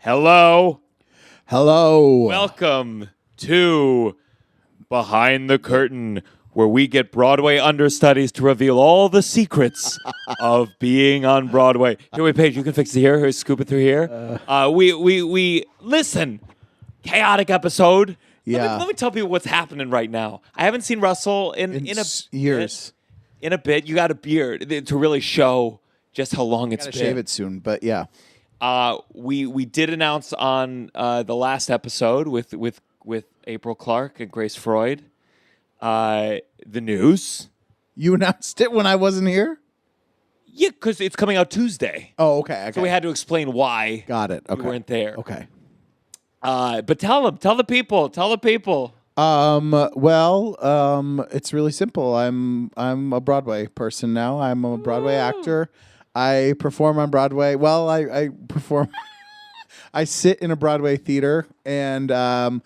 Hello. Hello. Welcome to Behind the Curtain, where we get Broadway understudies to reveal all the secrets of being on Broadway. Here, wait, Paige, you can fix it here. Here, scoop it through here. We listen. Chaotic episode. Yeah. Let me tell people what's happening right now. I haven't seen Russell in years. In a bit. You got a beard to really show just how long it's been. Gotta shave it soon, but yeah. We did announce on the last episode with April Clark and Grace Freud the news. You announced it when I wasn't here? Yeah, because it's coming out Tuesday. Oh, okay. So we had to explain why. Got it. Okay. You weren't there. Okay. But tell the people. It's really simple. I'm a Broadway person now. I'm a Broadway actor. I perform on Broadway. Well, I perform. I sit in a Broadway theater, and so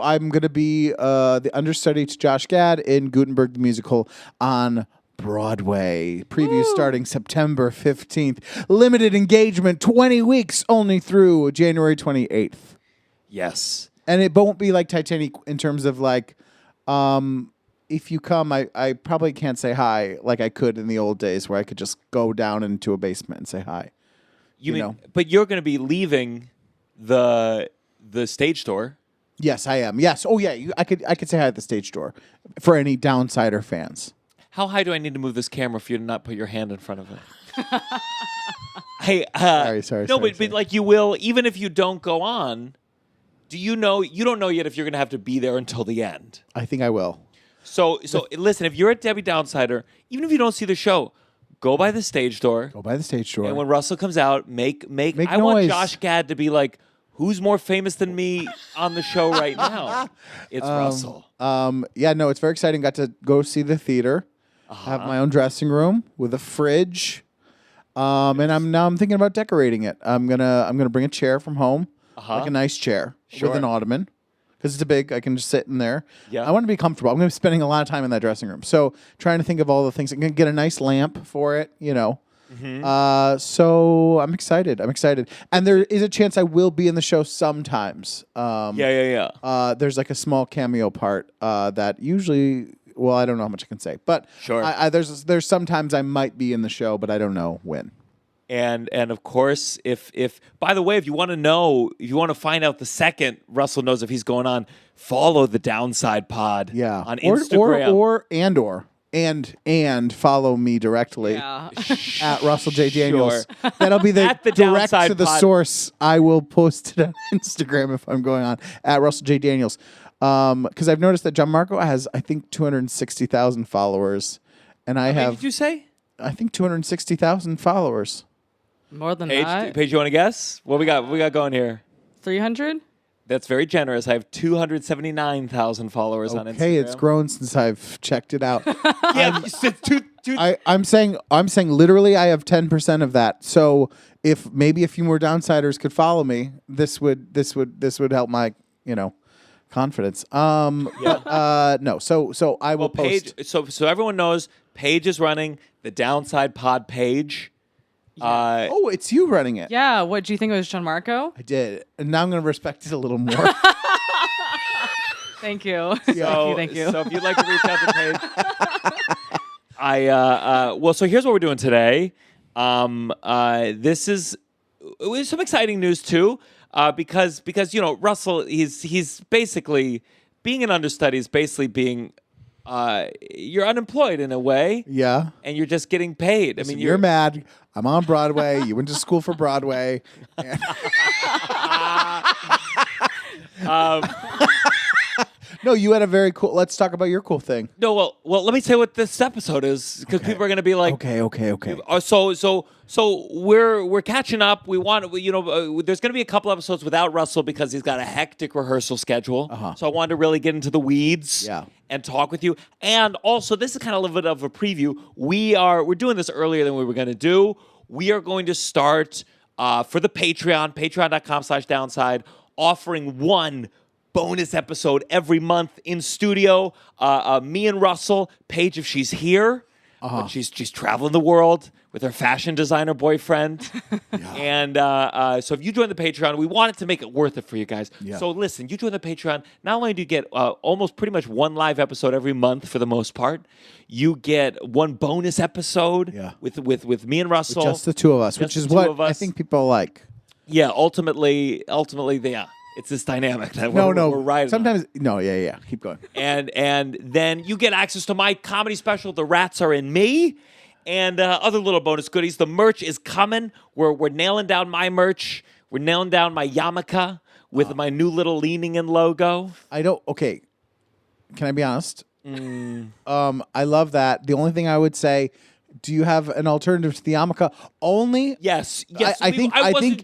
I'm going to be the understudy to Josh Gad in Gutenberg the musical on Broadway. Preview starting September 15th. Limited engagement, 20 weeks only through January 28th. Yes. And it won't be like Titanic in terms of like, if you come, I probably can't say hi like I could in the old days where I could just go down into a basement and say hi. You mean, but you're going to be leaving the stage door. Yes, I am. Yes. Oh, yeah. I could say hi at the stage door for any Downsider fans. How high do I need to move this camera for you to not put your hand in front of it? Hey, sorry. But like you will, even if you don't go on. Do you know? You don't know yet if you're going to have to be there until the end. I think I will. So listen. If you're at Debbie Downsider, even if you don't see the show, go by the stage door. Go by the stage door. And when Russell comes out, make I noise. want Josh Gad to be like, who's more famous than me on the show right now? It's Russell. It's very exciting. Got to go see the theater. Have my own dressing room with a fridge. And I'm thinking about decorating it. I'm gonna bring a chair from home, like a nice chair with an ottoman, because it's big. I can just sit in there. Yeah. I want to be comfortable. I'm gonna be spending a lot of time in that dressing room. So trying to think of all the things. I'm gonna get a nice lamp for it. So I'm excited. And there is a chance I will be in the show sometimes. There's like a small cameo part that usually. Well, I don't know how much I can say, but sure. There's sometimes I might be in the show, but I don't know when. And of course, if by the way, if you want to find out the second Russell knows if he's going on, follow the Downside Pod. Yeah. On Instagram and follow me directly at Russell J. Daniels. Sure. That'll be the direct Downside to the Pod. source. I will post it on Instagram if I'm going on at Russell J. Daniels. Because I've noticed that Gianmarco has, I think, 260,000 followers, and I have. Did you say? I think 260,000 followers. More than Paige, that. Paige, you want to guess? What we got going here? 300? That's very generous. I have 279,000 followers on Instagram. Okay, it's grown since I've checked it out. Yeah, I'm saying literally I have 10% of that. So if maybe a few more Downsiders could follow me, this would help my confidence. No. So I will post. Paige, so everyone knows Paige is running the Downside Pod page. Yeah. It's you running it. Yeah. What do you think it was, Gianmarco? I did, and now I'm going to respect it a little more. Thank you. Thank you. So if you'd like to reach out to Paige, so here's what we're doing today. This is some exciting news too. Because Russell, he's basically being an understudy is basically being you're unemployed in a way. Yeah. And you're just getting paid. Listen, you're mad. I'm on Broadway. You went to school for Broadway. No, you had a very cool. Let's talk about your cool thing. No, well, let me tell you what this episode is, because people are going to be like, okay. So we're catching up. We want, there's going to be a couple episodes without Russell because he's got a hectic rehearsal schedule. So I wanted to really get into the weeds and talk with you. And also, this is kind of a little bit of a preview. We're doing this earlier than we were going to do. We are going to start for the patreon.com/downside, offering one bonus episode every month in studio. Me and Russell, Paige, if she's here, but she's traveling the world with her fashion designer boyfriend. And so if you join the Patreon, we wanted to make it worth it for you guys. Yeah. So listen, you join the Patreon, not only do you get almost pretty much one live episode every month for the most part, you get one bonus episode with me and Russell. Just the two of us, which is what I think people like. Yeah, ultimately, it's this dynamic that we're riding. Sometimes, keep going. And then you get access to my comedy special, The Rats Are in Me, and other little bonus goodies. The merch is coming. We're nailing down my merch. We're nailing down my yarmulke with my new little leaning in logo. Okay, can I be honest? I love that. The only thing I would say, do you have an alternative to the yarmulke? Only yes. I think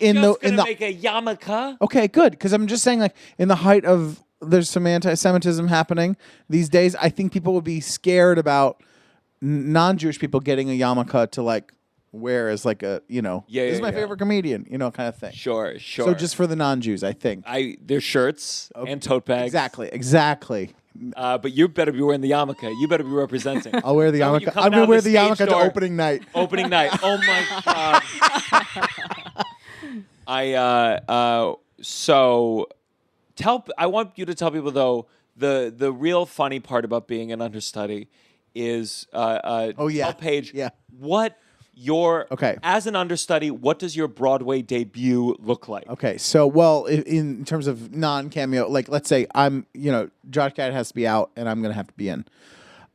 in the make a yarmulke. Okay, good, because I'm just saying, like, in the height of there's some anti-Semitism happening these days. I think people would be scared about non-Jewish people getting a yarmulke to like wear as like a this is my favorite comedian, kind of thing. Sure. So just for the non-Jews, I think there's shirts and tote bags. Exactly. But you better be wearing the yarmulke. You better be representing. I'll wear the yarmulke. I'm going to wear the yarmulke to opening night. Opening night. Oh, my God. I want you to tell people, though, the real funny part about being an understudy is tell Paige what as an understudy, what does your Broadway debut look like? Okay, so in terms of non-cameo, like let's say I'm Josh Gad has to be out and I'm gonna have to be in.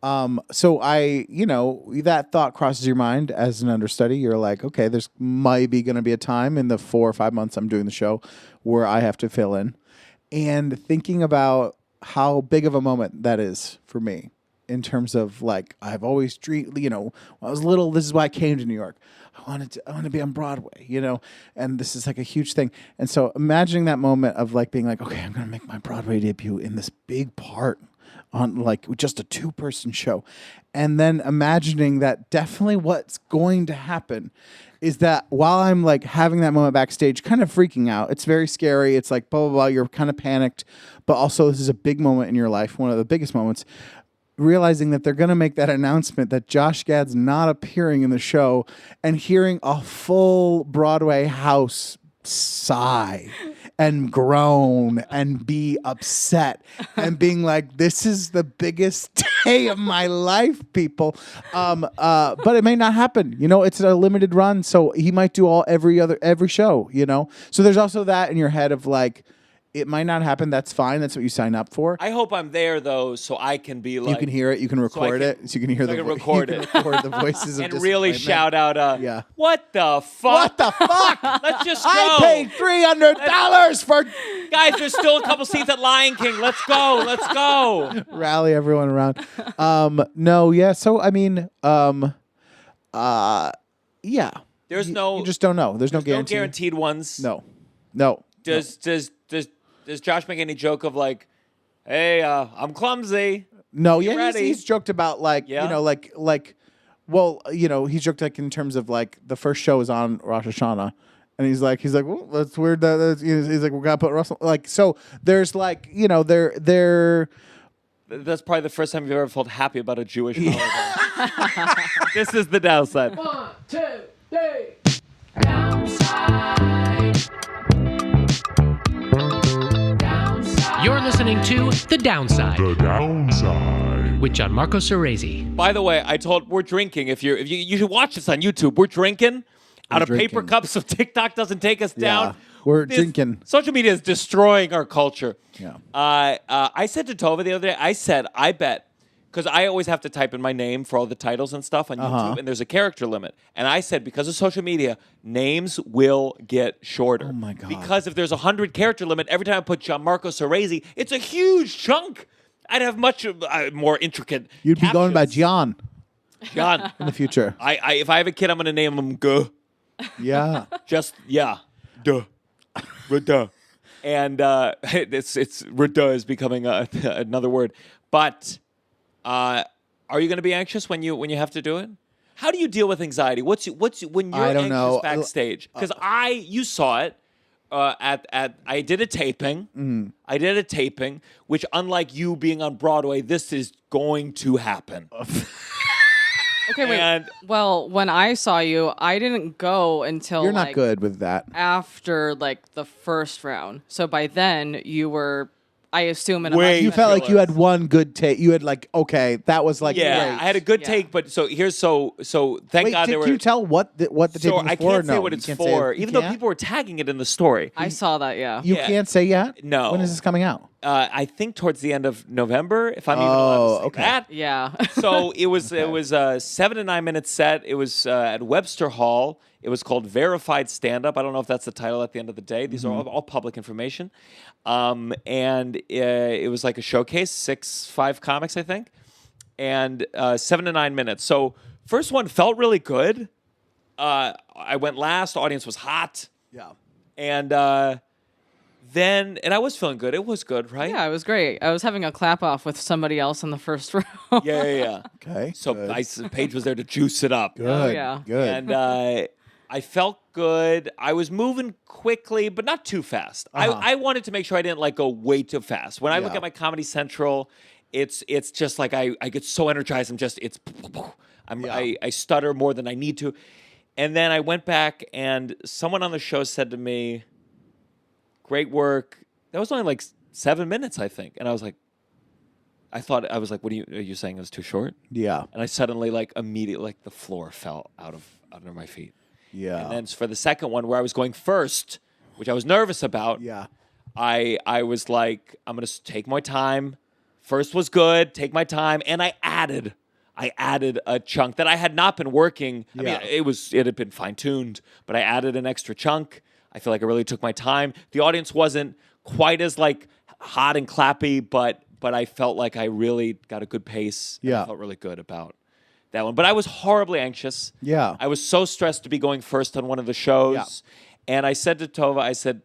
So that thought crosses your mind as an understudy. You're like, okay, there's maybe gonna be a time in the 4 or 5 months I'm doing the show where I have to fill in, and thinking about how big of a moment that is for me. In terms of like, I've always dreamed, when I was little, this is why I came to New York. I wanted to be on Broadway, and this is like a huge thing. And so imagining that moment of like being like, okay, I'm going to make my Broadway debut in this big part on like just a 2-person show. And then imagining that definitely what's going to happen is that while I'm like having that moment backstage, kind of freaking out, it's very scary. It's like, blah, blah, blah. You're kind of panicked, but also this is a big moment in your life. One of the biggest moments. Realizing that they're going to make that announcement that Josh Gad's not appearing in the show, and hearing a full Broadway house sigh and groan and be upset and being like, this is the biggest day of my life, people. But it may not happen. It's a limited run, so he might do every show, So there's also that in your head of like, it might not happen. That's fine. That's what you sign up for. I hope I'm there, though, so I can be like... You can hear it. You can record it. So you can hear record the voices of and really shout out, what the fuck? What the fuck? Let's just go. I paid $300 for... Guys, there's still a couple seats at Lion King. Let's go. Rally everyone around. So, I mean, There's you just don't know. There's no guarantee. No guaranteed ones. No. Does Josh make any joke of like, hey, I'm clumsy? No, he's joked about like, he's joked like in terms of like the first show is on Rosh Hashanah. And he's like, well, that's weird. He's like, we gotta put Russell. Like, so there's like, there. That's probably the first time you've ever felt happy about a Jewish holiday. This is the downside. 1, 2, 3. Downside. You're listening to The Downside. The Downside. With Gianmarco Soresi. By the way, we're drinking. If you should watch this on YouTube. We're drinking out of paper cups so TikTok doesn't take us down. We're drinking. Social media is destroying our culture. Yeah. I said to Tova the other day, I bet, because I always have to type in my name for all the titles and stuff on YouTube, and there's a character limit. And I said, because of social media, names will get shorter. Oh, my God. Because if there's 100 character limit, every time I put Gianmarco Soresi, it's a huge chunk. I'd have much more intricate You'd be going by Gian in the future. If I have a kid, I'm going to name him Guh. Yeah. Duh. Ruda. And it's Ruda is becoming another word. But... are you going to be anxious when you have to do it? How do you deal with anxiety? What's when you're anxious backstage? Because you saw it I did a taping. Mm. I did a taping, which unlike you being on Broadway, this is going to happen. Okay, wait. And well, when I saw you, I didn't go until You're not good with that. after like the first round. So by then you were, I assume, in a Wait, much You better felt like place. you had one good take. You had like, okay, that was like yeah, great. I had a good Yeah. take, but so here's so thank Wait, God there were. can you tell what the so taping was I for? can't say No, what you it's can't say it. for, You even though can't? people were tagging it in the story. I saw that, yeah. You Yeah. can't say yet. No. When is this coming out? I think towards the end of November, if I'm even allowed to say okay. that. Yeah. So it was a 7 to 9 minute set. It was at Webster Hall. It was called Verified Stand Up. I don't know if that's the title at the end of the day. These are all public information. And it was like a showcase, 5 comics, I think, and 7 to 9 minutes. So first one felt really good. I went last. The audience was hot. Yeah. And then I was feeling good. It was good, right? Yeah, it was great. I was having a clap off with somebody else in the first round. Yeah. Okay. So good. Paige was there to juice it up. Good. Oh, yeah. Good. And I felt good. I was moving quickly, but not too fast. I wanted to make sure I didn't like go way too fast. When I look Yeah. at my Comedy Central, it's just like I get so energized. I stutter more than I need to. And then I went back and someone on the show said to me, "Great work." That was only like 7 minutes, I think. And I was like, what are you saying it was too short? Yeah. And I suddenly immediately the floor fell out of under my feet. Yeah. And then for the second one where I was going first, which I was nervous about, Yeah. I was like, I'm going to take my time. First was good, take my time, and I added a chunk that I had not been working. I mean, it had been fine-tuned, but I added an extra chunk. I feel like I really took my time. The audience wasn't quite as hot and clappy, but I felt like I really got a good pace. Yeah. I felt really good about that one. But I was horribly anxious. Yeah. I was so stressed to be going first on one of the shows. Yeah. And I said to Tova,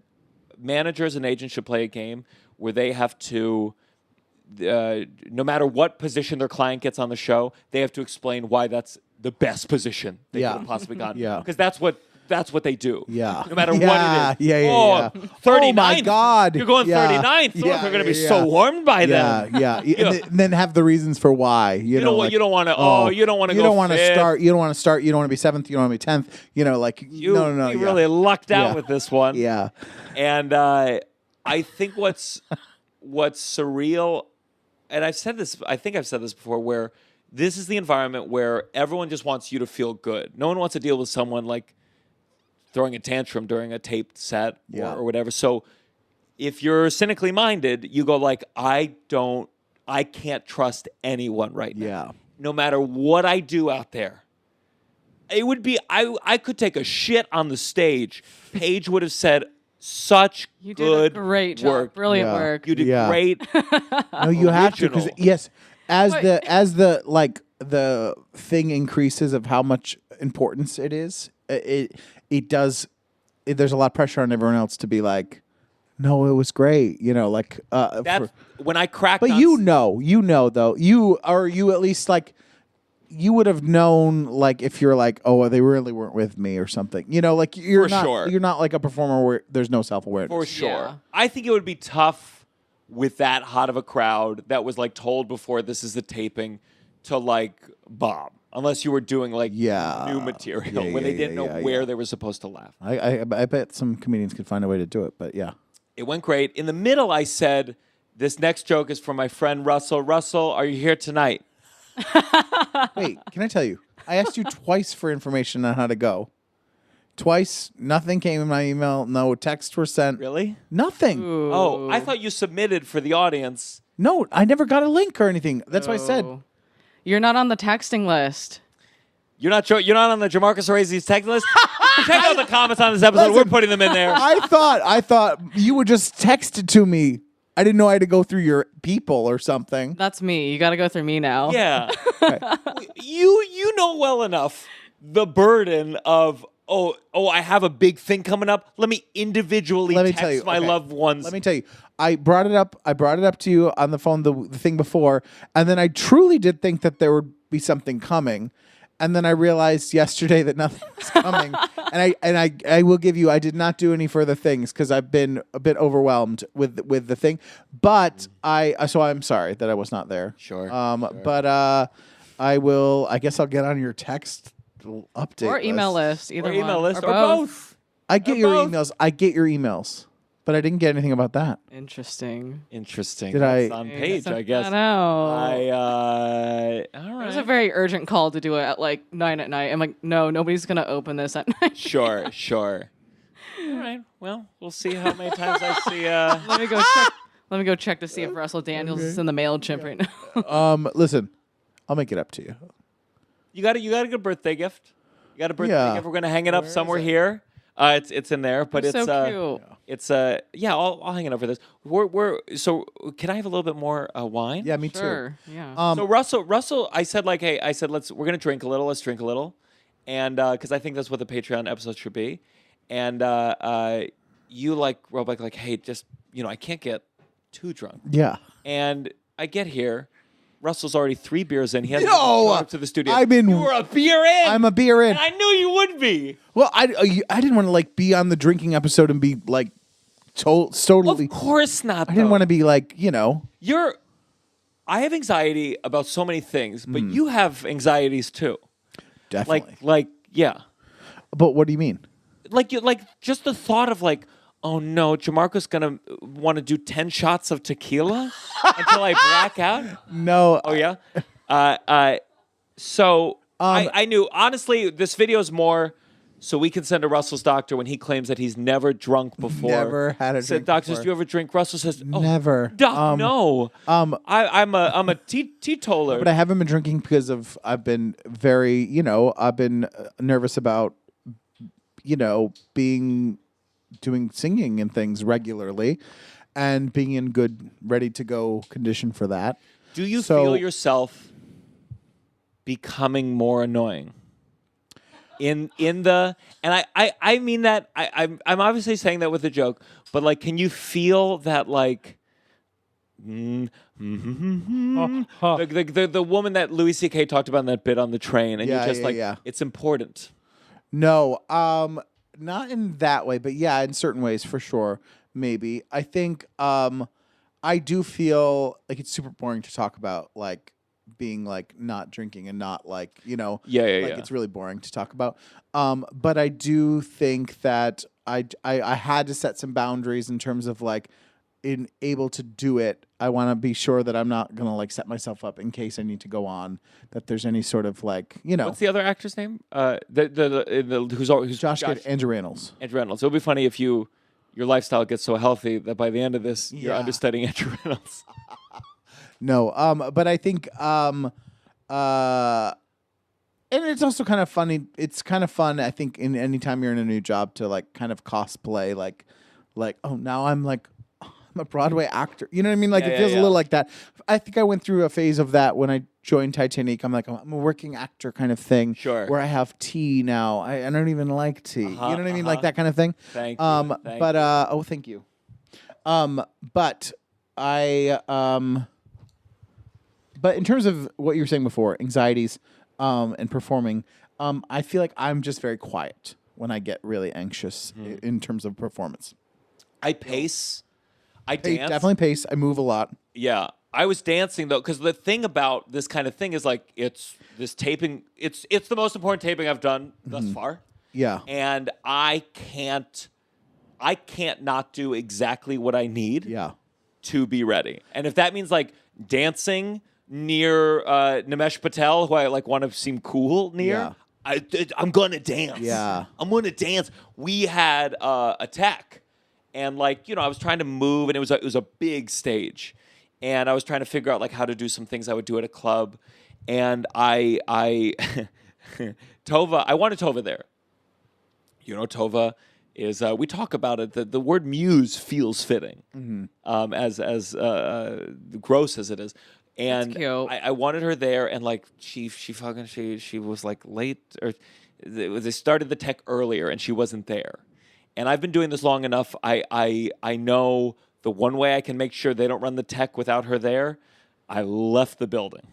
managers and agents should play a game where they have to, no matter what position their client gets on the show, they have to explain why that's the best position they could have possibly gotten. Yeah. Because that's what they do. Yeah. No matter what it is. Yeah. 39th. Oh my God. You're going Yeah. 39th. Yeah, They're going to be yeah. so warmed by then. Yeah. And then have the reasons for why. You don't want to. You don't want to go. You don't want to fifth. start. You don't want to start. You don't want to be 7th. You don't want to be 10th. You No. really lucked out Yeah. with this one. Yeah. And I think what's surreal, and I've said this, I think I've said this before, where this is the environment where everyone just wants you to feel good. No one wants to deal with someone throwing a tantrum during a taped set or whatever. So if you're cynically minded, you go I can't trust anyone right now. Yeah. No matter what I do out there. It would be, I could take a shit on the stage. Paige would have said, such You good did a great job. work. Brilliant Yeah. work. You did Yeah. great. No, you have to because Original. yes, as Wait. the thing increases of how much importance it is, it does. There's a lot of pressure on everyone else to be like, no, it was great. When I cracked But on you know though, you at least you would have known if you're oh, they really weren't with me or something. You're For not sure. you're not like a performer where there's no self-awareness. for sure. Yeah. I think it would be tough with that hot of a crowd that was told before this is the taping to bomb. Unless you were doing new material Yeah, where they yeah, didn't know yeah, where yeah. they were supposed to laugh. I bet some comedians could find a way to do it, but yeah. It went great. In the middle, I said, this next joke is for my friend Russell. Russell, are you here tonight? Wait, can I tell you? I asked you twice for information on how to go. Twice, nothing came in my email. No texts were sent. Really? Nothing. Oh, I thought you submitted for the audience. No, I never got a link or anything. That's what I said. Oh. You're not on the texting list. You're not on the Gianmarco Soresi's text list? Check out the comments on this episode. Listen, We're putting them in there. I thought you would just text it to me. I didn't know I had to go through your people or something. That's me. You got to go through me now. Yeah. You know well enough the burden of, I have a big thing coming up. Let me individually text my loved ones. Let me tell you. I brought it up to you on the phone the thing before, and then I truly did think that there would be something coming. And then I realized yesterday that nothing was coming. and I will give you, I did not do any further things because I've been a bit overwhelmed with the thing. But so I'm sorry that I was not there. Sure. But I will. I guess I'll get on your text update Or email list, either Or email one. list, or both. I get Or your both. emails. I get your emails, but I didn't get anything about that. Interesting. Interesting. Did That's I- on Paige, I guess. I know. All It was a right. very urgent call to do it at like 9 at night. I'm like, no, nobody's gonna open this at night. Sure. All right. Well, we'll see how many times I see. Let me go check. Let me go check to see if Russell Daniels is in the MailChimp right now. Listen, I'll make it up to you. You got a good birthday gift. You got a birthday Yeah. gift. We're gonna hang it up somewhere here. It's in there, but it's so cute. It's yeah. I'll hang it up for this. So can I have a little bit more wine? Yeah, me Sure. too. Yeah. So Russell, I said like, hey, we're gonna drink a little. Let's drink a little, and because I think that's what the Patreon episode should be, and you wrote back like, hey, just I can't get too drunk, Yeah. and I get here. Russell's already 3 beers in. He hasn't No! even shown up to the studio. I'm in- You were a beer in. I'm a beer in. And I knew you would be. Well, I didn't want to be on the drinking episode and be totally. Of course not. I didn't want to be I have anxiety about so many things, but you have anxieties too. Definitely. Yeah. But what do you mean? Just the thought of oh no, Gianmarco's gonna want to do 10 shots of tequila until I black out. No. Oh yeah. So I knew honestly this video is more so we can send to Russell's doctor when he claims that he's never drunk before. Never had a Said, drink doctors, before. do you ever drink? Russell says, oh, Never. Doc, no. I'm a teetotaler. But I haven't been drinking because I've been very, I've been nervous about, doing singing and things regularly and being in good, ready to go condition for that. Do you So- feel yourself becoming more annoying? I mean that I'm obviously saying that with a joke, but can you feel that the woman that Louis C.K. talked about in that bit on the train, and Yeah, you're just yeah. it's important. No, not in that way, but yeah, in certain ways for sure. Maybe I think I do feel like it's super boring to talk about being not drinking and not Yeah. it's really boring to talk about. But I do think that I had to set some boundaries in terms of in able to do it. I want to be sure that I'm not gonna set myself up in case I need to go on. That there's any sort of What's the other actor's name? Who's Josh Gad, Andrew Reynolds. Andrew Reynolds. It'll be funny if your lifestyle gets so healthy that by the end of this you're Yeah. understudying Andrew Reynolds. No, but I think, and it's also kind of funny. It's kind of fun, I think, in any time you're in a new job to kind of cosplay, oh, now I'm a Broadway actor. You know what I mean? It feels a little like that. I think I went through a phase of that when I joined Titanic. I'm I'm a working actor kind of thing. Sure. Where I have tea now. I don't even like tea. You know what I mean? Like that kind of thing. Thank you. Thank you. But I But in terms of what you were saying before, anxieties and performing, I feel like I'm just very quiet when I get really anxious in terms of performance. I pace. I Pace, dance. definitely pace. I move a lot. Yeah. I was dancing though, because the thing about this kind of thing is it's this taping. It's the most important taping I've done thus far, Yeah. and I can't not do exactly what I need Yeah. to be ready. And if that means dancing near Nimesh Patel, who I want to seem cool near, I'm gonna dance. Yeah. I'm gonna dance. We had a tech, and I was trying to move, and it was a big stage, and I was trying to figure out how to do some things I would do at a club, and I Tova, I wanted Tova there. Tova is we talk about it. The word muse feels fitting, as gross as it is. And cute. I wanted her there, and she was late, or they started the tech earlier, and she wasn't there. And I've been doing this long enough. I know the one way I can make sure they don't run the tech without her there. I left the building.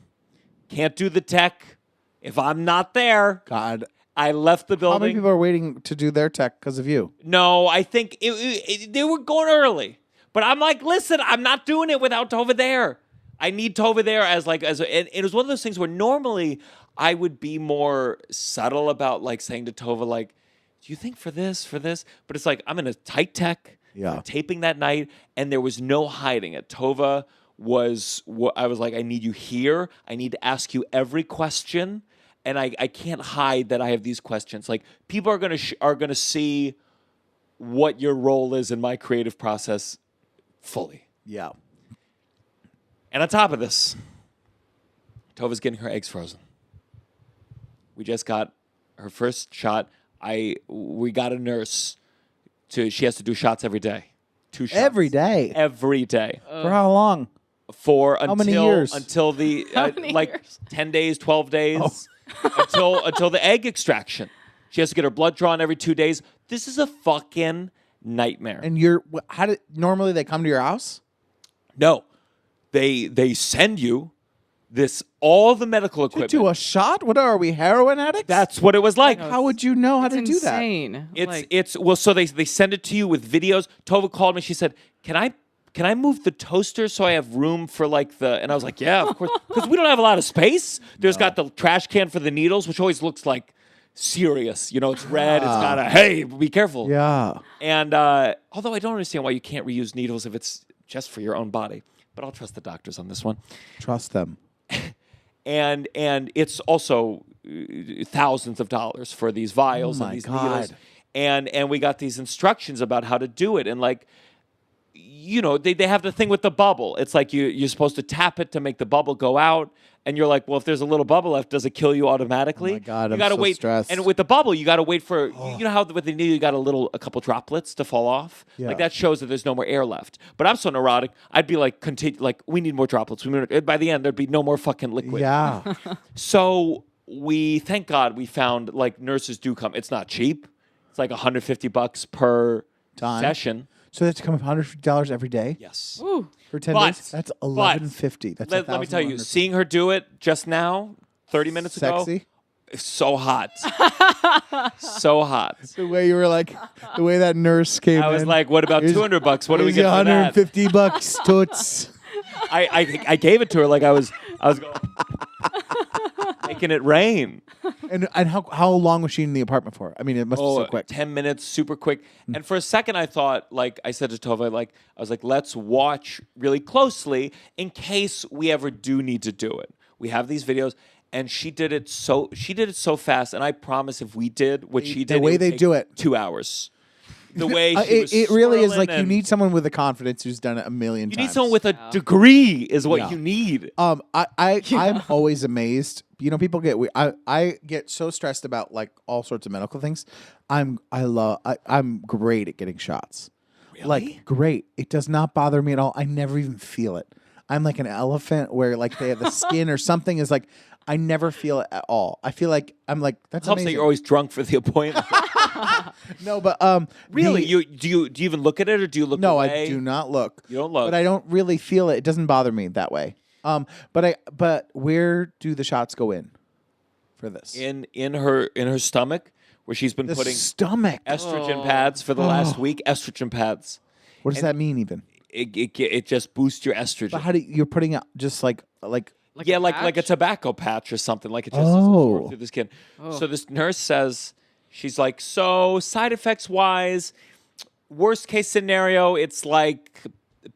Can't do the tech if I'm not there. God. I left the building. How many people are waiting to do their tech because of you? No, I think they were going early. But I'm listen, I'm not doing it without Tova there. I need Tova there and it was one of those things where normally I would be more subtle about like saying to Tova, like, do you think for this? But it's like, I'm in a tight tech, we're taping that night, and there was no hiding it. Tova was what I was like, I need you here. I need to ask you every question, and I can't hide that I have these questions. Like, people are gonna see what your role is in my creative process fully. Yeah. And on top of this, Tova's getting her eggs frozen. We just got her first shot. We got a nurse she has to do shots every day. 2 shots. Every day? Every day. For how long? How many years? Until the like years? 10 days, 12 days. Until the egg extraction. She has to get her blood drawn every 2 days. This is a fucking nightmare. And normally they come to your house? No. They send you all the medical equipment. To do a shot? What are we, heroin addicts? That's what it was like. How would you know how to do that? Insane. So they send it to you with videos. Tova called me. She said, "Can I move the toaster so I have room for like the?" And I was like, "Yeah, of course," because we don't have a lot of space. There's got the trash can for the needles, which always looks like serious. You know, it's red. It's got hey, be careful. Yeah. And although I don't understand why you can't reuse needles if it's just for your own body, but I'll trust the doctors on this one. Trust them. And it's also thousands of dollars for these vials and these needles. And we got these instructions about how to do it. And like, you know, they have the thing with the bubble. It's like you're supposed to tap it to make the bubble go out. And you're like, well, if there's a little bubble left, does it kill you automatically? Oh my God, you I'm gotta so wait. stressed. And with the bubble, you got to wait for, you know how with the needle, you got a couple droplets to fall off? Yeah. Like that shows that there's no more air left. But I'm so neurotic, I'd be like, we need more droplets. By the end, there'd be no more fucking liquid. Yeah. So thank God we found, like, nurses do come. It's not cheap. It's like $150 per session. So they have to come $150 every day? Yes. Ooh. For 10 But- days? That's $11.50. That's Let me tell you, seeing her do it just now, 30 minutes ago, Sexy? it's so hot. So hot. The way you were like, the way that nurse came in. I was like, what about Here's- $200? What do we here's get for that? $150, toots. I gave it to her like I was going, making it rain. And how long was she in the apartment for? I mean, it must be so quick. 10 minutes, super quick. And for a second, I thought, like, I said to Tova, like, I was like, let's watch really closely in case we ever do need to do it. We have these videos, and she did it so fast. And I promise, if we did what she did, the way they do it, 2 hours. The way she was it really is like you and- need someone with the confidence who's done it a million You times. need someone with a degree, is what you need. I'm always amazed. You know, people get I get so stressed about like all sorts of medical things. I'm great at getting shots. Really? Like great. It does not bother me at all. I never even feel it. I'm like an elephant where like they have the skin or something is like I never feel it at all. I feel like I'm like that's Helps that amazing. you're always drunk for the appointment. No, but Really? Do you even look at it, or do you look No, away? I do not look. You don't look. But I don't really feel it. It doesn't bother me that way. But where do the shots go in for this? In her stomach, where she's been The putting stomach. estrogen pads for the last week. Estrogen pads. What does that mean even? It just boosts your estrogen. But how do you're putting it just like Like a tobacco patch or something. Like it just Oh. absorbs through the skin. So this nurse says, she's like, so side effects wise, worst case scenario, it's like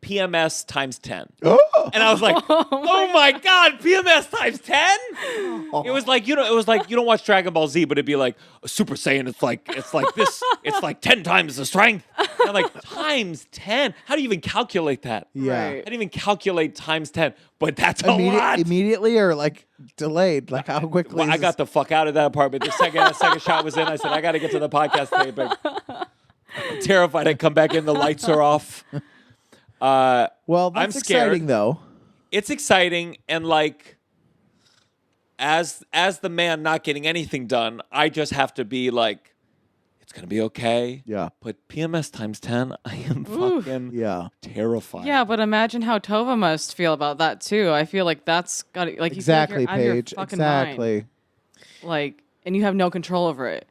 PMS times 10. And I was like, oh my God, PMS times 10? It was like, you don't watch Dragon Ball Z, but it'd be like a Super Saiyan. It's like this. It's like 10 times the strength. And I'm like, times 10? How do you even calculate that? Yeah. Right. How do you even calculate times 10? But that's a lot. Immediately or like delayed? Like how quickly? Well, I got the fuck out of that apartment. The second shot was in, I said, I got to get to the podcast taping. I'm terrified I'd come back in, the lights are off. Well, that's I'm scared. exciting though. It's exciting, and like, as the man not getting anything done, I just have to be like, it's gonna be okay. Yeah. But PMS times 10, I am fucking terrified. Yeah, but imagine how Tova must feel about that too. I feel like that's got to like Exactly, you feel like you're out of your Paige. fucking Exactly. mind. Like, and you have no control over it.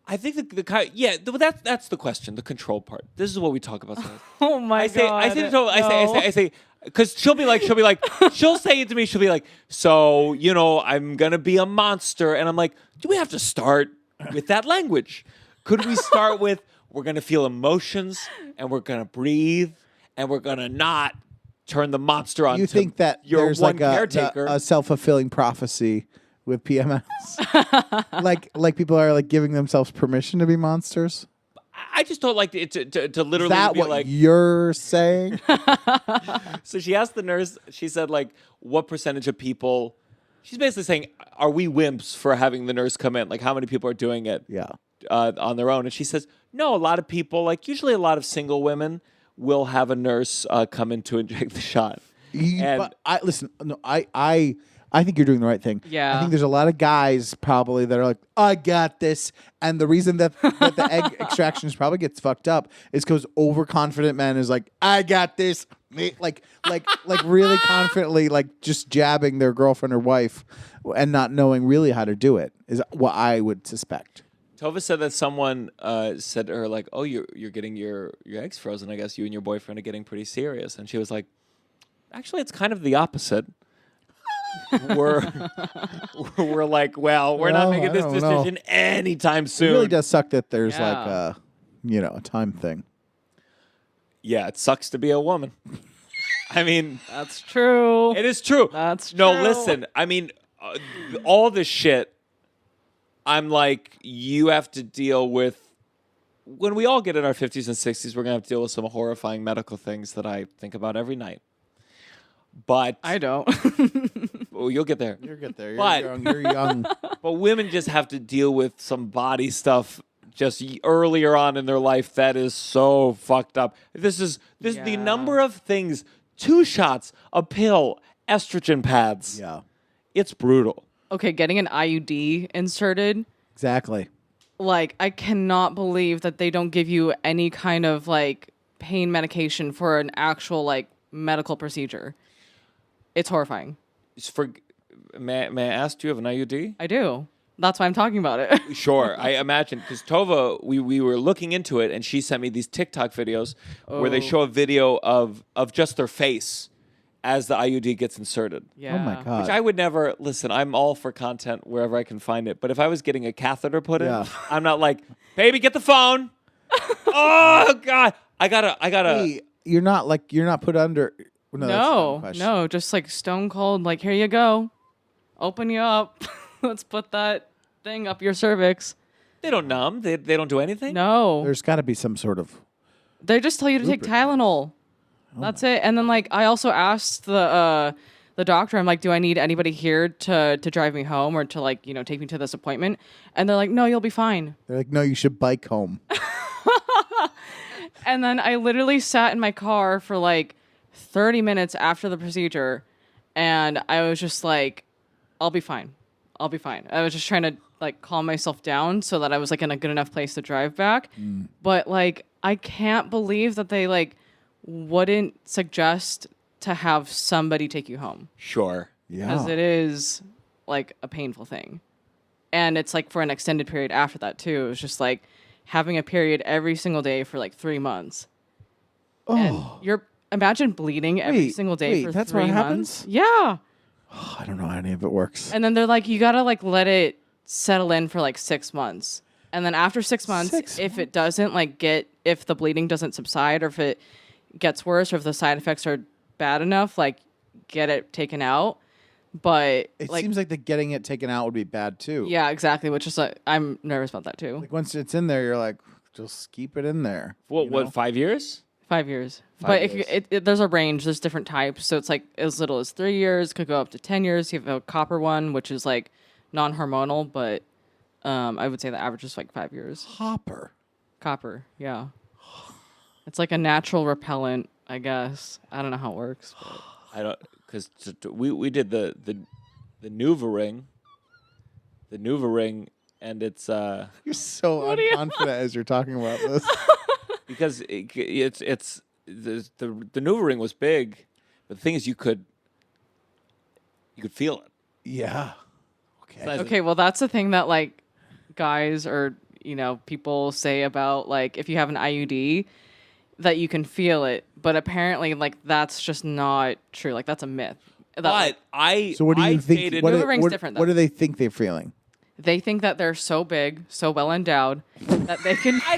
I think that's the question, the control part. This is what we talk about sometimes. Oh my I say god! to Tova, I say, Because she'll say it to me. She'll be like, so, I'm going to be a monster. And I'm like, do we have to start with that language? Could we start with, we're going to feel emotions and we're going to breathe and we're going to not turn the monster on. You think that your there's one like caretaker. a self-fulfilling prophecy with PMS? like people are like giving themselves permission to be monsters? I just don't like it to literally Is that be what like you're saying? So she asked the nurse, she said, like, what percentage of people, she's basically saying, are we wimps for having the nurse come in? Like, how many people are doing it on their own? And she says, no, a lot of people, like, usually a lot of single women will have a nurse come in to inject the shot. But I think you're doing the right thing. Yeah. I think there's a lot of guys probably that are like, I got this. And the reason that the egg extraction probably gets fucked up is because overconfident man is like, I got this. Like really confidently, like just jabbing their girlfriend or wife and not knowing really how to do it is what I would suspect. Tova said that someone said to her, like, oh, you're getting your eggs frozen. I guess you and your boyfriend are getting pretty serious. And she was like, actually, it's kind of the opposite. we're like, well, we're not making this decision anytime soon. It really does suck that there's Yeah. like a time thing. Yeah, it sucks to be a woman. I mean, That's true. it is true. That's No, true. listen. I mean, all this shit. I'm like, you have to deal with. When we all get in our 50s and 60s, we're gonna have to deal with some horrifying medical things that I think about every night. But I don't. oh, you'll get there. You're good there. You're young. But women just have to deal with some body stuff just earlier on in their life that is so fucked up. This is the Yeah. number of things: 2 shots, a pill, estrogen pads. Yeah. It's brutal. Okay, getting an IUD inserted. Exactly. Like, I cannot believe that they don't give you any kind of like pain medication for an actual like medical procedure. It's horrifying. May I ask, do you have an IUD? I do. That's why I'm talking about it. Sure, I imagine, because Tova, we were looking into it, and she sent me these TikTok videos where they show a video of just their face as the IUD gets inserted. Yeah. Oh my god. Which I would never, listen, I'm all for content wherever I can find it, but if I was getting a catheter put in, I'm not like, baby, get the phone. Oh, God. I gotta. Hey, you're not put under. No, that's a dumb question. No, just like stone cold, like, here you go. Open you up. Let's put that thing up your cervix. They don't numb. They don't do anything. No. There's got to be some sort of. They just tell you to take Tylenol. That's it. And then like I also asked the doctor, I'm like, do I need anybody here to drive me home or to like, take me to this appointment? And they're like, no, you'll be fine. They're like, no, you should bike home. And then I literally sat in my car for like 30 minutes after the procedure, and I was just like, I'll be fine. I'll be fine. I was just trying to like calm myself down so that I was like in a good enough place to drive back. But like, I can't believe that they like wouldn't suggest to have somebody take you home. Sure. Because it is like a painful thing. And it's like for an extended period after that too. It was just like having a period every single day for like 3 months. Oh. And imagine bleeding every single day for that's 3 what months. happens? Yeah. Oh, I don't know how any of it works. And then they're like, you gotta like let it settle in for like 6 months. And then after 6 months, if it doesn't like if the bleeding doesn't subside or if it gets worse or if the side effects are bad enough, like get it taken out. But It like, seems like the getting it taken out would be bad too. yeah, exactly. Which is like, I'm nervous about that too. Like once it's in there, you're like, just keep it in there. What 5 years? 5 years. 5 But years. if there's a range, there's different types. So it's like as little as 3 years, could go up to 10 years. You have a copper one, which is like non-hormonal, but I would say the average is like 5 years. Copper, yeah. It's like a natural repellent, I guess. I don't know how it works. But. I don't, because we did the Nuva ring, and it's You're so unconfident as you're talking about this. because it's the Nuva ring was big, but the thing is you could feel it. Yeah. Okay. Okay, well, that's the thing that like guys or people say about like if you have an IUD, that you can feel it, but apparently, like, that's just not true. Like, that's a myth. But So what do you think? dated, different, though. What do they think they're feeling? They think that they're so big, so well endowed, that they can feel I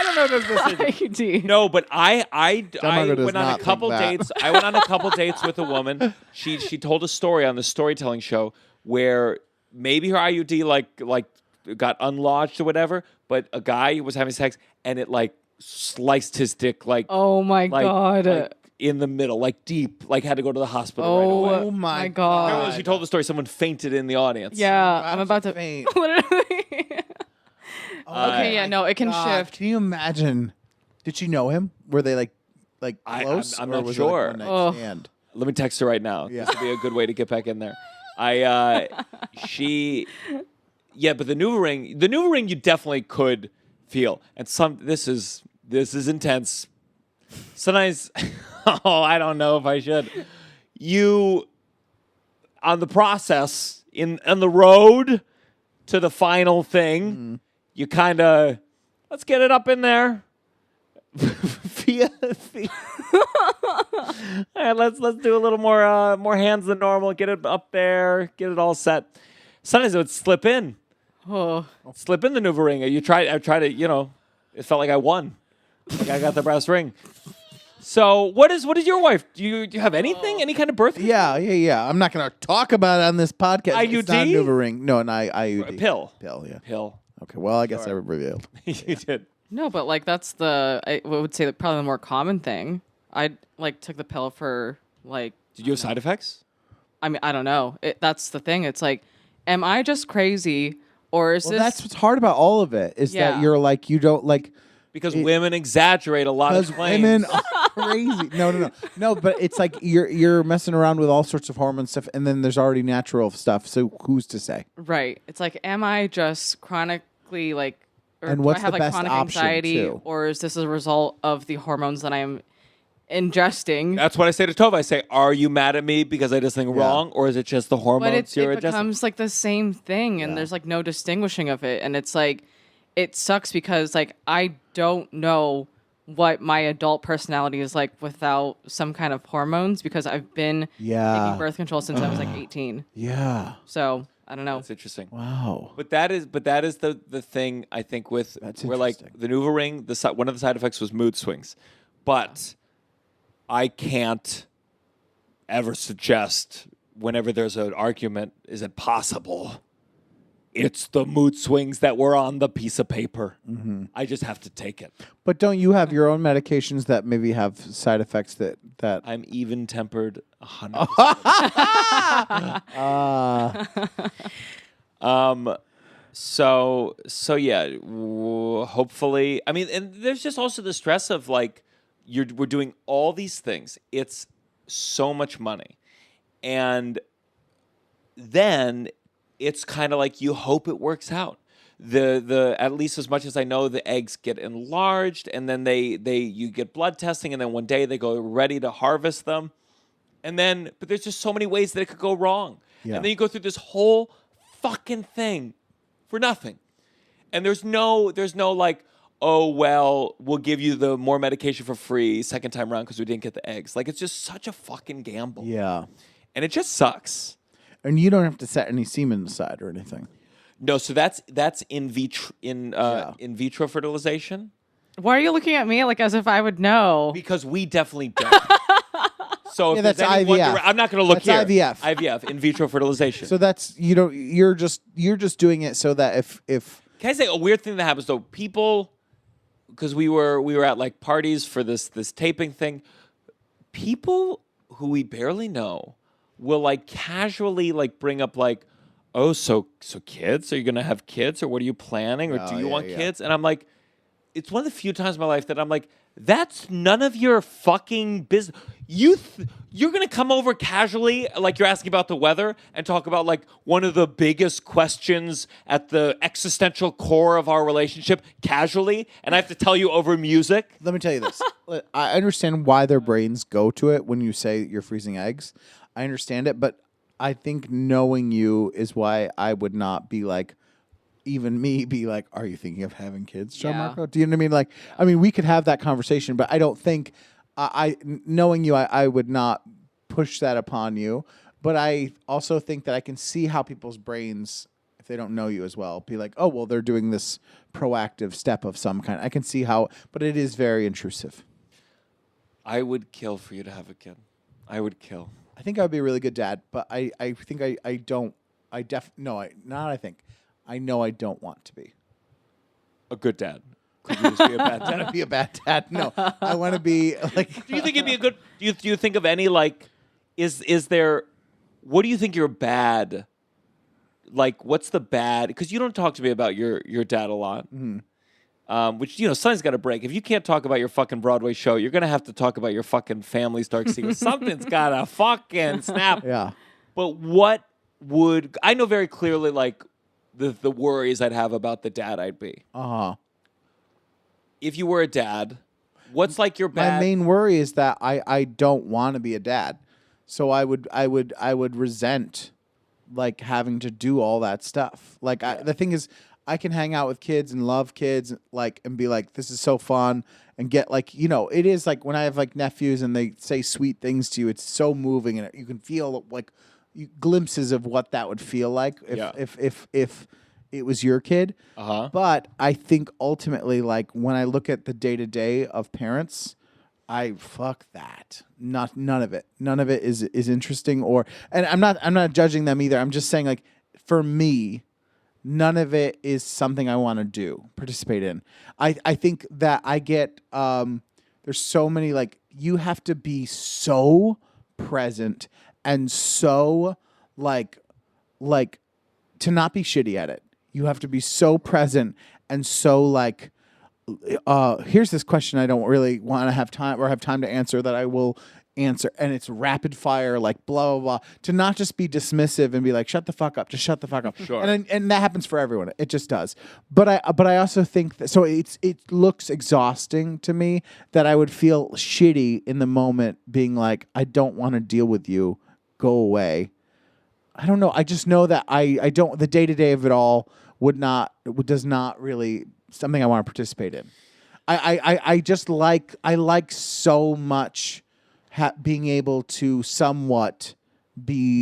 don't know if this is IUD. No, but I Gianmarco does went on not a think couple that. dates. I went on a couple dates with a woman. She told a story on the storytelling show where maybe her IUD like got unlodged or whatever, but a guy was having sex and it like sliced his dick like Oh my God. like in the middle, like deep, like had to go to the hospital right away. Oh my God. Remember, she told the story. Someone fainted in the audience. Yeah, I'm about to faint. literally. Okay, yeah, no, it can shift. Can you imagine? Did she know him? Were they like close? I'm or not was sure. It like one night stand? Let me text her right now. Yeah. This would be a good way to get back in there. But the new ring you definitely could feel. And this is intense. Sometimes, I don't know if I should. You, on the process, on the road to the final thing, you kind of, let's get it up in there. All right, let's do a little more hands than normal. Get it up there. Get it all set. Sometimes it would slip in. Oh. Slip in the new ring. I tried to, it felt like I won. Like I got the brass ring. So what is your wife? Do you have anything? Any kind of birth? Yeah. I'm not going to talk about it on this podcast. It's not IUD? NuvaRing. No, an IUD. Pill. Yeah. Pill. Okay, well, I guess I revealed. You did. No, but like that's I would say probably the more common thing. I like took the pill for like. Did you have side effects? I mean, I don't know. That's the thing. It's like, am I just crazy, or is Well, this? that's what's hard about all of it is that you're like, you don't like. Because women exaggerate a lot of Because claims. women are crazy. No, but it's like you're messing around with all sorts of hormone stuff, and then there's already natural stuff. So who's to say? Right. It's like, am I just chronically like, or And do what's I have the like best chronic option, anxiety, too? or is this a result of the hormones that I'm ingesting? That's what I say to Tova. I say, are you mad at me because I did something wrong, or is it just the But hormones you're it adjusting? becomes like the same thing, and there's like no distinguishing of it, and it's like, it sucks because like I don't know what my adult personality is like without some kind of hormones because I've been taking birth control since I was like 18. Yeah. So I don't know. That's interesting. Wow. But that is the thing I think with where like the Nuva ring, one of the side effects was mood swings, but I can't ever suggest whenever there's an argument, is it possible? It's the mood swings that were on the piece of paper. Mm-hmm. I just have to take it. But don't you have your own medications that maybe have side effects that I'm even tempered 100%. So yeah. Hopefully, I mean, and there's just also the stress of like we're doing all these things. It's so much money, and then it's kind of like you hope it works out. The at least as much as I know, the eggs get enlarged, and then you get blood testing, and then one day they go ready to harvest them, and then but there's just so many ways that it could go wrong, and then you go through this whole fucking thing for nothing, and there's no like, oh well, we'll give you the more medication for free second time around because we didn't get the eggs. Like it's just such a fucking gamble. Yeah. And it just sucks. And you don't have to set any semen aside or anything. No, so that's in vitro fertilization. Why are you looking at me like as if I would know? Because we definitely don't. So if that's there's any IVF. I'm not going to look That's here. IVF. IVF, in vitro fertilization. So that's you're just doing it so that if Can I say a weird thing that happens though? People, because we were at like parties for this taping thing. People who we barely know will like casually like bring up like, oh, so kids? Are you gonna have kids, or what are you planning, or do you want kids? And I'm like, it's one of the few times in my life that I'm like, that's none of your fucking business. You're gonna come over casually, like you're asking about the weather, and talk about like one of the biggest questions at the existential core of our relationship casually, and I have to tell you over music. Let me tell you this. I understand why their brains go to it when you say you're freezing eggs. I understand it, but I think knowing you is why I would not be like, even me be like, are you thinking of having kids, Yeah. Gianmarco? Do you know what I mean? Like, I mean, we could have that conversation, but I don't think knowing you, I would not push that upon you. But I also think that I can see how people's brains, if they don't know you as well, be like, oh, well, they're doing this proactive step of some kind. I can see how, but it is very intrusive. I would kill for you to have a kid. I would kill. I think I would be a really good dad, but I think I don't. I know I don't want to be A good dad. Could you just be a bad I want dad? to be a bad dad. No, I want to be like. Do you think it'd be a good? Do you think of any like? Is there? What do you think you're bad? Like, what's the bad? Because you don't talk to me about your dad a lot. Which, something's got to break. If you can't talk about your fucking Broadway show, you're going to have to talk about your fucking family's dark secrets. Something's got to fucking snap. Yeah. But what would... I know very clearly, like, the worries I'd have about the dad I'd be. Uh-huh. If you were a dad, what's like your bad... My main worry is that I don't want to be a dad. So I would resent, like, having to do all that stuff. Like, the thing is... I can hang out with kids and love kids, like, and be like, this is so fun, and get like, it is like when I have like nephews and they say sweet things to you, it's so moving, and you can feel like glimpses of what that would feel like if it was your kid. Uh-huh. But I think ultimately, like when I look at the day-to-day of parents, I fuck that. None of it. None of it is interesting, and I'm not judging them either. I'm just saying, like, for me, none of it is something I want to participate in. I think that I get, there's so many, like, you have to be so present and so, like, to not be shitty at it. You have to be so present and so, like, here's this question I don't really want to have time to answer that I will answer, and it's rapid fire, like blah blah blah, to not just be dismissive and be like, shut the fuck up, just shut the fuck up. Sure. And that happens for everyone. It just does. But I also think that, so it looks exhausting to me that I would feel shitty in the moment being like, I don't want to deal with you, go away. I don't know. I just know that I don't, the day-to-day of it all does not really something I want to participate in. I like so much being able to somewhat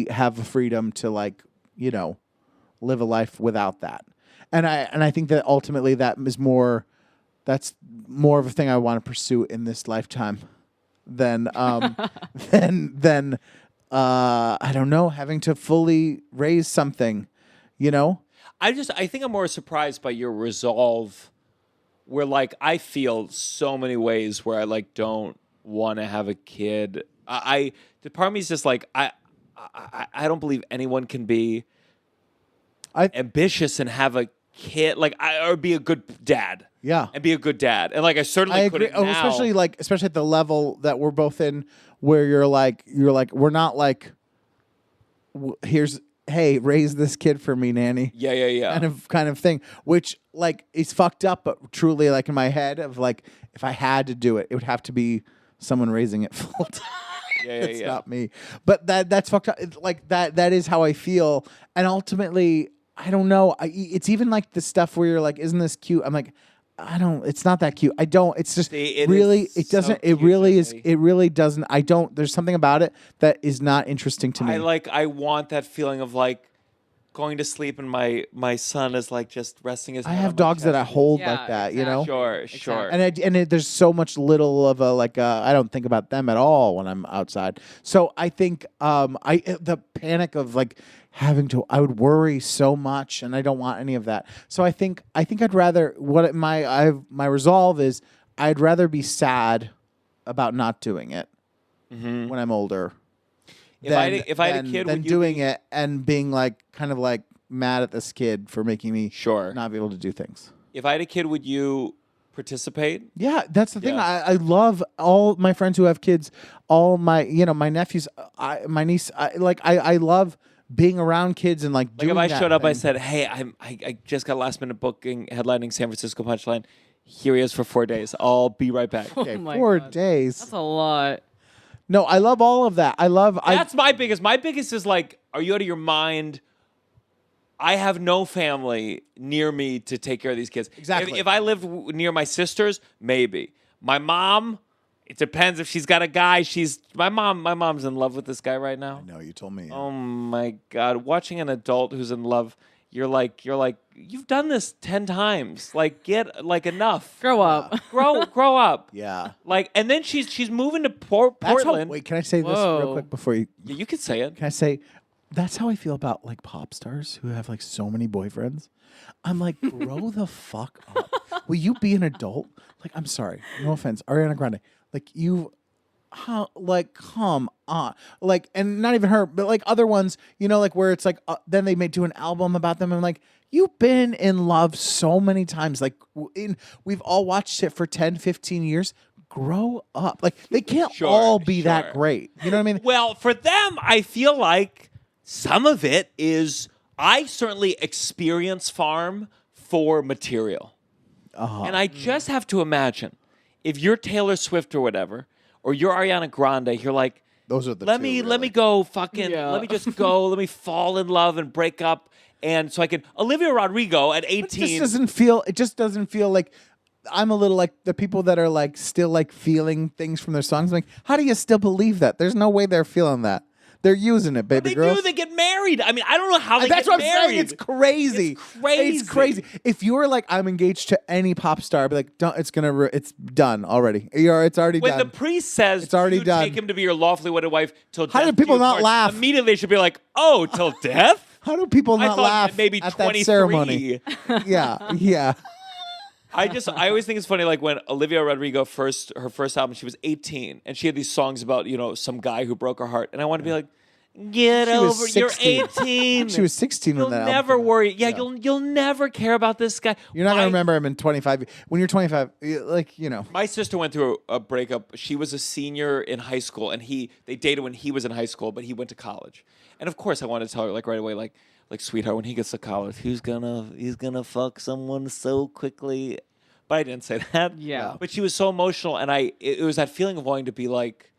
have a freedom to, like, live a life without that. And I think that ultimately that's more of a thing I want to pursue in this lifetime than than I don't know, having to fully raise something, I think I'm more surprised by your resolve, where, like, I feel so many ways where I, like, don't want to have a kid. The part of me is just like, I don't believe anyone can be ambitious and have a kid, like, or be a good dad. Yeah, and be a good dad, and like I certainly agree. couldn't now. especially at the level that we're both in, where you're like we're not like, hey, raise this kid for me, nanny. Yeah. Kind of thing, which, like, is fucked up, but truly, like, in my head of, like, if I had to do it, it would have to be someone raising it full time. It's not me. But that's fucked up. It's like that is how I feel. And ultimately, I don't know. It's even like the stuff where you're like, isn't this cute? I'm like, it's not that cute. I don't. It's just it really doesn't. I don't. There's something about it that is not interesting to me. I want that feeling of, like, going to sleep and my son is, like, just resting his head. I have on my dogs that I chest. hold like that, Sure. And there's so much little of I don't think about them at all when I'm outside. So I think the panic of, like, I would worry so much, and I don't want any of that. So I think I'd rather, my resolve is, I'd rather be sad about not doing it when I'm older. If I had a kid, than doing it and being, like, kind of like mad at this kid for making me not be able to do things. If I had a kid, would you participate? Yeah, that's the thing. Yeah. I love all my friends who have kids, all my my nephews, my niece. I love being around kids and, like doing if I that showed up, thing. I said, "Hey, I just got last minute booking headlining San Francisco Punchline. Here he is for 4 days. I'll be right back." Okay, Oh my 4 God. days. That's a lot. No, I love all of that. That's my biggest. My biggest is, like, are you out of your mind? I have no family near me to take care of these kids. Exactly. If I live near my sisters, maybe. My mom, it depends if she's got a guy. My mom's in love with this guy right now. No, you told me. Oh my God. Watching an adult who's in love, you're like, you've done this 10 times. Like, get enough. Grow up. Grow up. Yeah. Like, and then she's moving to Portland. Wait, can I say this real quick before you? Yeah, you could say it. Can I say? That's how I feel about like pop stars who have like so many boyfriends. I'm like, grow the fuck up. Will you be an adult? Like, I'm sorry, no offense, Ariana Grande. Like like come on, like, and not even her, but like other ones, like where it's like then they may do an album about them. And I'm like, you've been in love so many times. Like, we've all watched it for 10, 15 years. Grow up. Like, they can't all be that great. You know what I mean? Well, for them, I feel like some of it is, I certainly experience farm for material. And I just have to imagine, if you're Taylor Swift or whatever, or you're Ariana Grande, you're like, those are the let me go fucking, let me just go, let me fall in love and break up. And so I can, Olivia Rodrigo at 18. It just doesn't feel like, I'm a little like the people that are like still like feeling things from their songs. I'm like, how do you still believe that? There's no way they're feeling that. They're using it, baby girl. They get married. I mean, I don't know how they That's get what married. I'm saying. It's crazy. It's crazy. If you're like, I'm engaged to any pop star, I'd be like, don't, it's done already. It's already done. When the priest says it's already done. Take him to be your lawfully wedded wife till death. How do people not laugh? Immediately they should be like, oh, till death? How do people not laugh maybe at 23. that ceremony? Yeah. I always think it's funny, like when Olivia Rodrigo her first album, she was 18, and she had these songs about, some guy who broke her heart. And I want to be like, get over, you're 18. She was 16 You'll when that never album worry. Yeah, you'll never care about this guy. You're not going to remember him in 25. When you're 25, My sister went through a breakup. She was a senior in high school, and they dated when he was in high school, but he went to college. And of course, I wanted to tell her like right away, like sweetheart, when he gets to college, he's gonna fuck someone so quickly. But I didn't say that. Yeah. But she was so emotional, and it was that feeling of wanting to be like,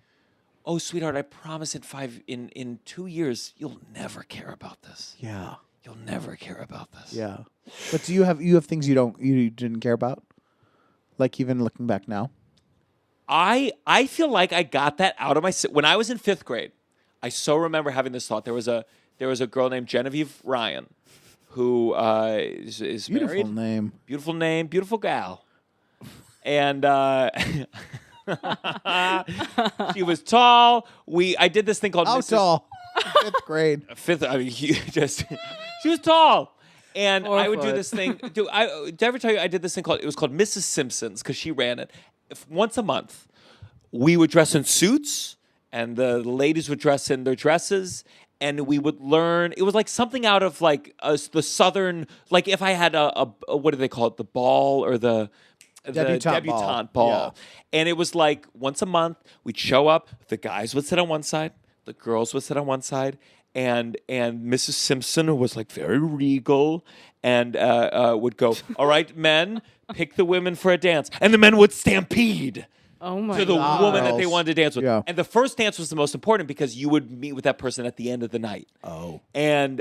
oh, sweetheart, I promise in 2 years you'll never care about this. Yeah. You'll never care about this. Yeah. But do you have things you didn't care about? Like even looking back now? I feel like I got that out of when I was in 5th grade. I so remember having this thought. There was a girl named Genevieve Ryan who is Beautiful married. Beautiful name. Beautiful name. Beautiful gal. And she was tall. I did this thing called How Mrs. tall? 5th grade. 5th. I mean, she was tall. And 4 I would do foot. this thing. Did I ever tell you I did this thing called Mrs. Simpson's because she ran it. Once a month, we would dress in suits, and the ladies would dress in their dresses, and we would learn. It was like something out of like the Southern, like if I had a what do they call it, the ball or the debutante ball. Yeah. And it was like once a month, we'd show up. The guys would sit on one side, the girls would sit on one side, and Mrs. Simpson, who was like very regal, and would go, all right, men, pick the women for a dance. And the men would stampede Oh my to the God. woman that they wanted to dance with. Yeah. And the first dance was the most important because you would meet with that person at the end of the night. Oh. And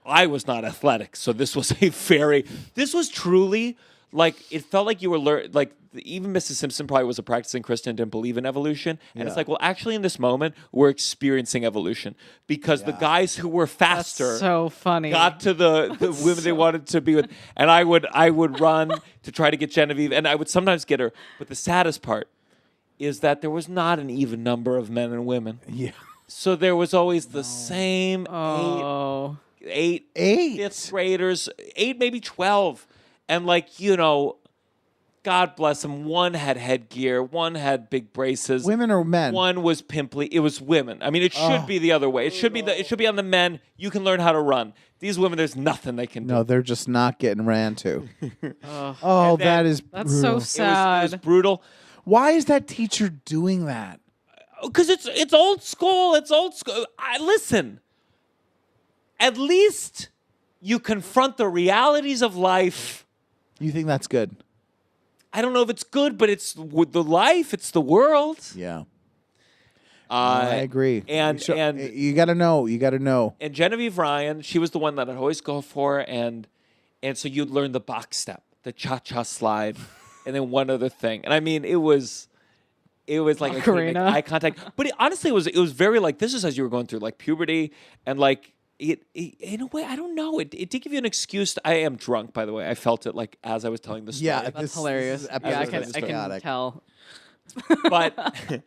I was not athletic, so this was this was truly like, it felt like you were even Mrs. Simpson probably was a practicing Christian, didn't believe in evolution. And it's like, well, actually in this moment, we're experiencing evolution because the guys who were faster That's so funny. got to the women they wanted to be with. And I would run to try to get Genevieve, and I would sometimes get her. But the saddest part is that there was not an even number of men and women. Yeah. So there was always the same eight 5th graders, 8, maybe 12. And God bless them, one had headgear, one had big braces. Women or men? One was pimply. It was women. I mean, it should be the other way. It should be on the men. You can learn how to run. These women, there's nothing they can do. No, they're just not getting ran to. That's brutal. so sad. It was brutal. Why is that teacher doing that? Because it's old school. It's old school. Listen, at least you confront the realities of life. You think that's good? I don't know if it's good, but it's the life. It's the world. Yeah. I agree. And you got to know. You got to know. And Genevieve Ryan, she was the one that I'd always go for, and so you'd learn the box step, the cha-cha slide, and then one other thing. And I mean, it was like I couldn't make eye contact. But honestly, it was very like, this is as you were going through like puberty, and like it in a way, I don't know. It did give you an excuse. I am drunk, by the way. I felt it like as I was telling the story. Yeah, that's hilarious. I can tell. But I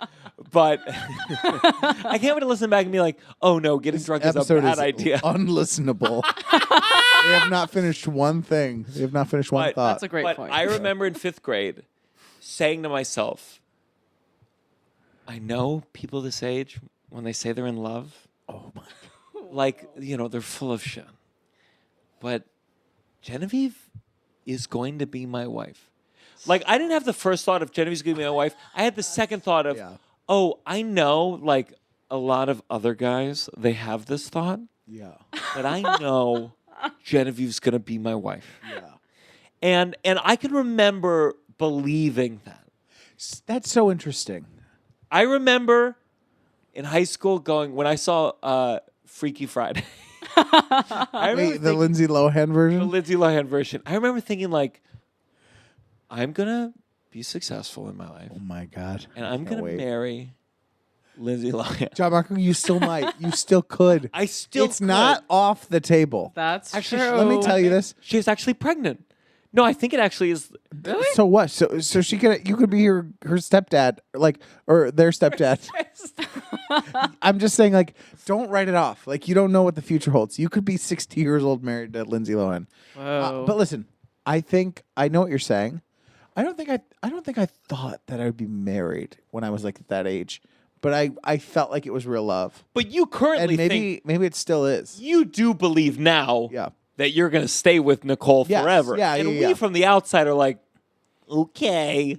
can't wait to listen back and be like, oh no, getting drunk is a bad idea. Unlistenable. They have not finished one thing. They have not finished one thought. That's a great point. I remember in 5th grade saying to myself, I know people this age, when they say they're in love, like, they're full of shit. But Genevieve is going to be my wife. Like, I didn't have the first thought of Genevieve's going to be my wife. I had the second thought of, I know, like, a lot of other guys, they have this thought. Yeah. But I know Genevieve's going to be my wife. Yeah. And I can remember believing that. That's so interesting. I remember in high school when I saw Freaky Friday. Wait, the Lindsay Lohan version? The Lindsay Lohan version. I remember thinking, like, I'm going to be successful in my life. Oh, my God. And I'm going to marry Lindsay Lohan. Gianmarco, you still might. You still could. It's could. not off the table. That's actually, true. Let me tell you this. She's actually pregnant. No, I think it actually is. Really? So what? So you could be her stepdad, or their stepdad. I'm just saying, like, don't write it off. Like, you don't know what the future holds. You could be 60 years old married to Lindsay Lohan. Whoa. But listen, I think I know what you're saying. I don't think I thought that I would be married when I was like that age, but I felt like it was real love. But you currently think maybe it still is. You do believe now that you're going to stay with Nicole forever. Yeah, and we from the outside are like, okay.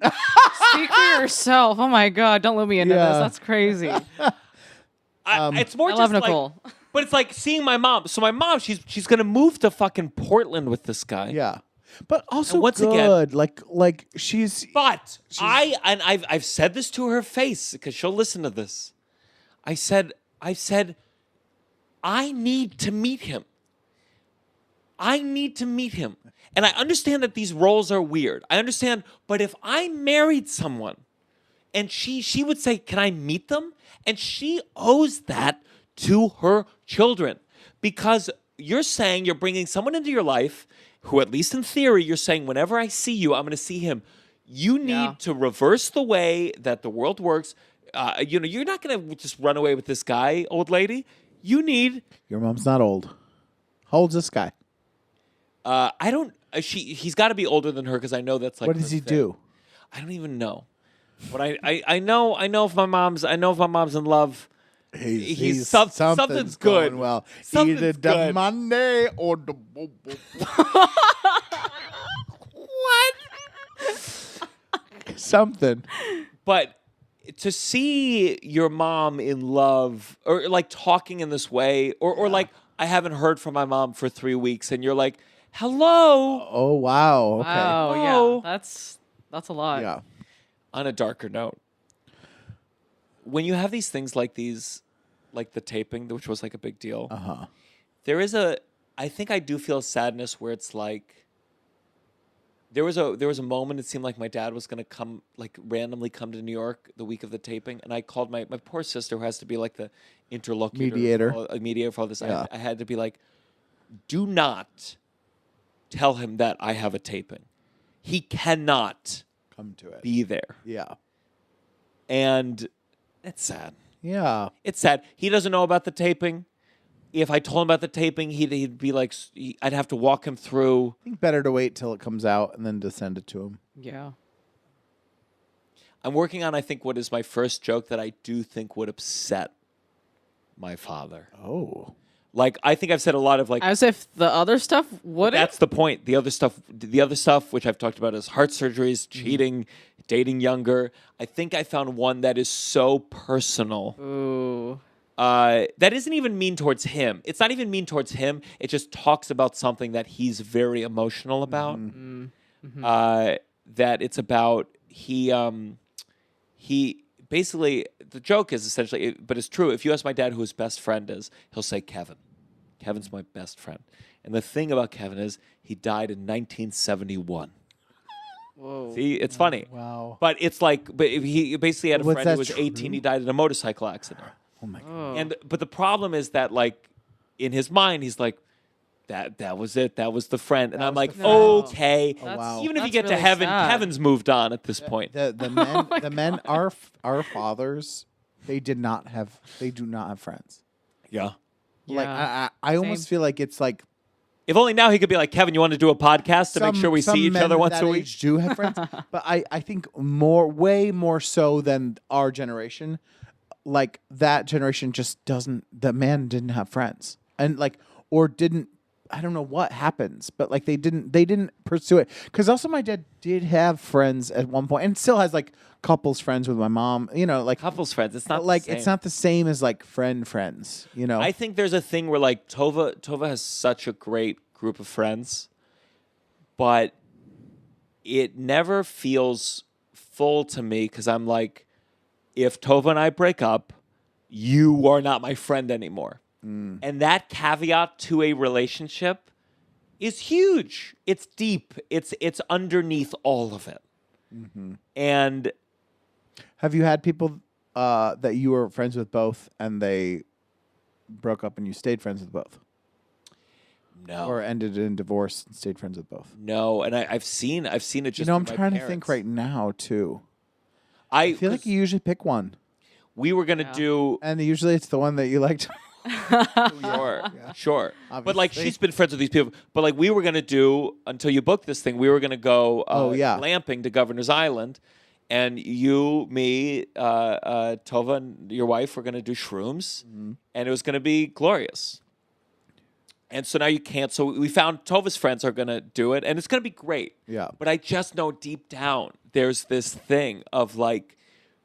Speak for yourself. Oh my God, don't let me into this. That's crazy. It's more I just love Nicole. like, but it's like seeing my mom. So my mom, she's going to move to fucking Portland with this guy. Yeah. But also once good. Again, like she's. But I've said this to her face because she'll listen to this. I said I need to meet him. I need to meet him. And I understand that these roles are weird. I understand, but if I married someone and she would say, "Can I meet them?" And she owes that to her children because you're saying you're bringing someone into your life who, at least in theory, you're saying, whenever I see you, I'm going to see him. You need to reverse the way that the world works. You're not going to just run away with this guy, old lady. You need... Your mom's not old. How old's this guy? I don't... He's got to be older than her because I know that's like... What does he do? I don't even know. But I know if my mom's in love... He's something's good. Well, something's either good. the Monday or the what? Something. But to see your mom in love, or like talking in this way, or like I haven't heard from my mom for 3 weeks, and you're like, "Hello." Oh wow. Okay. Wow. Hello. Yeah. That's a lot. Yeah. On a darker note, when you have these things like these, like the taping, which was like a big deal, there is I think I do feel sadness where it's like, there was a moment it seemed like my dad was going to randomly come to New York the week of the taping, and I called my poor sister, who has to be like the interlocutor, mediator for all this. Yeah. I had to be like, do not tell him that I have a taping. He cannot come to it. Be there. Yeah. And it's sad. Yeah. It's sad. He doesn't know about the taping. If I told him about the taping, he'd be like, I'd have to walk him through. I think better to wait till it comes out and then to send it to him. Yeah. I'm working on, I think, what is my first joke that I do think would upset my father. Oh. Like, I think I've said a lot of like... As if the other stuff wouldn't? That's the point. The other stuff, which I've talked about, is heart surgeries, cheating, dating younger. I think I found one that is so personal. Ooh. That isn't even mean towards him. It's not even mean towards him. It just talks about something that he's very emotional about. That it's about he basically the joke is essentially, but it's true. If you ask my dad who his best friend is, he'll say Kevin. Kevin's my best friend. And the thing about Kevin is he died in 1971. Whoa. See, it's funny. Wow. But it's like, but he basically had a Was friend who that was true? 18. He died in a motorcycle accident. Oh my God. But the problem is that like in his mind, he's like, that was it. That was the friend. And I'm like, okay. wow. Even if you That's get to really heaven, sad. Kevin's moved on at this point. The men our fathers, they do not have friends. Yeah. Like Yeah. I almost feel like it's like If only now he could be like, Kevin, you want to do a podcast to make sure we see each men other once that a week? age do have friends, but I think way more so than our generation. Like that generation just doesn't. The man didn't have friends, and like or didn't. I don't know what happens, but like they didn't pursue it. Because also my dad did have friends at one point, and still has like couples friends with my mom. You know, like Couples friends. It's not like the same. it's not the same as like friends. You know, I think there's a thing where like Tova has such a great group of friends, but it never feels full to me because I'm like, if Tova and I break up, you are not my friend anymore. And that caveat to a relationship is huge. It's deep. It's underneath all of it. And have you had people that you were friends with both, and they broke up, and you stayed friends with both, no, or ended in divorce and stayed friends with both? no. And I've seen it just. You know, I'm with my trying to think parents. right now too. I I feel like you usually pick one, we were gonna do. and usually it's the one that you liked. Sure. But like Obviously. she's been friends with these people. But like we were gonna do until you booked this thing, we were gonna go glamping to Governor's Island, and you, me, Tova, and your wife were gonna do shrooms, and it was gonna be glorious. And so now you can't. So we found Tova's friends are gonna do it, and it's gonna be great. Yeah. But I just know deep down there's this thing of like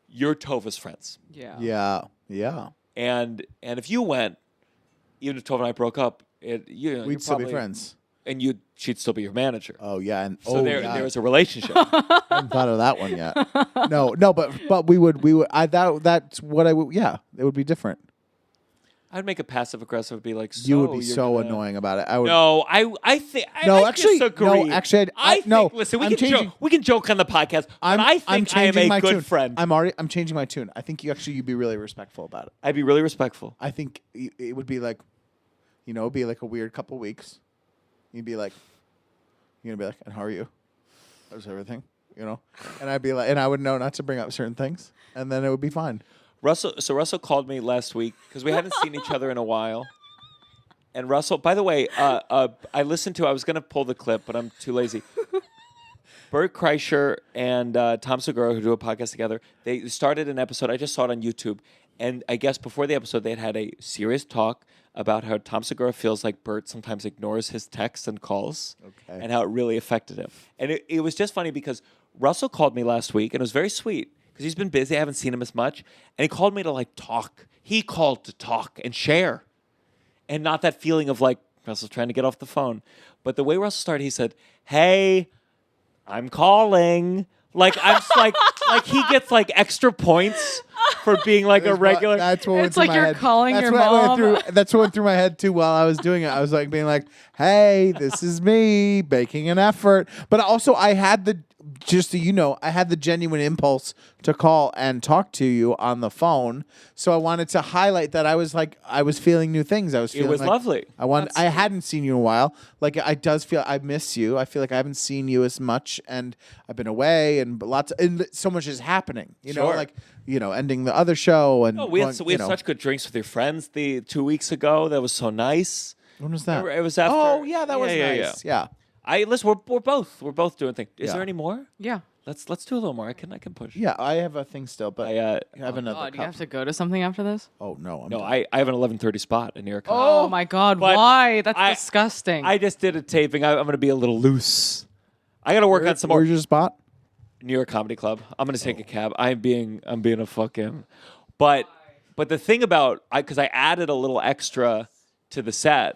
you're Tova's friends. Yeah. And if you went, even if Tova and I broke up, We'd still be friends. and she'd still be your manager. Oh yeah, and So there was a relationship. I haven't thought of that one yet. No, but we would. That's what I would. Yeah, it would be different. I'd make a passive aggressive, be like, You would be you're so gonna- annoying about it. I would. No, I think No, I actually, disagree. no, actually, I think. no, Listen, I'm we can changing- joke. We can joke on the podcast. But I think I am changing a my good tune. friend. I'm changing my tune. I think you'd be really respectful about it. I'd be really respectful. I think it would be like, it'd be like a weird couple weeks. You're gonna be like, and how are you? How's everything? And I'd be like, and I would know not to bring up certain things, and then it would be fine. Russell called me last week because we hadn't seen each other in a while. And Russell, by the way, I was going to pull the clip, but I'm too lazy. Bert Kreischer and Tom Segura, who do a podcast together, they started an episode. I just saw it on YouTube. And I guess before the episode, they had a serious talk about how Tom Segura feels like Bert sometimes ignores his texts and calls and how it really affected him. And it was just funny because Russell called me last week, and it was very sweet because he's been busy. I haven't seen him as much. And he called me to like talk. He called to talk and share. And not that feeling of like Russell's trying to get off the phone. But the way Russell started, he said, "Hey, I'm calling." Like I'm just like he gets like extra points for being like a regular. That's what went It's through like my you're head. calling That's your what mom. That's what went through my head too while I was doing it. I was like being like, "Hey, this is me making an effort." But also, I had the genuine impulse to call and talk to you on the phone. So I wanted to highlight that I was feeling new things. It was lovely. I hadn't seen you in a while. Like I miss you. I feel like I haven't seen you as much, and I've been away, and so much is happening. Sure. Ending the other show, and We had such good drinks with your friends 2 weeks ago. That was so nice. When was that? It was after. Oh yeah, that was nice. Yeah. Listen, we're both doing things. Is there any more? Yeah. Let's do a little more. I can push. Yeah, I have a thing still, but I have another God, you cup. have to go to something after this? Oh no, I'm no, done. I have an 11:30 spot in New York. Oh my God, But why? That's I- disgusting. I just did a taping. I'm going to be a little loose. I got to work on some more. Where's your spot? New York Comedy Club. I'm going to take a cab. I'm being a fucking. But the thing about because I added a little extra to the set.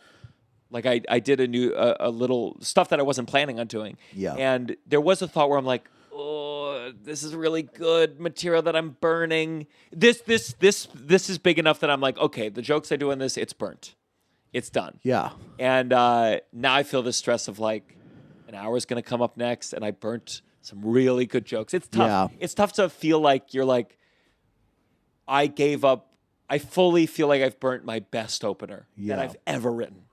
Like I did a little stuff that I wasn't planning on doing. Yeah. And there was a thought where I'm like, oh, this is really good material that I'm burning. This is big enough that I'm like, okay, the jokes I do in this, it's burnt. It's done. Yeah. And now I feel the stress of like an hour is going to come up next, and I burnt some really good jokes. It's tough. Yeah. It's tough to feel like you're like, I gave up. I fully feel like I've burnt my best opener that I've ever written.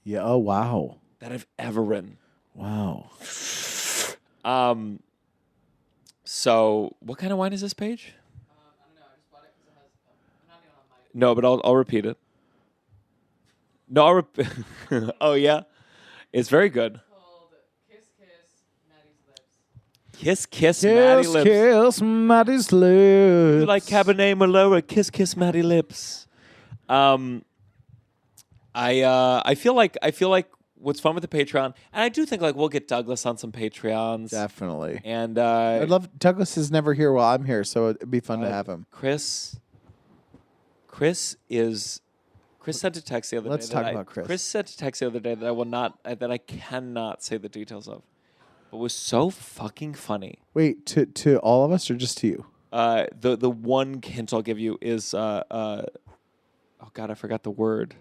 Yeah. Oh, wow. That I've ever written. Wow. So what kind of wine is this, Paige? I don't know. I just bought it because it has. I'm not even on my. No, but I'll repeat it. No, oh yeah, it's very good. Called Kiss Kiss Maddie's Lips. Kiss Kiss Maddie Lips. Kiss Maddie's lips. You like Cabernet Merlot, Kiss Kiss Maddie Lips. I feel like what's fun with the Patreon, and I do think like we'll get Douglas on some Patreons. Definitely. And I'd love Douglas is never here while I'm here, so it'd be fun to have him. Chris sent a text the other day. Let's talk about Chris. Chris sent a text the other day that I cannot say the details of, but was so fucking funny. Wait, to all of us or just to you? The one hint I'll give you is oh god, I forgot the word.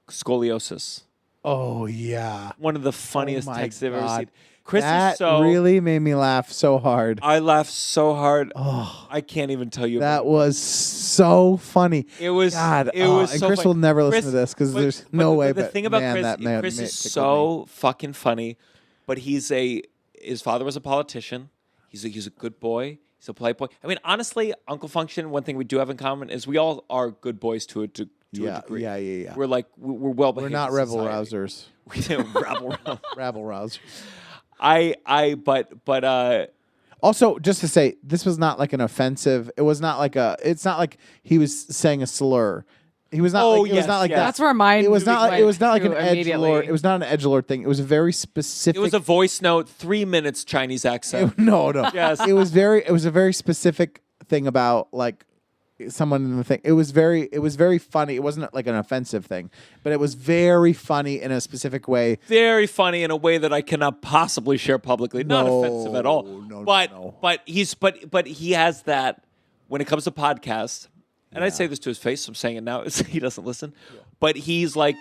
Scoliosis. Oh yeah. One of the funniest my texts I've ever God. seen. Chris That is so really made me laugh so hard. I laughed so hard. Oh, I can't even tell you. that was so funny. It was. God, It was. and so Chris funny. will never listen Chris- to this because but- there's but no way. The But thing about man, Chris, that man Chris is tickled so fucking funny, but his father was a politician. He's a good boy. He's a polite boy. I mean, honestly, Uncle Function. One thing we do have in common is we all are good boys to a degree. Yeah. We're like we're well behaved. We're not in rebel society. rousers. We don't rabble rouse. Rabble rousers. But Also, just to say, this was not like an offensive. It was not like a. It's not like he was saying a slur. He was not. Oh, like, it was yes, not like yes. that. That's where mine. It was not. Like, it was not like an edgelord. immediately. It was not an edgelord thing. It was a very specific. it was a voice note, 3 minutes Chinese accent. no. Yes. It was a very specific thing about like someone in the thing. It was very funny. It wasn't like an offensive thing, but it was very funny in a specific way. Very funny in a way that I cannot possibly share publicly. Not No, offensive at all. no, but he has that when it comes to podcasts. And I say this to his face. I'm saying it now. He doesn't listen. But he's like,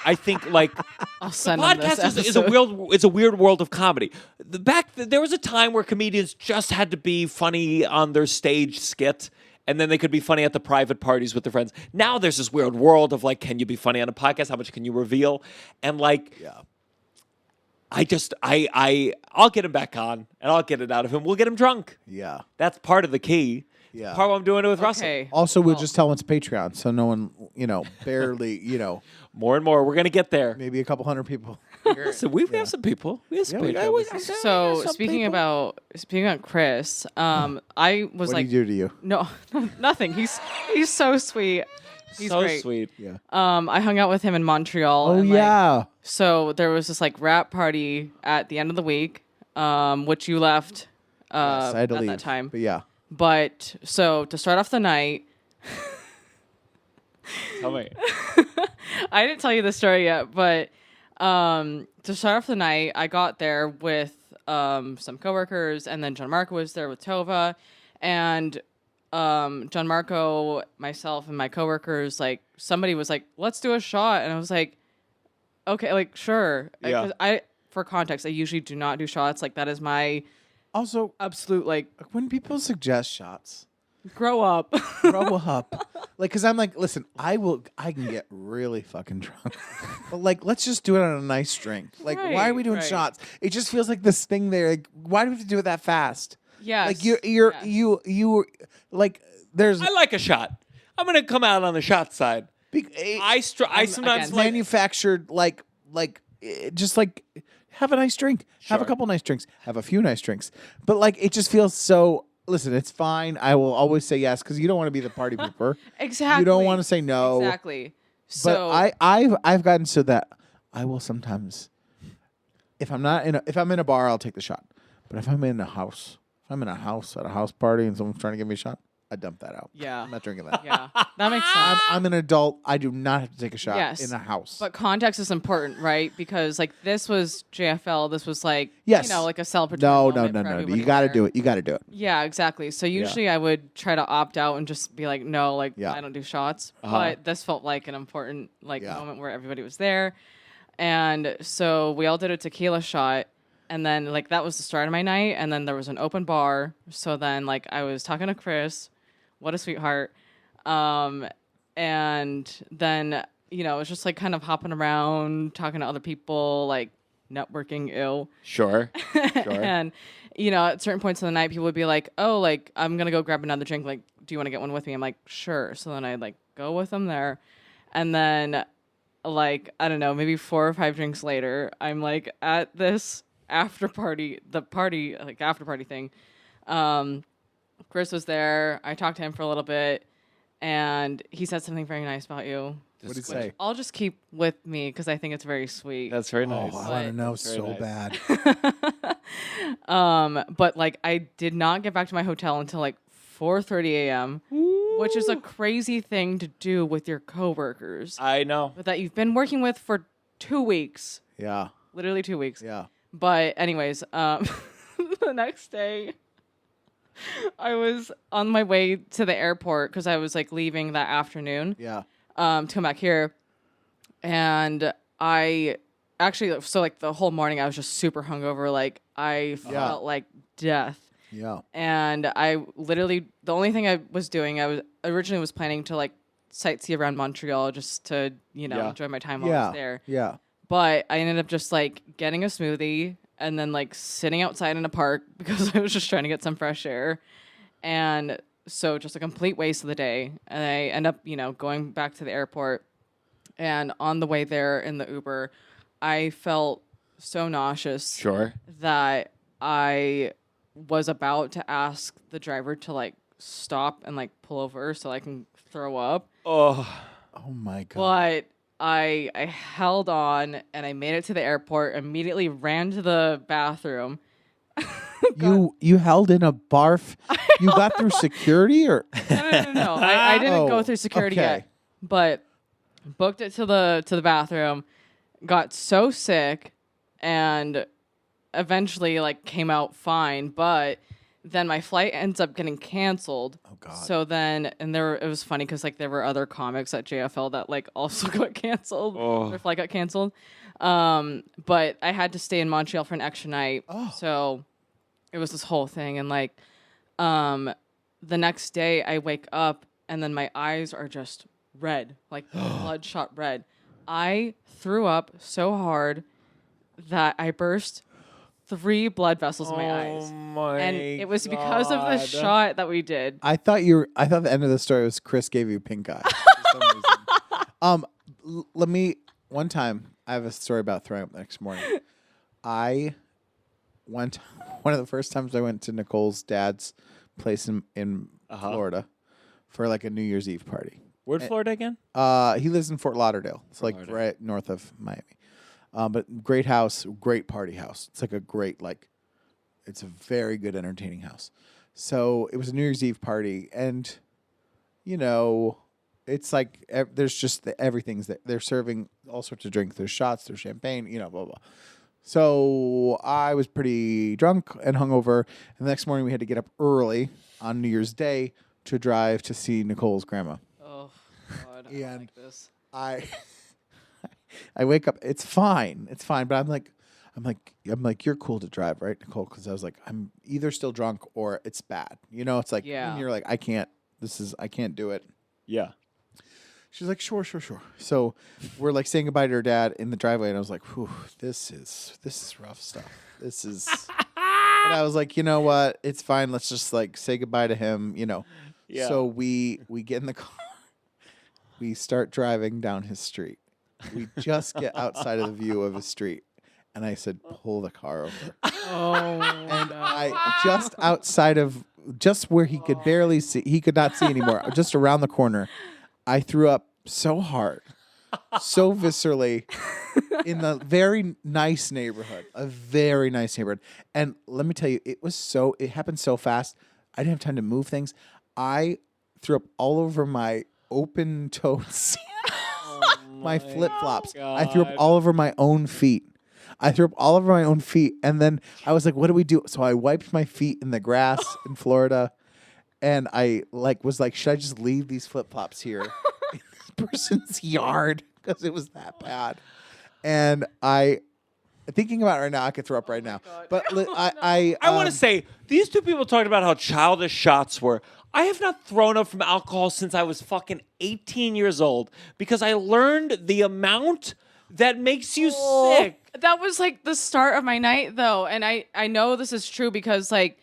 I think like I'll send him this podcast is a episode. weird world of comedy. There was a time where comedians just had to be funny on their stage skit, and then they could be funny at the private parties with their friends. Now there's this weird world of like, can you be funny on a podcast? How much can you reveal? And like, I'll get him back on, and I'll get it out of him. We'll get him drunk. Yeah. That's part of the key. Yeah. Part of what I'm doing it with Russell. Okay. Also, we'll just tell him it's Patreon, so no one, barely, More and more. We're going to get there. maybe a couple hundred people. Listen, we have some people. We have some we Patreon got- listeners. So speaking about Chris, I was What like, did he do to you? no, nothing. He's so sweet. He's so great. sweed. Yeah. I hung out with him in Montreal. Oh and, like, yeah. so there was this like rap party at the end of the week, which you left Yes, I had to at leave, that time. But yeah. But so to start off the night, Tell me. I didn't tell you the story yet, but to start off the night, I got there with some coworkers, and then Gianmarco was there with Tova, and Gianmarco, myself, and my coworkers, like somebody was like, "Let's do a shot," and I was like, "Okay, like sure." Yeah. 'Cause for context, I usually do not do shots. Like that is my Also, absolute like when people suggest shots, grow up. grow up. Like, because I'm like, listen, I can get really fucking drunk. But, like, let's just do it on a nice drink. Like, why are we doing Right. shots? It just feels like this thing there. Like, why do we have to do it that fast? Yes. Like, Yes. you like, there's. I like a shot. I'm going to come out on the shot side. I sometimes against like manufactured, just like, have a nice drink. Have a Sure. couple nice drinks. Have a few nice drinks. But, like, it just feels so. Listen, it's fine. I will always say yes because you don't want to be the party pooper. Exactly. You don't want to say no. Exactly. But So I've gotten so that I will sometimes, if I'm in a bar, I'll take the shot. But if I'm in a house at a house party and someone's trying to give me a shot, I dump that out. Yeah. I'm not drinking that. Yeah, that makes sense. I'm an adult. I do not have to take a shot Yes. in a house. But context is important, right? Because like this was JFL. This was like Yes. like a celebratory no. moment for everybody You got to there. do it. You got to do it. Yeah, exactly. So usually I would try to opt out and just be like, no, like I don't do shots. But this felt like an important moment where everybody was there. And so we all did a tequila shot. And then like that was the start of my night. And then there was an open bar. So then like I was talking to Chris. What a sweetheart. And then, it was just like kind of hopping around, talking to other people, like networking ill. Sure. And, at certain points in the night, people would be like, oh, like, I'm going to go grab another drink. Like, do you want to get one with me? I'm like, sure. So then I'd like go with them there. And then like, I don't know, maybe 4 or 5 drinks later, I'm like at this after party thing. Chris was there. I talked to him for a little bit, and he said something very nice about you. What did he say? I'll just keep with me because I think it's very sweet. That's very nice. Oh, I want to know so bad. But like I did not get back to my hotel until like 4:30 a.m., which is a crazy thing to do with your coworkers. I know. But that you've been working with for 2 weeks. Yeah. Literally 2 weeks. Yeah. But anyways, the next day I was on my way to the airport because I was like leaving that afternoon. Yeah. To come back here. And I actually, so like the whole morning I was just super hungover. Like I felt like death. Yeah. And I literally, the only thing I was doing, I was originally planning to like sightsee around Montreal just to, enjoy my time while I was there. Yeah. But I ended up just like getting a smoothie and then like sitting outside in a park because I was just trying to get some fresh air. And so just a complete waste of the day. And I end up, going back to the airport. And on the way there in the Uber, I felt so nauseous. Sure. That I was about to ask the driver to like stop and like pull over so I can throw up. Oh my God. But I held on and I made it to the airport, immediately ran to the bathroom. You held in a barf. You got through security or No. I didn't go through security yet. But booked it to the bathroom, got so sick, and eventually like came out fine. But then my flight ends up getting canceled. Oh God. So then, and it was funny because like there were other comics at JFL that like also got canceled. Their flight got canceled. But I had to stay in Montreal for an extra night. So it was this whole thing. And like, the next day I wake up and then my eyes are just red, like bloodshot red. I threw up so hard that I burst 3 blood vessels in my eyes. And it was because of the shot that we did. I thought the end of the story was Chris gave you pink eye for some reason. One time I have a story about throwing up the next morning. One of the first times I went to Nicole's dad's place in Florida for like a New Year's Eve party. Where'd Florida again? He lives in Fort Lauderdale. It's like right north of Miami. But great house, great party house. It's like a great, it's a very good entertaining house. So it was a New Year's Eve party, and, it's like there's just everything's there. They're serving all sorts of drinks. There's shots, there's champagne, blah, blah. So I was pretty drunk and hungover, and the next morning we had to get up early on New Year's Day to drive to see Nicole's grandma. Oh, God, I don't like this. I wake up. It's fine. But I'm like, you're cool to drive, right, Nicole? Because I was like, I'm either still drunk or it's bad. It's like, when you're like, I can't do it. Yeah. She's like, sure. So we're like saying goodbye to her dad in the driveway, and I was like, whew, this is rough stuff. This is. And I was like, you know what? It's fine. Let's just like say goodbye to him. Yeah. So we get in the car. We start driving down his street. We just get outside of the view of his street. And I said, pull the car over. And I just outside of, just where he could barely see, he could not see anymore, just around the corner, I threw up so hard, so viscerally in the very nice neighborhood, a very nice neighborhood. And let me tell you, it happened so fast. I didn't have time to move things. I threw up all over my open-toed my flip-flops. I threw up all over my own feet. And then I was like, what do we do? So I wiped my feet in the grass in Florida. And I was like, should I just leave these flip-flops here in this person's yard? Because it was that bad. And thinking about it right now, I could throw up right now. But I want to say, these two people talked about how childish shots were. I have not thrown up from alcohol since I was fucking 18 years old because I learned the amount that makes you sick. That was like the start of my night, though. And I know this is true because let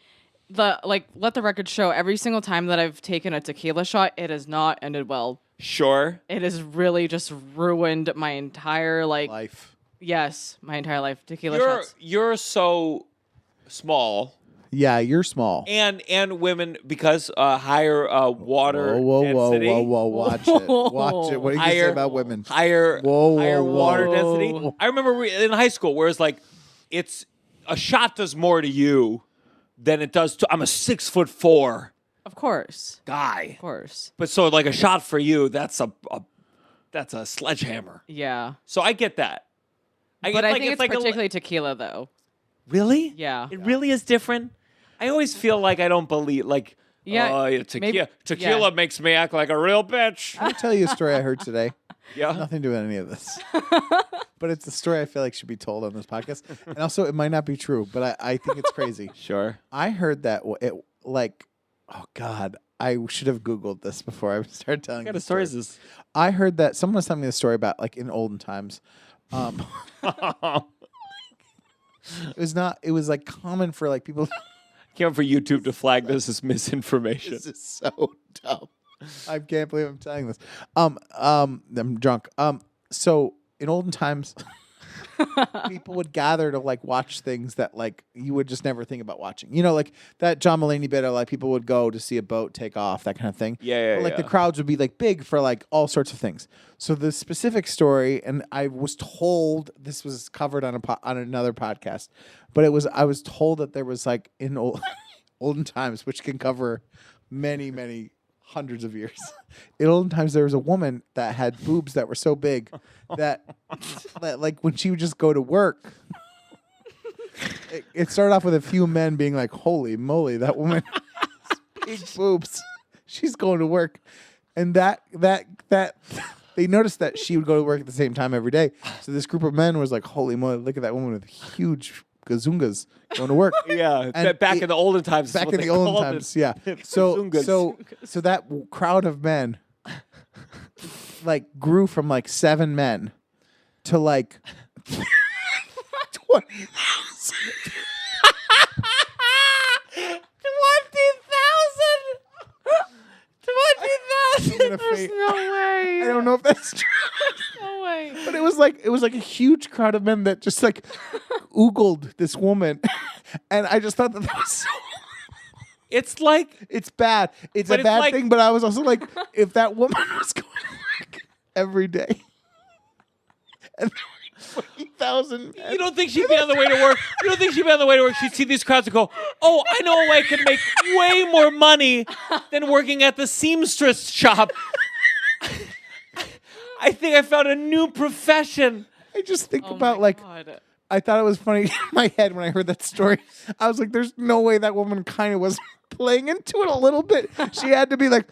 the record show, every single time that I've taken a tequila shot, it has not ended well. Sure. It has really just ruined my entire life. Yes, my entire life. Tequila shots. You're so small. Yeah, you're small. And women, because higher water density. Whoa, watch it. Watch it. What do you say about women? Higher water density. I remember in high school where it's like, it's a shot does more to you than it does to, I'm a 6'4" Of course. guy. Of course. But so like a shot for you, that's a sledgehammer. Yeah. So I get that. I think it's particularly tequila, though. Really? Yeah. It really is different. I always feel like I don't believe, tequila makes me act like a real bitch. Let me tell you a story I heard today. Yeah. Nothing to do with any of this. But it's a story I feel like should be told on this podcast. And also, it might not be true, but I think it's crazy. Sure. I heard that oh God, I should have Googled this before I started telling you. What kind of story is this? I heard that someone was telling me the story about in olden times. It was common for people. Can't wait for YouTube to flag this as misinformation. This is so dumb. I can't believe I'm telling this. I'm drunk. So in olden times, people would gather to watch things that you would just never think about watching. You know, that John Mulaney bit of people would go to see a boat take off, that kind of thing. Yeah. But, the crowds would be big for all sorts of things. So the specific story, and I was told this was covered on another podcast, but I was told that there was in olden times, which can cover many, many hundreds of years. In olden times, there was a woman that had boobs that were so big that when she would just go to work, it started off with a few men being like, "Holy moly, that woman has big boobs. She's going to work," and that they noticed that she would go to work at the same time every day. So this group of men was like, "Holy moly, look at that woman with huge gazungas going to work." Yeah, and back in the olden times. Back in the olden times, yeah. So that crowd of men, grew from 7 men to 20,000. 20,000. There's no way. I don't know if that's true. No way. But it was a huge crowd of men that just oogled this woman, and I just thought that was so. It's bad. It's a bad thing, but I was also if that woman was going to work every day, and 20,000. You don't think she'd be on the way to work? You don't think she'd be on the way to work? She'd see these crowds and go, "Oh, I know a way I could make way more money than working at the seamstress shop. I think I found a new profession." I just think about God. I thought it was funny in my head when I heard that story. I was like, "There's no way that woman kind of was playing into it a little bit. She had to be what,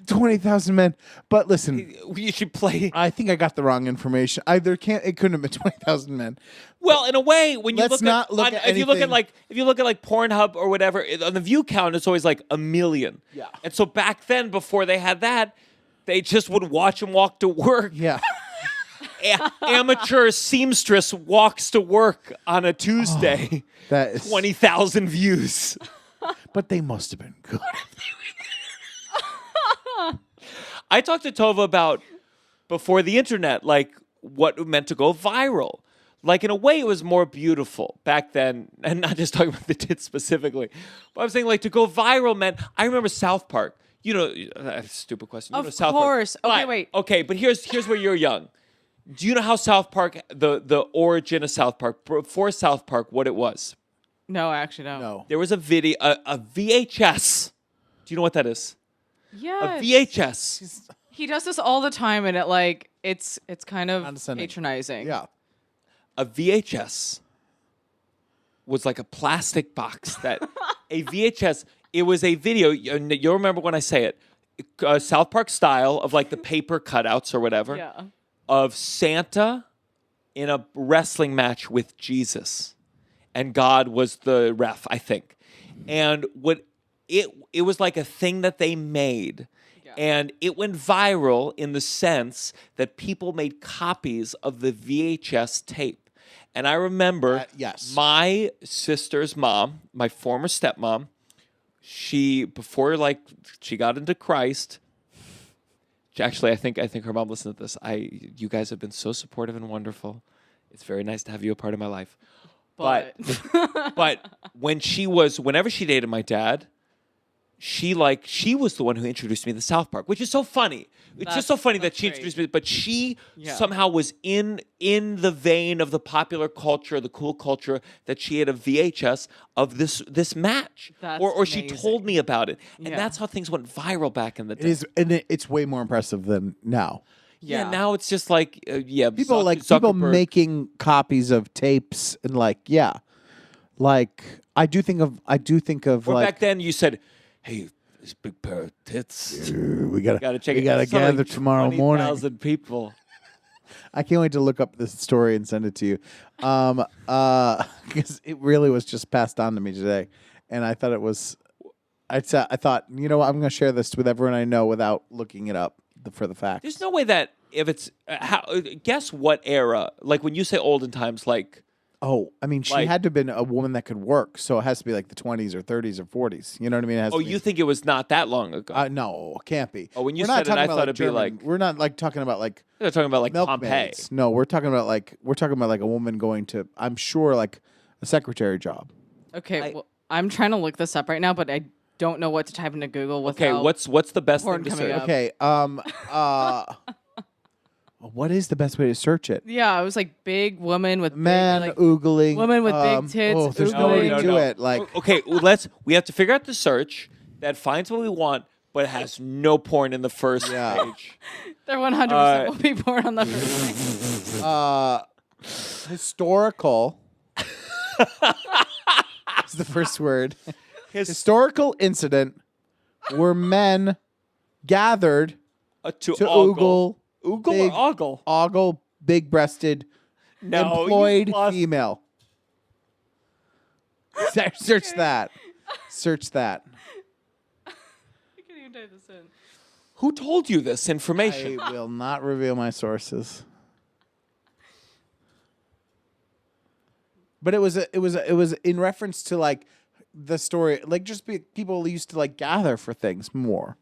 20,000 men." But listen, you should play. I think I got the wrong information. It couldn't have been 20,000 men. Well, in a way, when you if you look at Pornhub or whatever, on the view count, it's always 1 million. Yeah. And so back then, before they had that, they just would watch him walk to work. Yeah. Amateur seamstress walks to work on a Tuesday. That is 20,000 views. But they must have been good. I talked to Tova about before the internet, what it meant to go viral. In a way, it was more beautiful back then, and not just talking about the tits specifically. But I'm saying, to go viral meant. I remember South Park. You know, stupid question. You know South course. Park. Okay, wait. Okay, but here's where you're young. Do you know how South Park, the origin of South Park, before South Park, what it was? No, I actually don't. No. There was a video, a VHS Do you know what that is? Yeah. A VHS. He does this all the time, and it's kind of patronizing. Yeah. A VHS was like a plastic box that a VHS. It was a video. You'll remember when I say it. South Park style of like the paper cutouts or whatever. Yeah. Of Santa in a wrestling match with Jesus, and God was the ref, I think. And what it was like a thing that they made. And it went viral in the sense that people made copies of the VHS tape. And I remember my sister's mom, my former stepmom, before she got into Christ. Actually, I think her mom listened to this. You guys have been so supportive and wonderful. It's very nice to have you a part of my life. But whenever she dated my dad, she was the one who introduced me to South Park, which is so funny. It's just so funny that she introduced me, but she somehow was in the vein of the popular culture, the cool culture, that she had a VHS of this match, or she told me about it, and that's how things went viral back in the day. It's way more impressive than now. Yeah, now it's just like people making copies of tapes and I do think of back then you said, hey, this big pair of tits. We gotta check it. We gotta gather tomorrow morning. 20,000 people. I can't wait to look up this story and send it to you, because it really was just passed on to me today, and I thought it was. I thought, you know what, I'm going to share this with everyone I know without looking it up for the facts. There's no way that if it's guess what era? Like when you say olden times, like. Oh, I mean, she had to have been a woman that could work, so it has to be like the 20s or 30s or 40s. You know what I mean? It has to be. You think it was not that long ago? No, it can't be. Oh, when you said it, I thought it'd be like. We're not talking about like. They're talking about like Pompeii. Maids. No, we're talking about like a woman going to, I'm sure, like a secretary job. Okay, I'm trying to look this up right now, but I don't know what to type into Google without. Okay, what's the best thing to search? Okay, what is the best way to search it? Yeah, it was like big woman with man oogling. Woman with big tits. Oh, there's no way to do it. Like, okay, we have to figure out the search that finds what we want, but has no porn in the first page. There 100% will be porn on the first page. Historical. Is the first word. Historical incident where men gathered to oogle. Oogle or ogle? Ogle, big-breasted, employed female. Search that. Search that. I can't even type this in. Who told you this information? I will not reveal my sources. But it was in reference to like the story, like just people used to like gather for things more.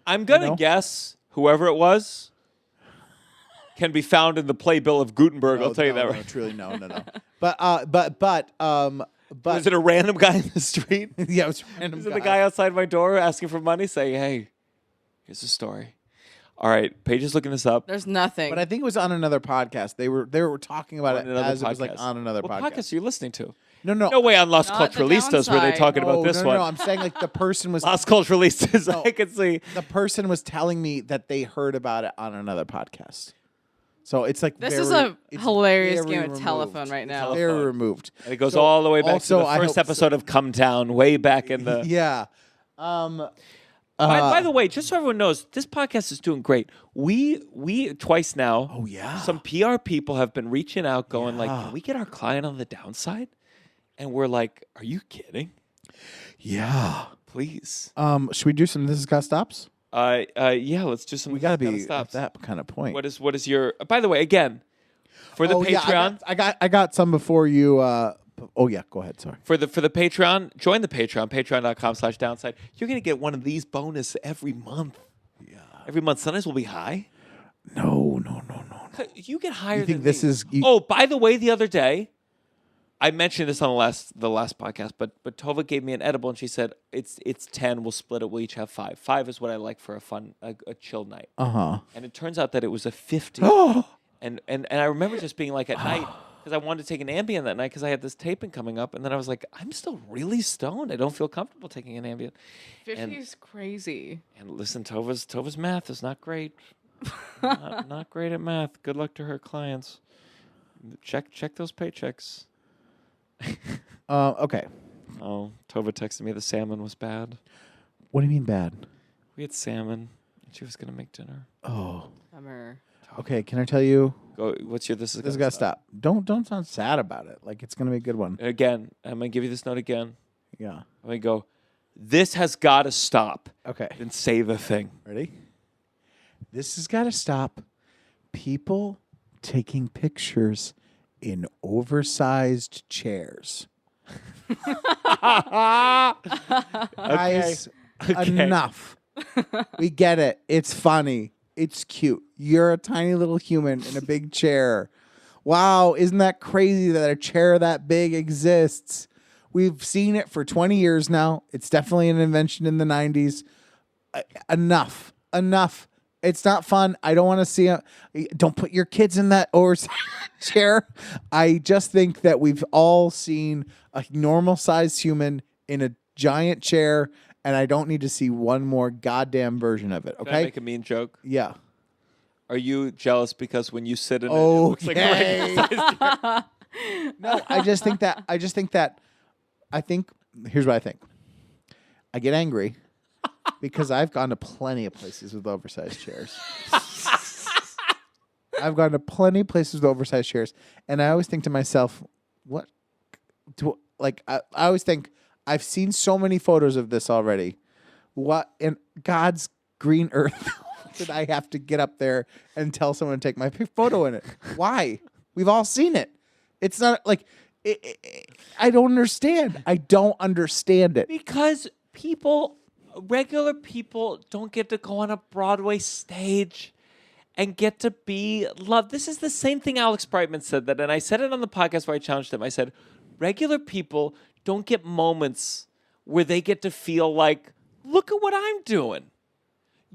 I'm gonna guess whoever it was can be found in the playbill of Gutenberg. I'll tell you that right. No, truly, no. But was it a random guy in the street? Yeah, it was a random. Was it the guy outside my door asking for money, saying, "Hey, here's the story." All right, Paige is looking this up. There's nothing. But I think it was on another podcast. They were talking about it as it was like on another podcast. What podcast are you listening to? No way on Las Not the Culturalistas were they talking about this one. No, I'm saying like the person was Las Culturalistas. I can see the person was telling me that they heard about it on another podcast. So it's like this is a hilarious game of telephone right now. Very removed. And it goes all the way back to the first episode of Come Town, way back in the yeah. By the way, just so everyone knows, this podcast is doing great. We twice now. Oh yeah. Some PR people have been reaching out, going like, "Can we get our client on the downside?" And we're like, "Are you kidding?" Yeah. Please. Should we do some This Is Got Stops? Yeah, let's do some. We gotta be stops. at that kind of point. What is your? By the way, again, for the Patreon, yeah, I got some before you. Oh yeah, go ahead. Sorry. For the Patreon, join the Patreon. Patreon.com/downside. You're gonna get one of these bonus every month. Yeah. Every month, sometimes will be high. No. You get higher. You think than this me. is? Oh, by the way, the other day, I mentioned this on the last podcast, but Tova gave me an edible and she said it's 10. We'll split it. We'll each have 5. 5 is what I like for a chill night. And it turns out that it was a 50. And I remember just being like at night, because I wanted to take an Ambien that night because I had this taping coming up, and then I was like, I'm still really stoned. I don't feel comfortable taking an Ambien. 50 is crazy. And listen, Tova's math is not great. not great at math. Good luck to her clients. Check those paychecks. Okay. Oh, Tova texted me the salmon was bad. What do you mean bad? We had salmon, and she was going to make dinner. Oh. Bummer. Okay, can I tell you? Go. What's your this is This has got to stop. Don't sound sad about it. Like it's going to be a good one. Again, I'm going to give you this note again. Yeah. I'm going to go, this has got to stop. Okay. Then say the thing. Ready? This has got to stop. People taking pictures in oversized chairs. Guys, enough. We get it. It's funny. It's cute. You're a tiny little human in a big chair. Wow, isn't that crazy that a chair that big exists? We've seen it for 20 years now. It's definitely an invention in the 90s. Enough. It's not fun. I don't want to see it. Don't put your kids in that oversized chair. I just think that we've all seen a normal-sized human in a giant chair, and I don't need to see one more goddamn version of it, okay? Can I make a mean joke? Yeah. Are you jealous because when you sit in it looks like a regular sized chair? No, I think here's what I think. I get angry because I've gone to plenty of places with oversized chairs. I've gone to plenty of places with oversized chairs, and I always think to myself, what do I always think I've seen so many photos of this already. What in God's green earth did I have to get up there and tell someone to take my photo in it? Why? We've all seen it. It's not like I don't understand. I don't understand it. Because regular people don't get to go on a Broadway stage and get to be loved. This is the same thing Alex Brightman said that, and I said it on the podcast where I challenged him. I said, regular people don't get moments where they get to feel like, look at what I'm doing.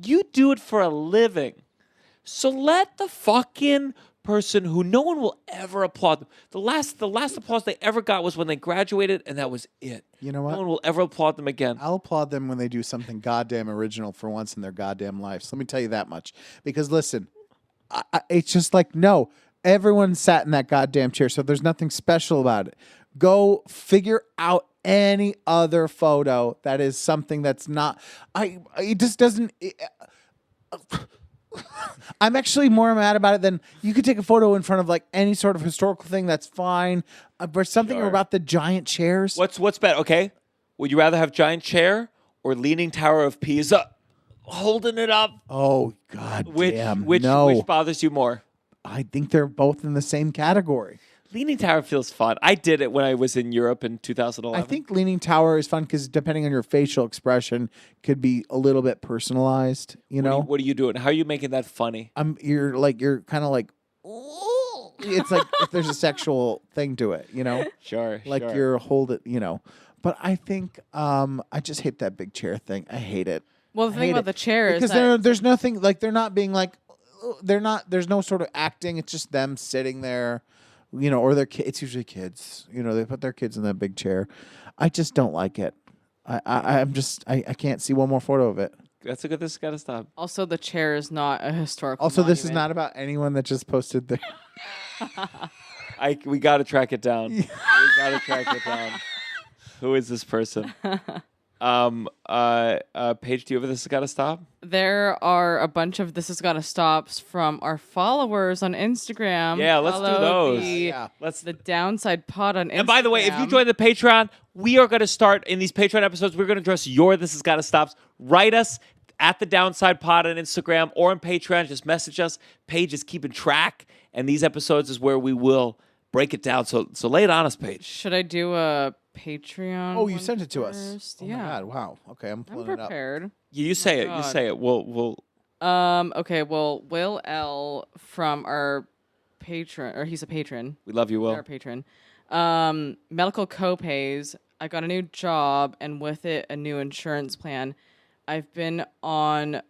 You do it for a living. So let the fucking person who no one will ever applaud them. The last applause they ever got was when they graduated, and that was it. You know what? No one will ever applaud them again. I'll applaud them when they do something goddamn original for once in their goddamn lives. Let me tell you that much. Because listen, it's just like, no, everyone sat in that goddamn chair, so there's nothing special about it. Go figure out any other photo that is something that's not. It just doesn't. I'm actually more mad about it than you could take a photo in front of like any sort of historical thing. That's fine. But something about the giant chairs. What's better? Okay, would you rather have giant chair or Leaning Tower of Pisa, holding it up? Oh God damn! Which bothers you more? I think they're both in the same category. Leaning Tower feels fun. I did it when I was in Europe in 2011. I think Leaning Tower is fun because depending on your facial expression, could be a little bit personalized. You know, what are you doing? How are you making that funny? You're kind of like, it's like if there's a sexual thing to it. You know, Sure. You're holding. You know, but I think I just hate that big chair thing. I hate it. Well, the thing about the chair is because there's nothing like they're not being like they're not. There's no sort of acting. It's just them sitting there. You know, or it's usually kids. You know, they put their kids in that big chair. I just don't like it. I can't see one more photo of it. That's a good. This has got to stop. Also, the chair is not a historical. Also, monument. this is not about anyone that just posted there. We got to track it down. We got to track it down. Who is this person? Paige, do you have This Has Got to Stop? There are a bunch of This Has Got to Stops from our followers on Instagram. Yeah, let's do those. Let's the Downside Pod on Instagram. And by the way, if you join the Patreon, we are going to start in these Patreon episodes. We're going to address your This Has Got to Stops. Write us at the Downside Pod on Instagram or on Patreon. Just message us. Paige is keeping track, and these episodes is where we will break it down. So lay it on us, Paige. Should I do a Patreon? Oh, you sent it to us. First? Oh yeah. my God! Wow. Okay, I'm pulling it up. prepared. You say it. You say it. We'll. Okay. Well, Will L from our patron, or he's a patron. We love you, Will. Our patron. Medical copays. I got a new job, and with it, a new insurance plan. I've been on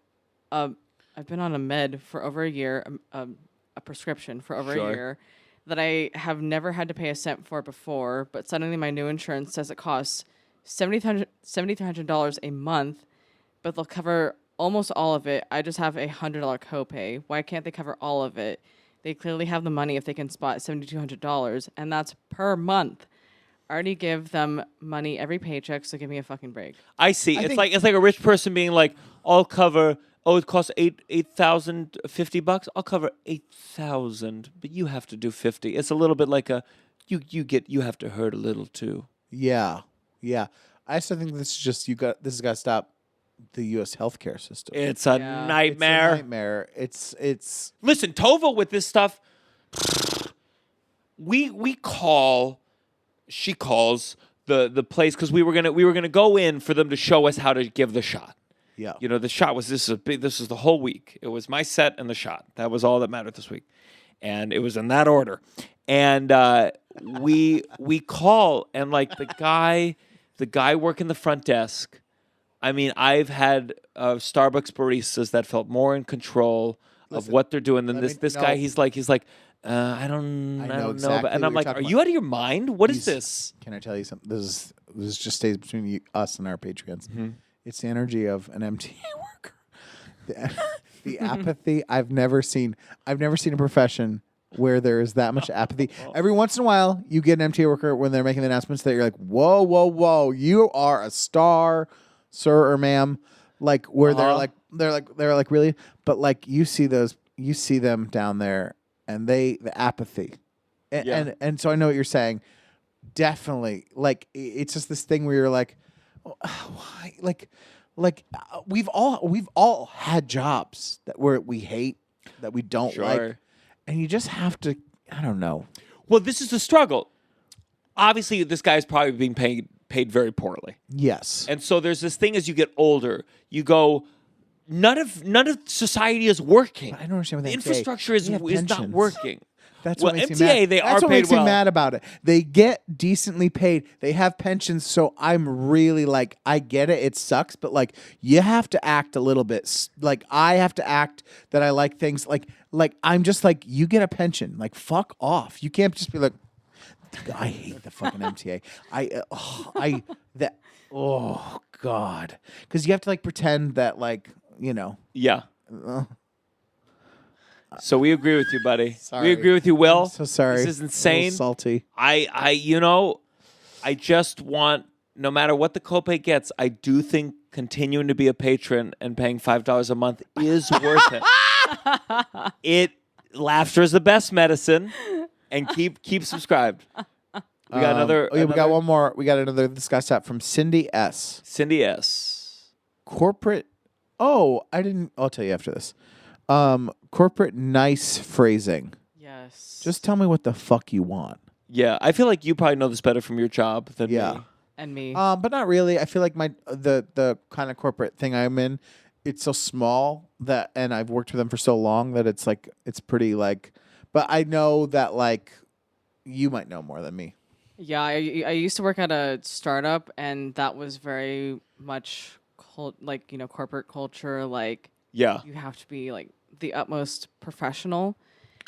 a med for over a year, a prescription for over a year. that I have never had to pay a cent for before, but suddenly my new insurance says it costs $7,300 a month, but they'll cover almost all of it. I just have a $100 copay. Why can't they cover all of it? They clearly have the money if they can spot $7,200, and that's per month. I already give them money every paycheck, so give me a fucking break. I see. It's like a rich person being like, I'll cover. Oh, it costs $8,050. I'll cover 8,000, but you have to do 50. It's a little bit like you have to hurt a little too. Yeah. I still think this has got to stop the U.S. healthcare system. It's a nightmare. It's Listen, Tova with this stuff. She calls the place because we were gonna go in for them to show us how to give the shot. Yeah. You know, the shot was this is the whole week. It was my set and the shot. That was all that mattered this week. And it was in that order. And we call, and like the guy working the front desk. I mean, I've had Starbucks baristas that felt more in control of what they're doing than this guy. He's like I don't know, exactly and I'm like, are you out of your mind? What is this? Can I tell you something? This just stays between us and our Patreons. Mm-hmm. It's the energy of an MTA worker. The apathy I've never seen a profession where there is that much apathy. Every once in a while, you get an MTA worker when they're making the announcements that you're like, whoa, you are a star, sir or ma'am. Like where they're like really, but like you see them down there, and the apathy, and so I know what you're saying. Definitely, like it's just this thing where you're like, why? Like we've all had jobs that we hate, that we don't like, and you just have to. I don't know. Well, this is the struggle. Obviously, this guy's probably being paid very poorly. Yes, and so there's this thing as you get older, you go. None of society is working. I don't understand what the infrastructure is not working. That's well, what makes MTA, me mad. they That's are what paid makes well. me mad about it. They get decently paid. They have pensions, so I'm really like, I get it. It sucks, but like, you have to act a little bit. Like, I have to act that I like things. Like I'm just like, you get a pension. Like, fuck off. You can't just be like, I hate the fucking MTA. Oh God, because you have to like pretend that like, you know. Yeah. So we agree with you, buddy. Sorry. We agree with you, Will. I'm so sorry. This is insane. Salty. I just want, no matter what the copay gets, I do think continuing to be a patron and paying $5 a month is worth it. Laughter is the best medicine, and keep subscribed. We got another. We got one more. We got another discuss app from Cindy S. Cindy S. Corporate. Oh, I didn't. I'll tell you after this. Corporate nice phrasing. Yes. Just tell me what the fuck you want. Yeah, I feel like you probably know this better from your job than me. And me. But not really. I feel like the kind of corporate thing I'm in, it's so small and I've worked with them for so long that it's like it's pretty like. But I know that like you might know more than me. Yeah, I used to work at a startup, and that was very much corporate culture. Like, yeah, you have to be like the utmost professional.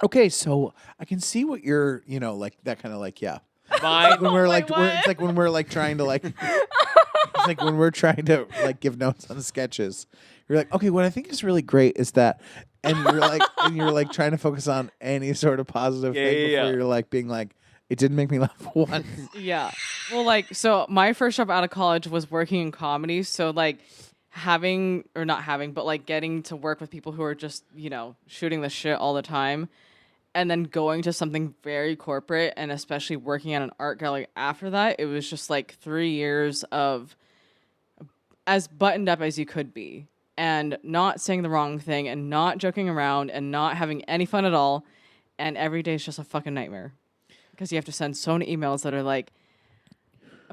Okay, so I can see what you're, like that kind of like, yeah. Mine. When we're like, it's like when we're like trying to like, it's like when we're trying to like give notes on sketches. You're like, okay, what I think is really great is that, and you're like trying to focus on any sort of positive thing before you're like being like, it didn't make me laugh once. Yeah. Well, so my first job out of college was working in comedy. So getting to work with people who are just, shooting the shit all the time, and then going to something very corporate, and especially working at an art gallery after that, it was just like 3 years of as buttoned up as you could be, and not saying the wrong thing, and not joking around, and not having any fun at all. And every day is just a fucking nightmare. Because you have to send so many emails that are like,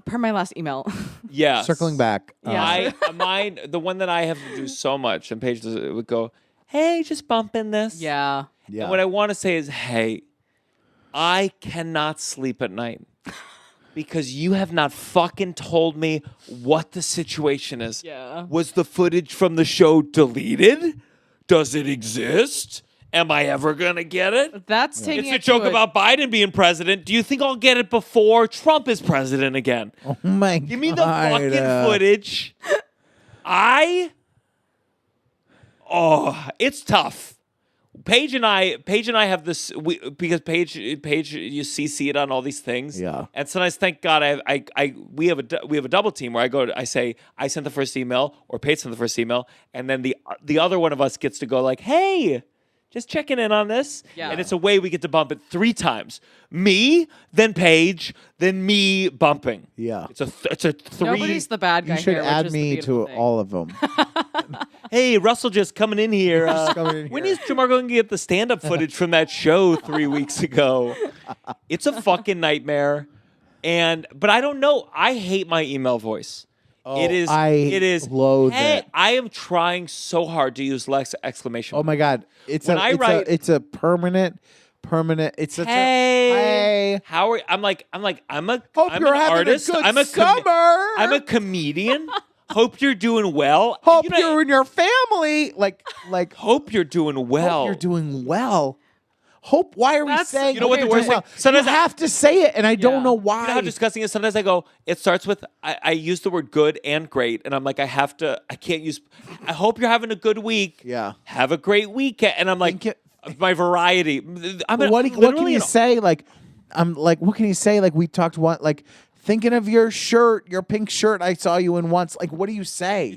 per my last email. Yeah. Circling back. Mine, the one that I have to do so much, and Paige would go, hey, just bump in this. Yeah. Yeah. And what I want to say is, hey, I cannot sleep at night because you have not fucking told me what the situation is. Yeah. Was the footage from the show deleted? Does it exist? Am I ever going to get it? That's taking It's a joke about Biden being president. Do you think I'll get it before Trump is president again? Oh my God. Give me the fucking footage. It's tough. Paige and I have this because Paige, you CC it on all these things. Yeah. And sometimes, thank God, we have a double team where I say I sent the first email or Paige sent the first email, and then the other one of us gets to go like, hey, just checking in on this. Yeah. And it's a way we get to bump it 3 times. Me, then Paige, then me bumping. Yeah. It's a 3. Nobody's the bad guy You should here, add which is the me beautiful to thing. all of them. Hey, Russell just coming in here. coming in When here. is Gianmarco going to get the stand-up footage from that show 3 weeks ago? It's a fucking nightmare. But I don't know. I hate my email voice. It is loathe hey, it. I am trying so hard to use less exclamation. Oh my God. It's a permanent. It's such Hey, a how are I'm an Hope you're having artist. a good I'm a summer. I'm a comedian. Hope you're doing well. Hope You know, you're in your family. Like hope you're doing well. Hope you're doing well. Hope. Why are we That's- saying? You know what the hope worst you're doing thing- well? sometimes you I- have to say it, and I don't Yeah. know why. You know how disgusting it is? Sometimes I go, it starts with, I use the word good and great, and I'm like, I can't use, I hope you're having a good week. Yeah. Have a great weekend. And I'm like, my variety. What can you say? Like, what can you say? Like, we talked thinking of your shirt, your pink shirt I saw you in once. Like, what do you say?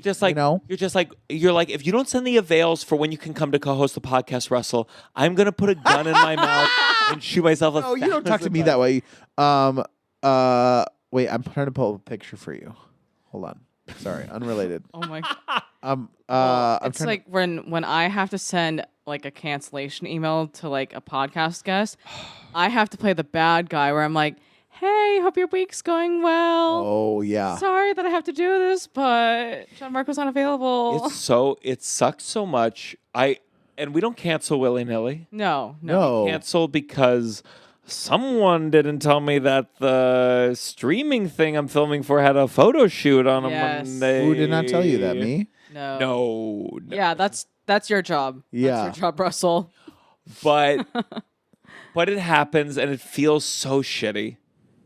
You're like, if you don't send the avails for when you can come to co-host the podcast, Russell, I'm going to put a gun in my mouth and shoot myself. No, you don't talk to me that way. Wait, I'm trying to pull a picture for you. Hold on. Sorry, unrelated. Oh my God. It's like when I have to send like a cancellation email to like a podcast guest, I have to play the bad guy where I'm like, hey, hope your week's going well. Oh yeah. Sorry that I have to do this, but Gianmarco's not available. It sucks so much. And we don't cancel willy-nilly. No. Cancel because someone didn't tell me that the streaming thing I'm filming for had a photo shoot on a Monday. Who did not tell you that? Me? No. Yeah, that's your job. Yeah. That's your job, Russell. But it happens and it feels so shitty.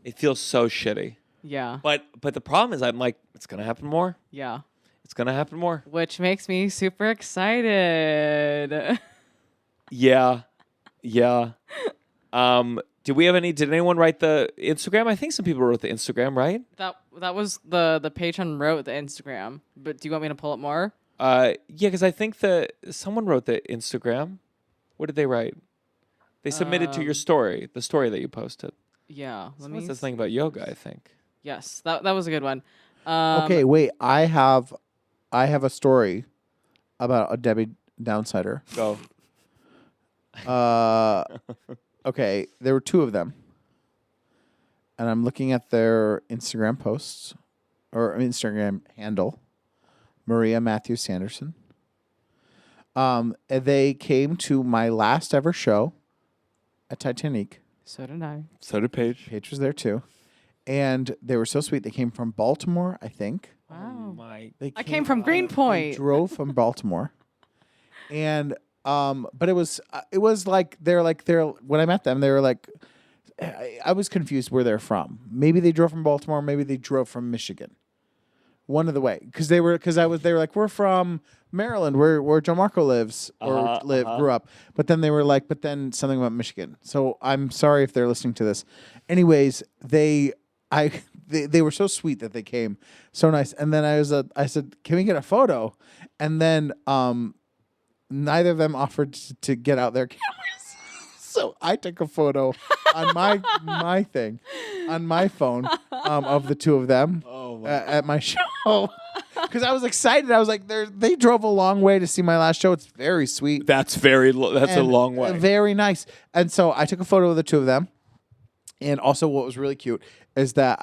It feels so shitty. Yeah. But the problem is I'm like, it's gonna happen more. Yeah. It's gonna happen more. Which makes me super excited. Yeah. Did anyone write the Instagram? I think some people wrote the Instagram, right? That was the patron wrote the Instagram. But do you want me to pull up more? Yeah, because I think someone wrote the Instagram. What did they write? They submitted to your story, the story that you posted. Yeah. Someone said something about yoga, I think. Yes, that was a good one. Okay, wait. I have a story about a Debbie Downsider. Go. Okay, there were 2 of them. And I'm looking at their Instagram posts or Instagram handle. Maria Matthew Sanderson. They came to my last ever show at Titanic. So did I. So did Paige. Paige was there too. And they were so sweet. They came from Baltimore, I think. Wow. I came from Greenpoint. They drove from Baltimore. And but it was like they're when I met them, they were like, I was confused where they're from. Maybe they drove from Baltimore, maybe they drove from Michigan. One of the way, they were like, we're from Maryland, where Gianmarco lives or grew up. But then they were like, but something about Michigan. So I'm sorry if they're listening to this. Anyways, they were so sweet that they came, so nice. And then I said, can we get a photo? And then neither of them offered to get out their cameras. So I took a photo on my thing, on my phone, of the 2 of them at my show. Because I was excited. I was like, they drove a long way to see my last show. It's very sweet. That's a long way. Very nice. And so I took a photo of the 2 of them. And also what was really cute is that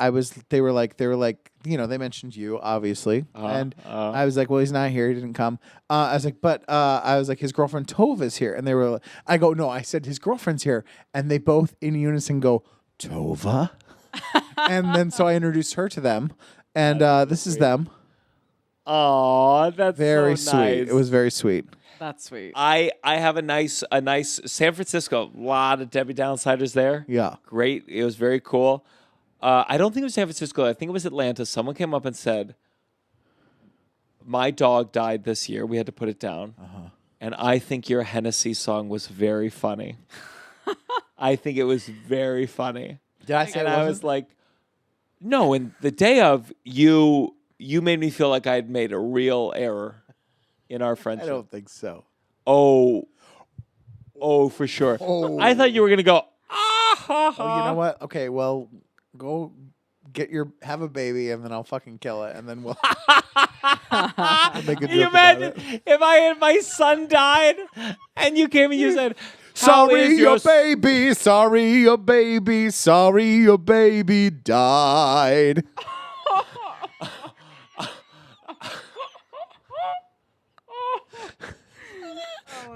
they were like, they mentioned you, obviously. And I was like, well, he's not here. He didn't come. I was like, his girlfriend Tova's here. And they were, I go, no, I said his girlfriend's here. And they both in unison go, Tova? And then so I introduced her to them. And this is them. Oh, that's Very so sweet. nice. It was very sweet. That's sweet. I have a nice San Francisco. A lot of Debbie Downsiders there. Yeah. Great. It was very cool. I don't think it was San Francisco. I think it was Atlanta. Someone came up and said, my dog died this year. We had to put it down. And I think your Hennessy song was very funny. I think it was very funny. Did I say And it I wasn't? was like, no. And the day of, you made me feel like I had made a real error in our I friendship. don't think so. Oh, for sure. Oh. I thought you were going to go, Oh, you know what? Okay, well, go have a baby, and then I'll fucking kill it, and then we'll make a Can you joke about imagine it. if my son died and you came and you said, "How Sorry, is your baby. Sorry, your baby. Sorry, your baby died.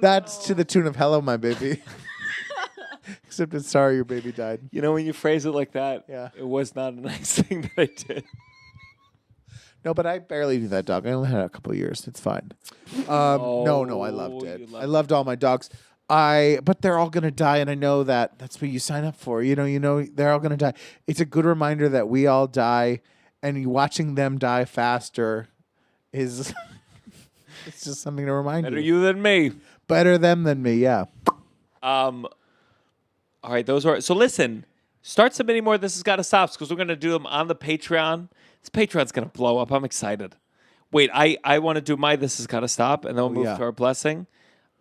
That's to the tune of "Hello, my baby." Except it's "Sorry, your baby died." You know, when you phrase it like that, Yeah. it was not a nice thing that I did. No, but I barely do that dog. I only had it a couple of years. It's fine. No, I loved it. you loved I loved all my dogs. But they're all gonna die, and I know that that's what you sign up for. You know, they're all gonna die. It's a good reminder that we all die, and watching them die faster is it's just something to remind Better you. you than me. Better them than me. Yeah. All right, those are so. Listen, start submitting more. This has got to stop because we're going to do them on the Patreon. This Patreon's going to blow up. I'm excited. Wait, I want to do my This Has Got to Stop, and then we'll move yeah. to our blessing.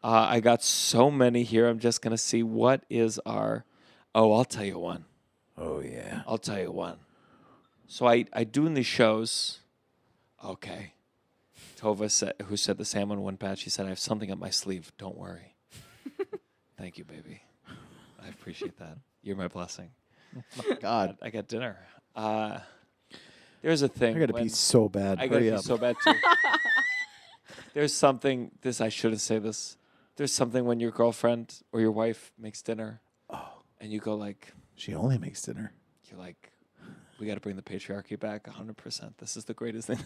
I got so many here. I'm just going to see what is our. Oh, I'll tell you one. Oh yeah. I'll tell you one. So I do in these shows. Okay. Tova said, who said the salmon went bad. She said, "I have something up my sleeve. Don't worry." Thank you, baby. I appreciate that. You're my blessing. God, I got dinner. There's a thing. I gotta when- pee so bad. I gotta Hurry be up. so bad too. There's something. I shouldn't say this. There's something when your girlfriend or your wife makes dinner, and you go like, She only makes dinner. you're like, we got to bring the patriarchy back 100%. This is the greatest thing.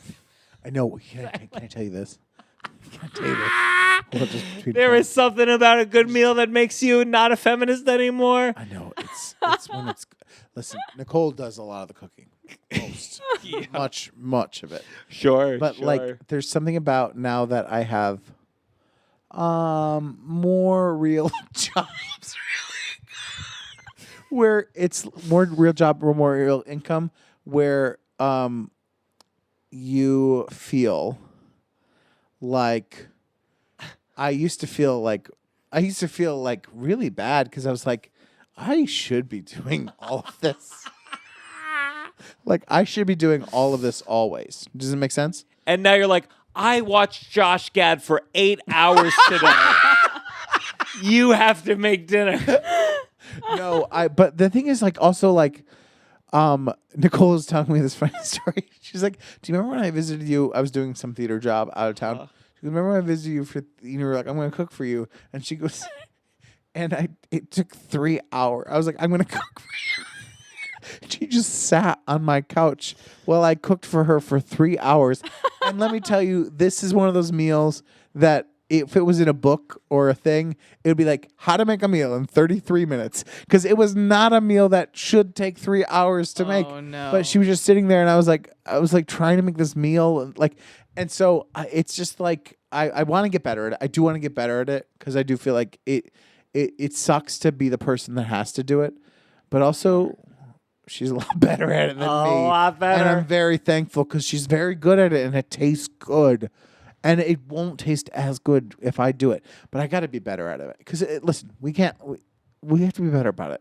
I know. Can I tell you this? Can I tell you this? Well, just between There friends. is something about a good meal that makes you not a feminist anymore. I know it's when it's. Listen, Nicole does a lot of the cooking, most, much of it. Sure, But like, there's something about now that I have, more real jobs, where it's more real job or more real income, where you feel like I used to feel like really bad because I was like, I should be doing all of this. Like, I should be doing all of this always. Does it make sense? and now you're like, I watched Josh Gad for 8 hours today. You have to make dinner. No, but the thing is, like, also, like, Nicole was telling me this funny story. She's like, "Do you remember when I visited you? I was doing some theater job out of town. She goes, remember when I visited you for? You were like, I'm going to cook for you." And she goes, it took 3 hours. I was like, I'm going to cook for you. She just sat on my couch while I cooked for her for 3 hours. And let me tell you, this is one of those meals that if it was in a book or a thing, it would be like how to make a meal in 33 minutes. Because it was not a meal that should take 3 hours to make. No. But she was just sitting there, and I was like trying to make this meal, and so it's just like I want to get better at it. I do want to get better at it because I do feel like it sucks to be the person that has to do it, but also she's a lot better at it than me. A lot better. And I'm very thankful because she's very good at it, and it tastes good. And it won't taste as good if I do it. But I got to be better at it. Because, listen, we have to be better about it.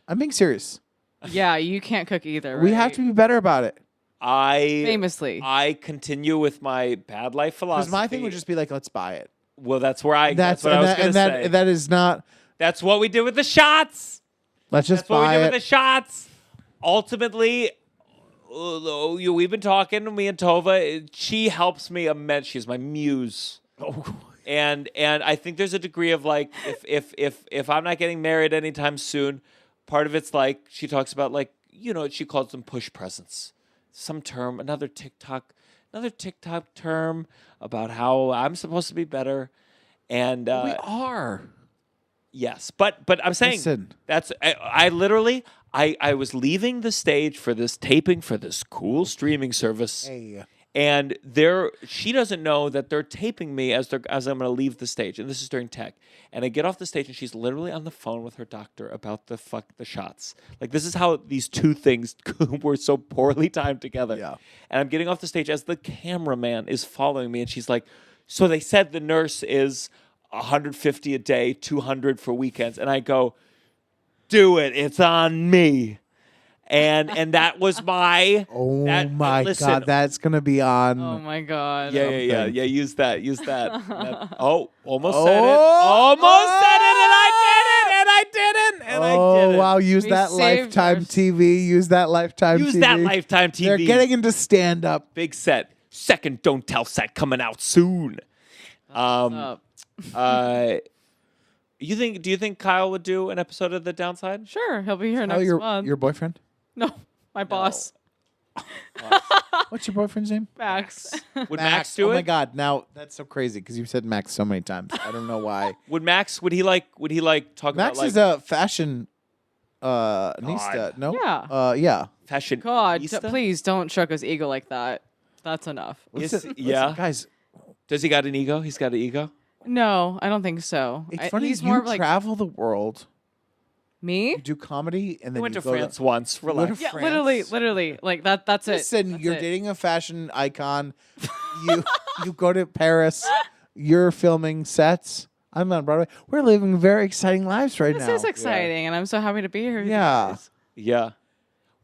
I'm being serious. Yeah, you can't cook either. We right? have to be better about it. Famously. I continue with my bad life philosophy. Because my thing would just be like, let's buy it. Well, that's what I was going to say. That is not. That's what we did with the shots. Let's just That's what we buy did it. with the shots. Ultimately, we've been talking, me and Tova. She helps me immense. She's my muse. And I think there's a degree of like, if I'm not getting married anytime soon, part of it's like she talks about like, she calls them push presents. Some term, another TikTok another TikTok term about how I'm supposed to be better. And we are. Yes, but I'm saying Listen. that's I literally I was leaving the stage for this taping for this cool streaming service. Hey. And she doesn't know that they're taping me as I'm going to leave the stage, and this is during tech. And I get off the stage, and she's literally on the phone with her doctor about the shots. Like, this is how these two things were so poorly timed together. Yeah. And I'm getting off the stage as the cameraman is following me, and she's like, "So they said the nurse is 150 a day, 200 for weekends," and I go, "Do it! It's on me." And that was my. My God, that's gonna be on. Oh my God. Yeah. Use that. Almost said it. Almost said it, and I didn't. Oh wow! Use that Lifetime TV. Use that Lifetime TV. They're getting into stand up. Big set. Second Don't Tell set coming out soon. Up. Do you think Kyle would do an episode of The Downside? Sure, he'll be here next month. Your boyfriend? No, my boss. What's your boyfriend's name? Max. Would Max do it? Oh my God! Now that's so crazy because you've said Max so many times. I don't know why. Would he like talk Max about is a fashion nista. No. Yeah. Yeah. fashion? God, nista? please don't shook his ego like that. That's enough. Listen, guys. Does he got an ego? He's got an ego. No, I don't think so. It's funny. He's You more of like travel the world. me. You do comedy, and He then went you to go France once. Relax. Yeah, France. literally, like that. That's it. Listen, That's you're it. dating a fashion icon. You go to Paris. You're filming sets. I'm on Broadway. We're living very exciting lives right now. This is exciting, and I'm so happy to be here. with you Yeah. guys. Yeah.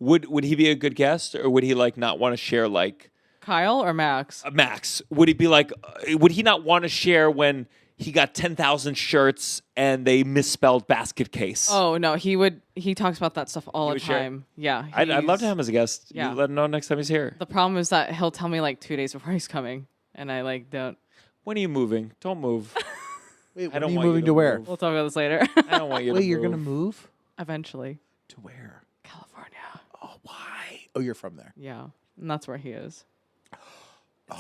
Would he be a good guest, or would he like not want to share like Kyle or Max? Max? Would he be like? Would he not want to share when he got 10,000 shirts and they misspelled basket case? Oh no, he would. He talks about that stuff all the would share? time. Yeah, I'd love to have him as a guest. Yeah. You let him know next time he's here. The problem is that he'll tell me like 2 days before he's coming, and I like don't. When are you moving? Don't move. Wait, I when don't are you want moving to where? move. We'll talk about this later. I don't want you to Wait, you're move. gonna move Eventually, to where? California. Oh, why? Oh, you're from there. Yeah, and that's where he is.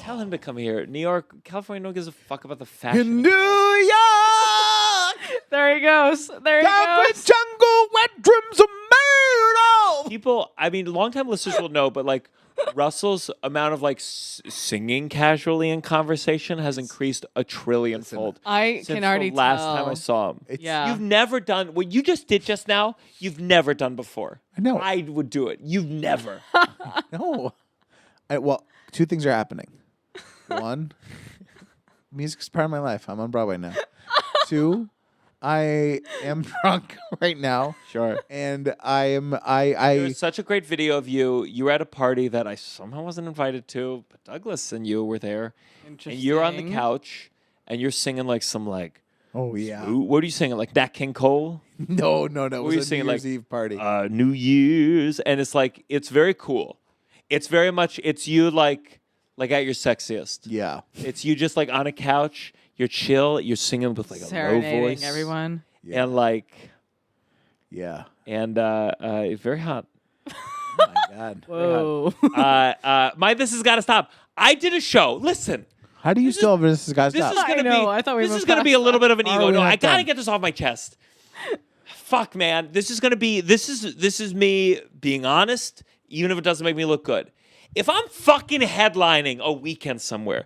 Tell him to come here. New York, California, no one gives a fuck about the fashion. In New York, There he goes. There he concrete goes. jungle where dreams are made of. People, I mean, longtime listeners will know, but like Russell's amount of like singing casually in conversation has increased a trillion-fold. I since can already the last tell. time I saw him. Yeah. You've never done what you just did just now. You've never done before. I know. I would do it. You've never. No. Well, two things are happening. One, music's part of my life. I'm on Broadway now. Two, I am drunk right now. Sure. And I am There's such a great video of you. You were at a party that I somehow wasn't invited to, but Douglas and you were there. And you're on the Interesting. couch and you're singing like some like. Oh yeah. Ooh, what are you singing? Like Nat King Cole? No. It were was you a singing, New Year's like, Eve party. New Year's, and it's like it's very cool. It's very much it's you like at your sexiest. Yeah. It's you just like on a couch. You're chill. You're singing with like a low Serenading voice. everyone. Yeah. And like Yeah. and very hot. Oh my God. Whoa. This has got to stop. I did a show. Listen. How do you still have this guy's This stop? is gonna I know, be. I thought we this were is gonna past be a little bit of an Are ego. we No, not I gotta done? get this off my chest. Fuck, man. This is gonna be. This is me being honest, even if it doesn't make me look good. If I'm fucking headlining a weekend somewhere,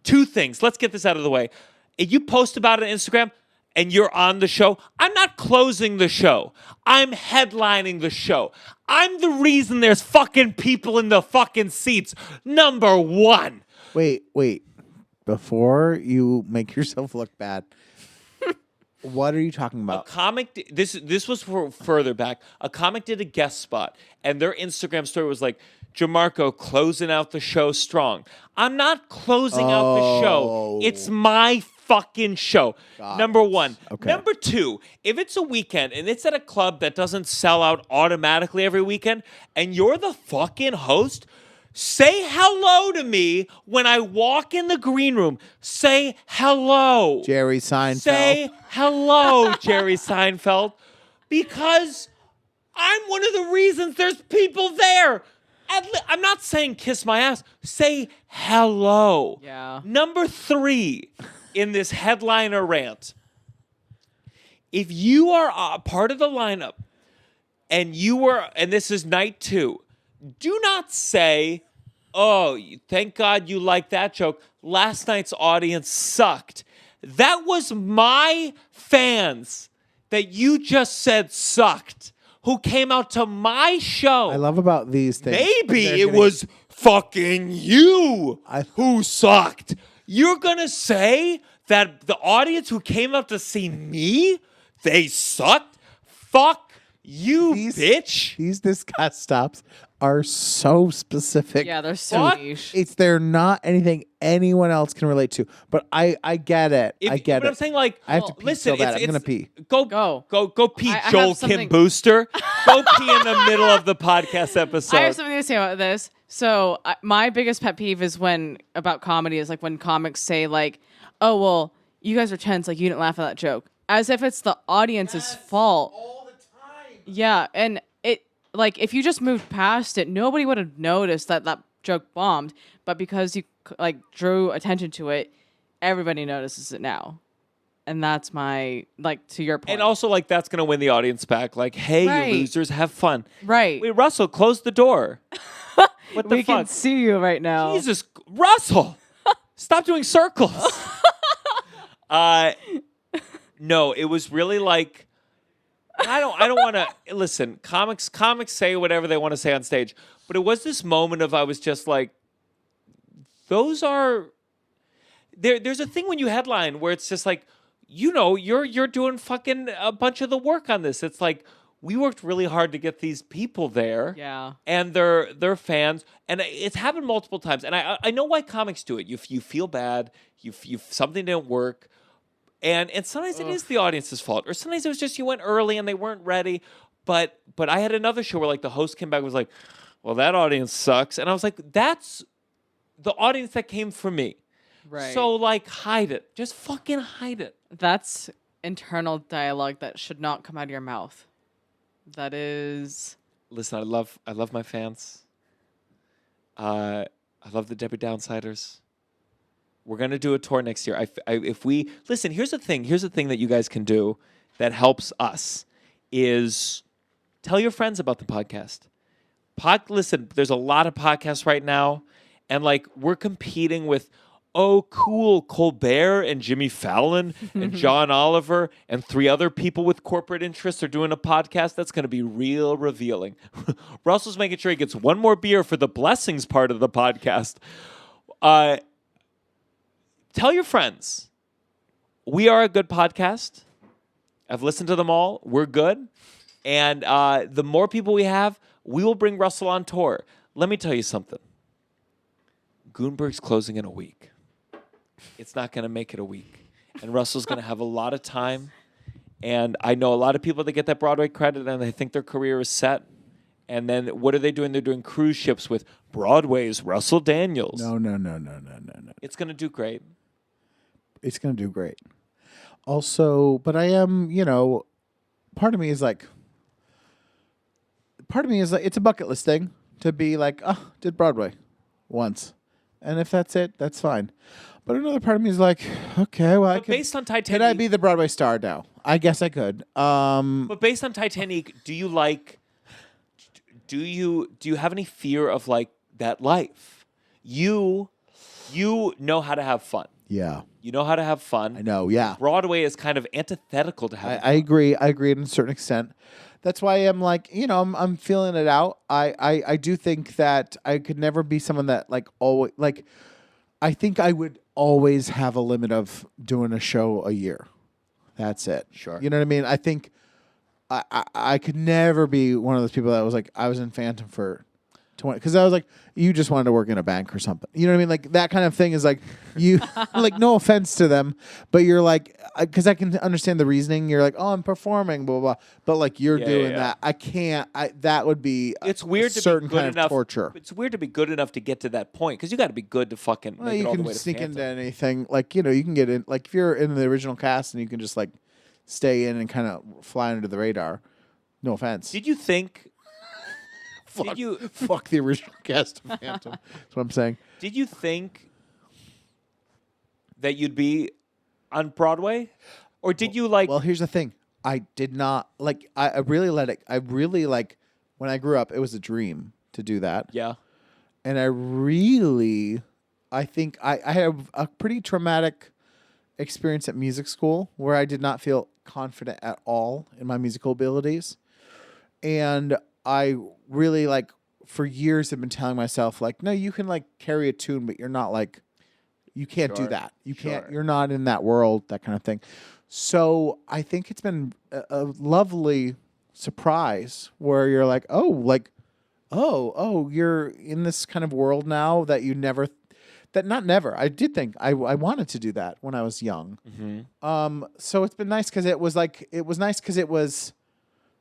two things. Let's get this out of the way. If you post about it on Instagram and you're on the show, I'm not closing the show. I'm headlining the show. I'm the reason there's fucking people in the fucking seats. Number one. Wait. Before you make yourself look bad, what are you talking A about? comic. This was for further back. A comic did a guest spot, and their Instagram story was like, "Gianmarco closing out the show strong." I'm not closing out the show. Oh. It's my fucking show. Got Number it. one. Okay. Number two. If it's a weekend and it's at a club that doesn't sell out automatically every weekend, and you're the fucking host. Say hello to me when I walk in the green room. Say hello. Jerry Seinfeld. Say hello, Jerry Seinfeld, because I'm one of the reasons there's people there. I'm not saying kiss my ass. Say hello. Yeah. Number 3 in this headliner rant. If you are a part of the lineup and this is night 2, do not say, oh, thank God you liked that joke. Last night's audience sucked. That was my fans that you just said sucked, who came out to my show. I love about these things. Maybe it was fucking you who sucked. You're going to say that the audience who came out to see me, they sucked? Fuck you, bitch. These disgust stops are so specific. Yeah, they're so niche. They're not anything anyone else can relate to. But I get it. I get it. I'm saying, like, I have to pee listen, so bad. I'm gonna pee. Go pee, Joel Kim Booster. Go pee in the middle of the podcast episode. I have something to say about this. So my biggest pet peeve is about comedy is like when comics say like, oh, well, you guys are tense. Like you didn't laugh at that joke. As if it's the audience's fault. All the time. Yeah. And like if you just moved past it, nobody would have noticed that joke bombed. But because you like drew attention to it, everybody notices it now. And that's my, like, to your point. And also, like, that's going to win the audience back. Like, hey, you losers, have fun. Right. Wait, Russell, close the door. What the we fuck? can see you right now. Jesus, Russell, stop doing circles. No, it was really like, I don't want to, listen, comics say whatever they want to say on stage. But it was this moment of, I was just like, those are, there's a thing when you headline where it's just like, you know, you're doing fucking a bunch of the work on this. It's like, we worked really hard to get these people there. Yeah. And they're fans. And it's happened multiple times. And I know why comics do it. You feel bad. You something didn't work. And sometimes it is the audience's fault. Or sometimes it was just you went early and they weren't ready. But I had another show where like the host came back and was like, well, that audience sucks. And I was like, that's the audience that came for me. Right. So like hide it. Just fucking hide it. That's internal dialogue that should not come out of your mouth. That is. Listen, I love my fans. I love the Debbie Downsiders. We're gonna do a tour next year. If we listen, here's the thing that you guys can do that helps us is tell your friends about the podcast. Listen, there's a lot of podcasts right now, and like we're competing with. Oh, cool, Colbert and Jimmy Fallon and John Oliver and 3 other people with corporate interests are doing a podcast. That's going to be real revealing. Russell's making sure he gets one more beer for the blessings part of the podcast. Tell your friends. We are a good podcast. I've listened to them all. We're good. And the more people we have, we will bring Russell on tour. Let me tell you something. Gutenberg's closing in a week. It's not going to make it a week. And Russell's going to have a lot of time. And I know a lot of people that get that Broadway credit and they think their career is set. And then what are they doing? They're doing cruise ships with Broadway's Russell Daniels. No. It's going to do great. It's going to do great. Also, but I am, part of me is like, it's a bucket list thing to be like, oh, did Broadway once. And if that's it, that's fine. But another part of me is like, okay, well, based on Titanic, could I be the Broadway star now? I guess I could. But based on Titanic, do you have any fear of like that life? You know how to have fun. Yeah. You know how to have fun. I know, yeah. Broadway is kind of antithetical to having fun. I agree. I agree to a certain extent. That's why I'm like, I'm feeling it out. I do think that I could never be someone that like always like. I think I would always have a limit of doing a show a year. That's it. Sure. You know what I mean? I think I could never be one of those people that was like, I was in Phantom for 20, because I was like, you just wanted to work in a bank or something. You know what I mean? Like that kind of thing is like, you, like no offense to them, but you're like, because I can understand the reasoning. You're like, oh, I'm performing, blah, blah, blah. But like you're doing that. I can't, that would be it's weird to certain be good kind enough, of torture. It's weird to be good enough to get to that point because you got to be good to fucking make it all the way to You can sneak Phantom. into anything. Like, you can get in, like if you're in the original cast and you can just like stay in and kind of fly under the radar. No offense. Did you think Fuck the original cast of Phantom. That's what I'm saying. Did you think that you'd be on Broadway? Or did you like... Well, here's the thing. I did not, like, I really let it, I really, like, when I grew up, it was a dream to do that. Yeah. And I think I have a pretty traumatic experience at music school where I did not feel confident at all in my musical abilities. And I really, like, for years have been telling myself, like, no, you can, like, carry a tune, but you're not, like, you can't do that. You can't, you're not in that world, that kind of thing. So I think it's been a lovely surprise where you're like, oh, you're in this kind of world now that you never, I did think I wanted to do that when I was young. Mm-hmm. So it's been nice because it was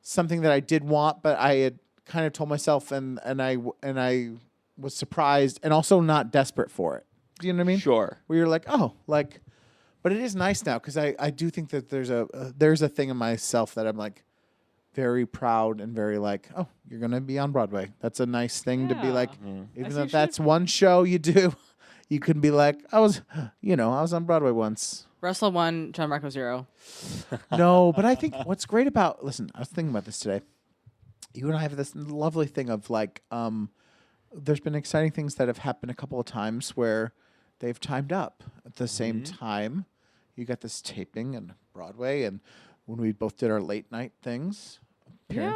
something that I did want, but I had kind of told myself and I was surprised and also not desperate for it. Do you know what I mean? Sure. Where you're like, oh, like, but it is nice now because I do think that there's a thing in myself that I'm like very proud and very like, oh, you're gonna be on Broadway. That's a nice thing to be like, even though that's one show you do, you can be like, I was on Broadway once. Russell 1, Gianmarco 0. No, but I think what's great about listen, I was thinking about this today. You and I have this lovely thing of like, there's been exciting things that have happened a couple of times where they've timed up at the same time. You got this taping and Broadway, and when we both did our late night appearances.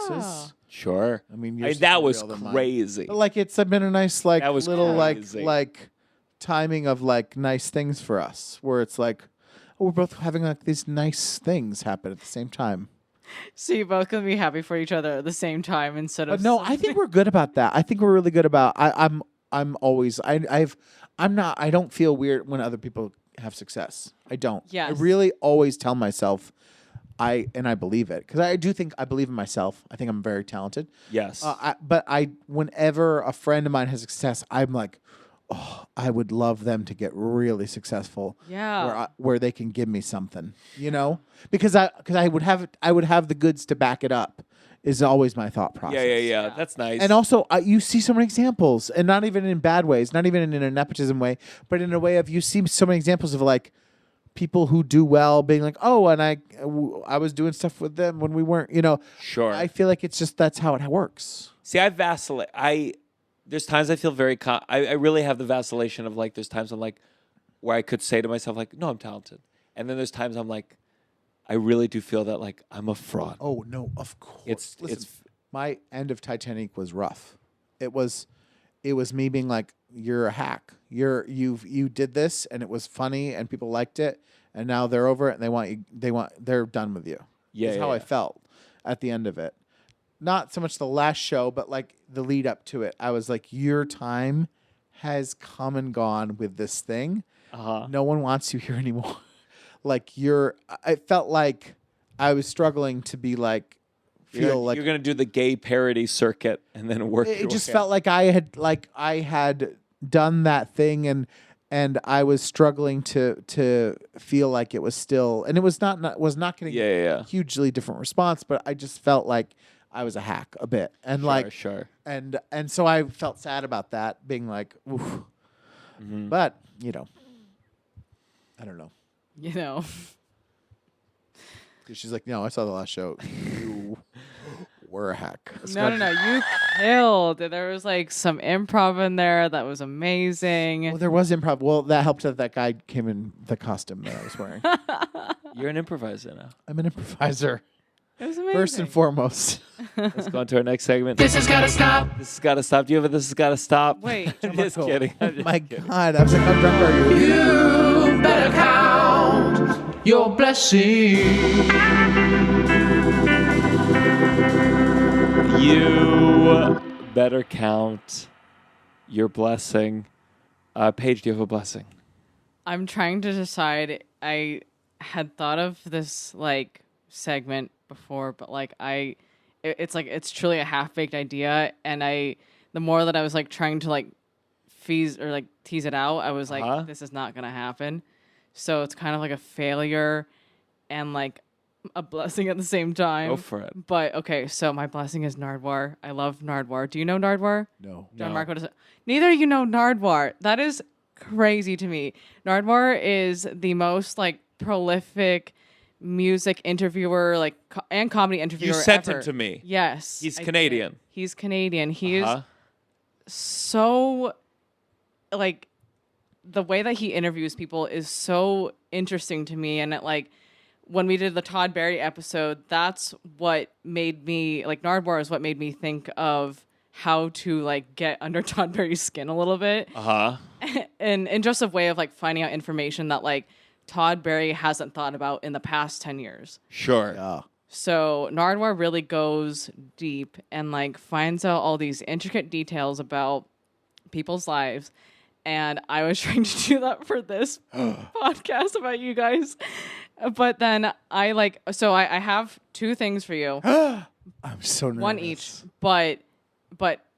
Yeah. Sure. I mean, that was crazy. But like, it's been a nice like that was little crazy. like timing of like nice things for us, where it's like, oh, we're both having like these nice things happen at the same time. So you both gonna be happy for each other at the same time instead of. But no, I think we're good about that. I think we're really good about. I'm always. I'm not. I don't feel weird when other people have success. I don't. Yes. I really always tell myself, I believe it because I do think I believe in myself. I think I'm very talented. Yes. But whenever a friend of mine has success, I'm like, oh, I would love them to get really successful. Yeah. Where they can give me something, because I would have the goods to back it up. Is always my thought process. Yeah. That's nice. And also, you see so many examples, and not even in bad ways, not even in a nepotism way, but in a way of you see so many examples of like people who do well being like, oh, and I was doing stuff with them when we weren't, Sure. I feel like it's just that's how it works. See, I vacillate. There's times I feel very. I really have the vacillation of like. There's times I'm like, where I could say to myself like, no, I'm talented, and then there's times I'm like, I really do feel that like I'm a fraud. Oh no, of course. It's my end of Titanic was rough. It was me being like, you're a hack. You did this and it was funny and people liked it and now they're over it and they're done with you. Yeah. That's how I felt at the end of it. Not so much the last show, but like the lead up to it. I was like, your time has come and gone with this thing. No one wants you here anymore. Like I felt like I was struggling to be like, feel like you're gonna do the gay parody circuit and then work. It just felt like I had done that thing and I was struggling to feel like it was still, and it was not getting a hugely different response, but I just felt like I was a hack a bit, and sure. and so I felt sad about that, being like, oof. Mm-hmm. But I don't know. She's like, no, I saw the last show. You were a hack. No, you killed. There was like some improv in there that was amazing. Well, there was improv. Well, that helped that guy came in the costume that I was wearing. You're an improviser now. I'm an improviser. It was amazing. First and foremost. Let's go on to our next segment. This has gotta stop. This has gotta stop. Do you have a this has gotta stop? Wait. I'm just kidding. Oh my God. I was like, how drunk are you? You better count your blessings. You better count your blessing. Paige, do you have a blessing? I'm trying to decide. I had thought of this like segment before, but like it's truly a half-baked idea, and the more that I was like trying to like tease it out, I was like, this is not gonna happen. So it's kind of like a failure, and like a blessing at the same time. Go for it. But okay, so my blessing is Nardwuar. I love Nardwuar. Do you know Nardwuar? No. Gianmarco doesn't. Neither you know Nardwuar. That is crazy to me. Nardwuar is the most like prolific music interviewer, like and comedy interviewer. You sent ever. him to me. Yes, He's I Canadian. did. He's Canadian. He is so like the way that he interviews people is so interesting to me, and it like. When we did the Todd Barry episode, that's what made me like Nardwuar is what made me think of how to like get under Todd Barry's skin a little bit. And in just a way of like finding out information that like Todd Barry hasn't thought about in the past 10 years. Sure. Yeah. So Nardwuar really goes deep and like finds out all these intricate details about people's lives. And I was trying to do that for this podcast about you guys. But then I have two things for you. I'm so nervous. One each. But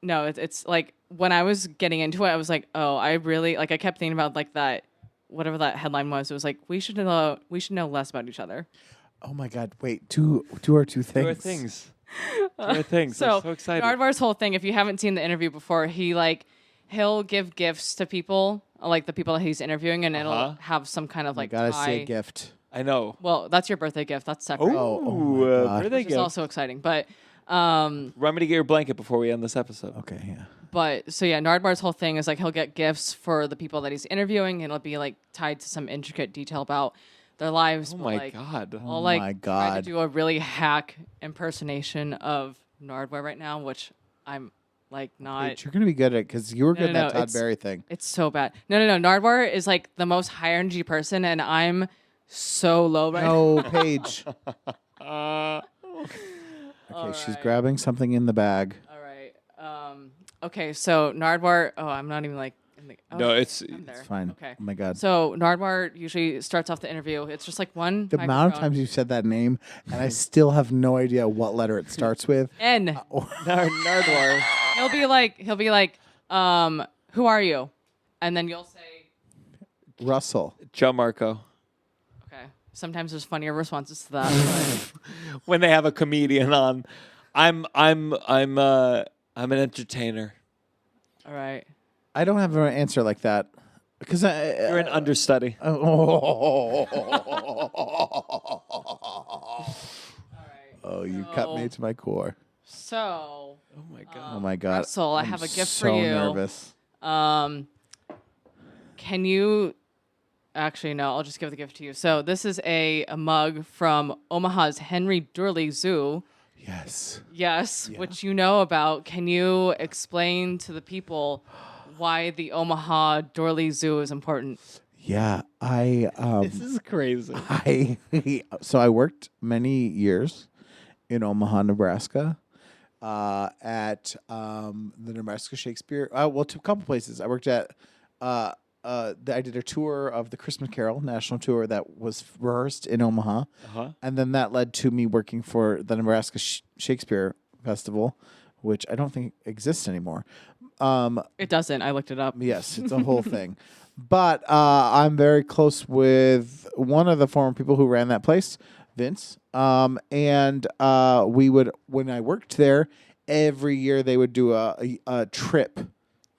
no, it's like when I was getting into it, I was like, oh, I really like I kept thinking about like that whatever that headline was. It was like we should know less about each other. Oh my God. Wait, two or two things. Two are things. Two are things. So, I'm so excited. Nardwuar's whole thing, if you haven't seen the interview before, he'll give gifts to people, like the people that he's interviewing, and it'll have some kind of like Gotta tie. see a gift. I know. Well, that's your birthday gift. That's separate. Oh my God. Birthday Which is gift. also exciting. But Remind me to get your blanket before we end this episode. Okay, yeah. But so yeah, Nardwuar's whole thing is like he'll get gifts for the people that he's interviewing, and it'll be like tied to some intricate detail about their lives. Oh but, my like, God. I'll like my try to God. do a really hack impersonation of Nardwuar right now, which I'm like not. Wait, you're gonna be good at it because you were good at no, that Todd it's- Barry thing. It's so bad. No. Nardwuar is like the most high energy person, and I'm so low right now. No, Paige. Okay, she's grabbing something in the bag. All right. Okay, so Nardwuar. Oh, I'm not even like. No, it's I'm there. It's fine. Okay. Oh my God. So Nardwuar usually starts off the interview. It's just like one. The amount of times you've said that name, and I still have no idea what letter it starts with. N. Nardwuar. He'll be like, who are you? And then you'll say, Russell. Gianmarco. okay. Sometimes there's funnier responses to that. When they have a comedian on, I'm an entertainer. But, all right. I don't have an answer like that because You're an understudy. Oh, All right. you cut me to my core. So, Oh my God. Oh my God. Russell, I I'm have a gift so for you. Nervous. Can you? Actually, no. I'll just give the gift to you. So this is a mug from Omaha's Henry Durley Zoo. Yes. Yes, which you know about. Can you explain to the people why the Omaha Durley Zoo is important? Yeah, This is crazy. I worked many years in Omaha, Nebraska, at the Nebraska Shakespeare. Well, to a couple places. I worked at. I did a tour of the Christmas Carol national tour that was rehearsed in Omaha, and then that led to me working for the Nebraska Shakespeare Festival, which I don't think exists anymore. It doesn't. I looked it up. Yes, it's a whole thing. But I'm very close with one of the former people who ran that place, Vince. And we would, when I worked there, every year they would do a trip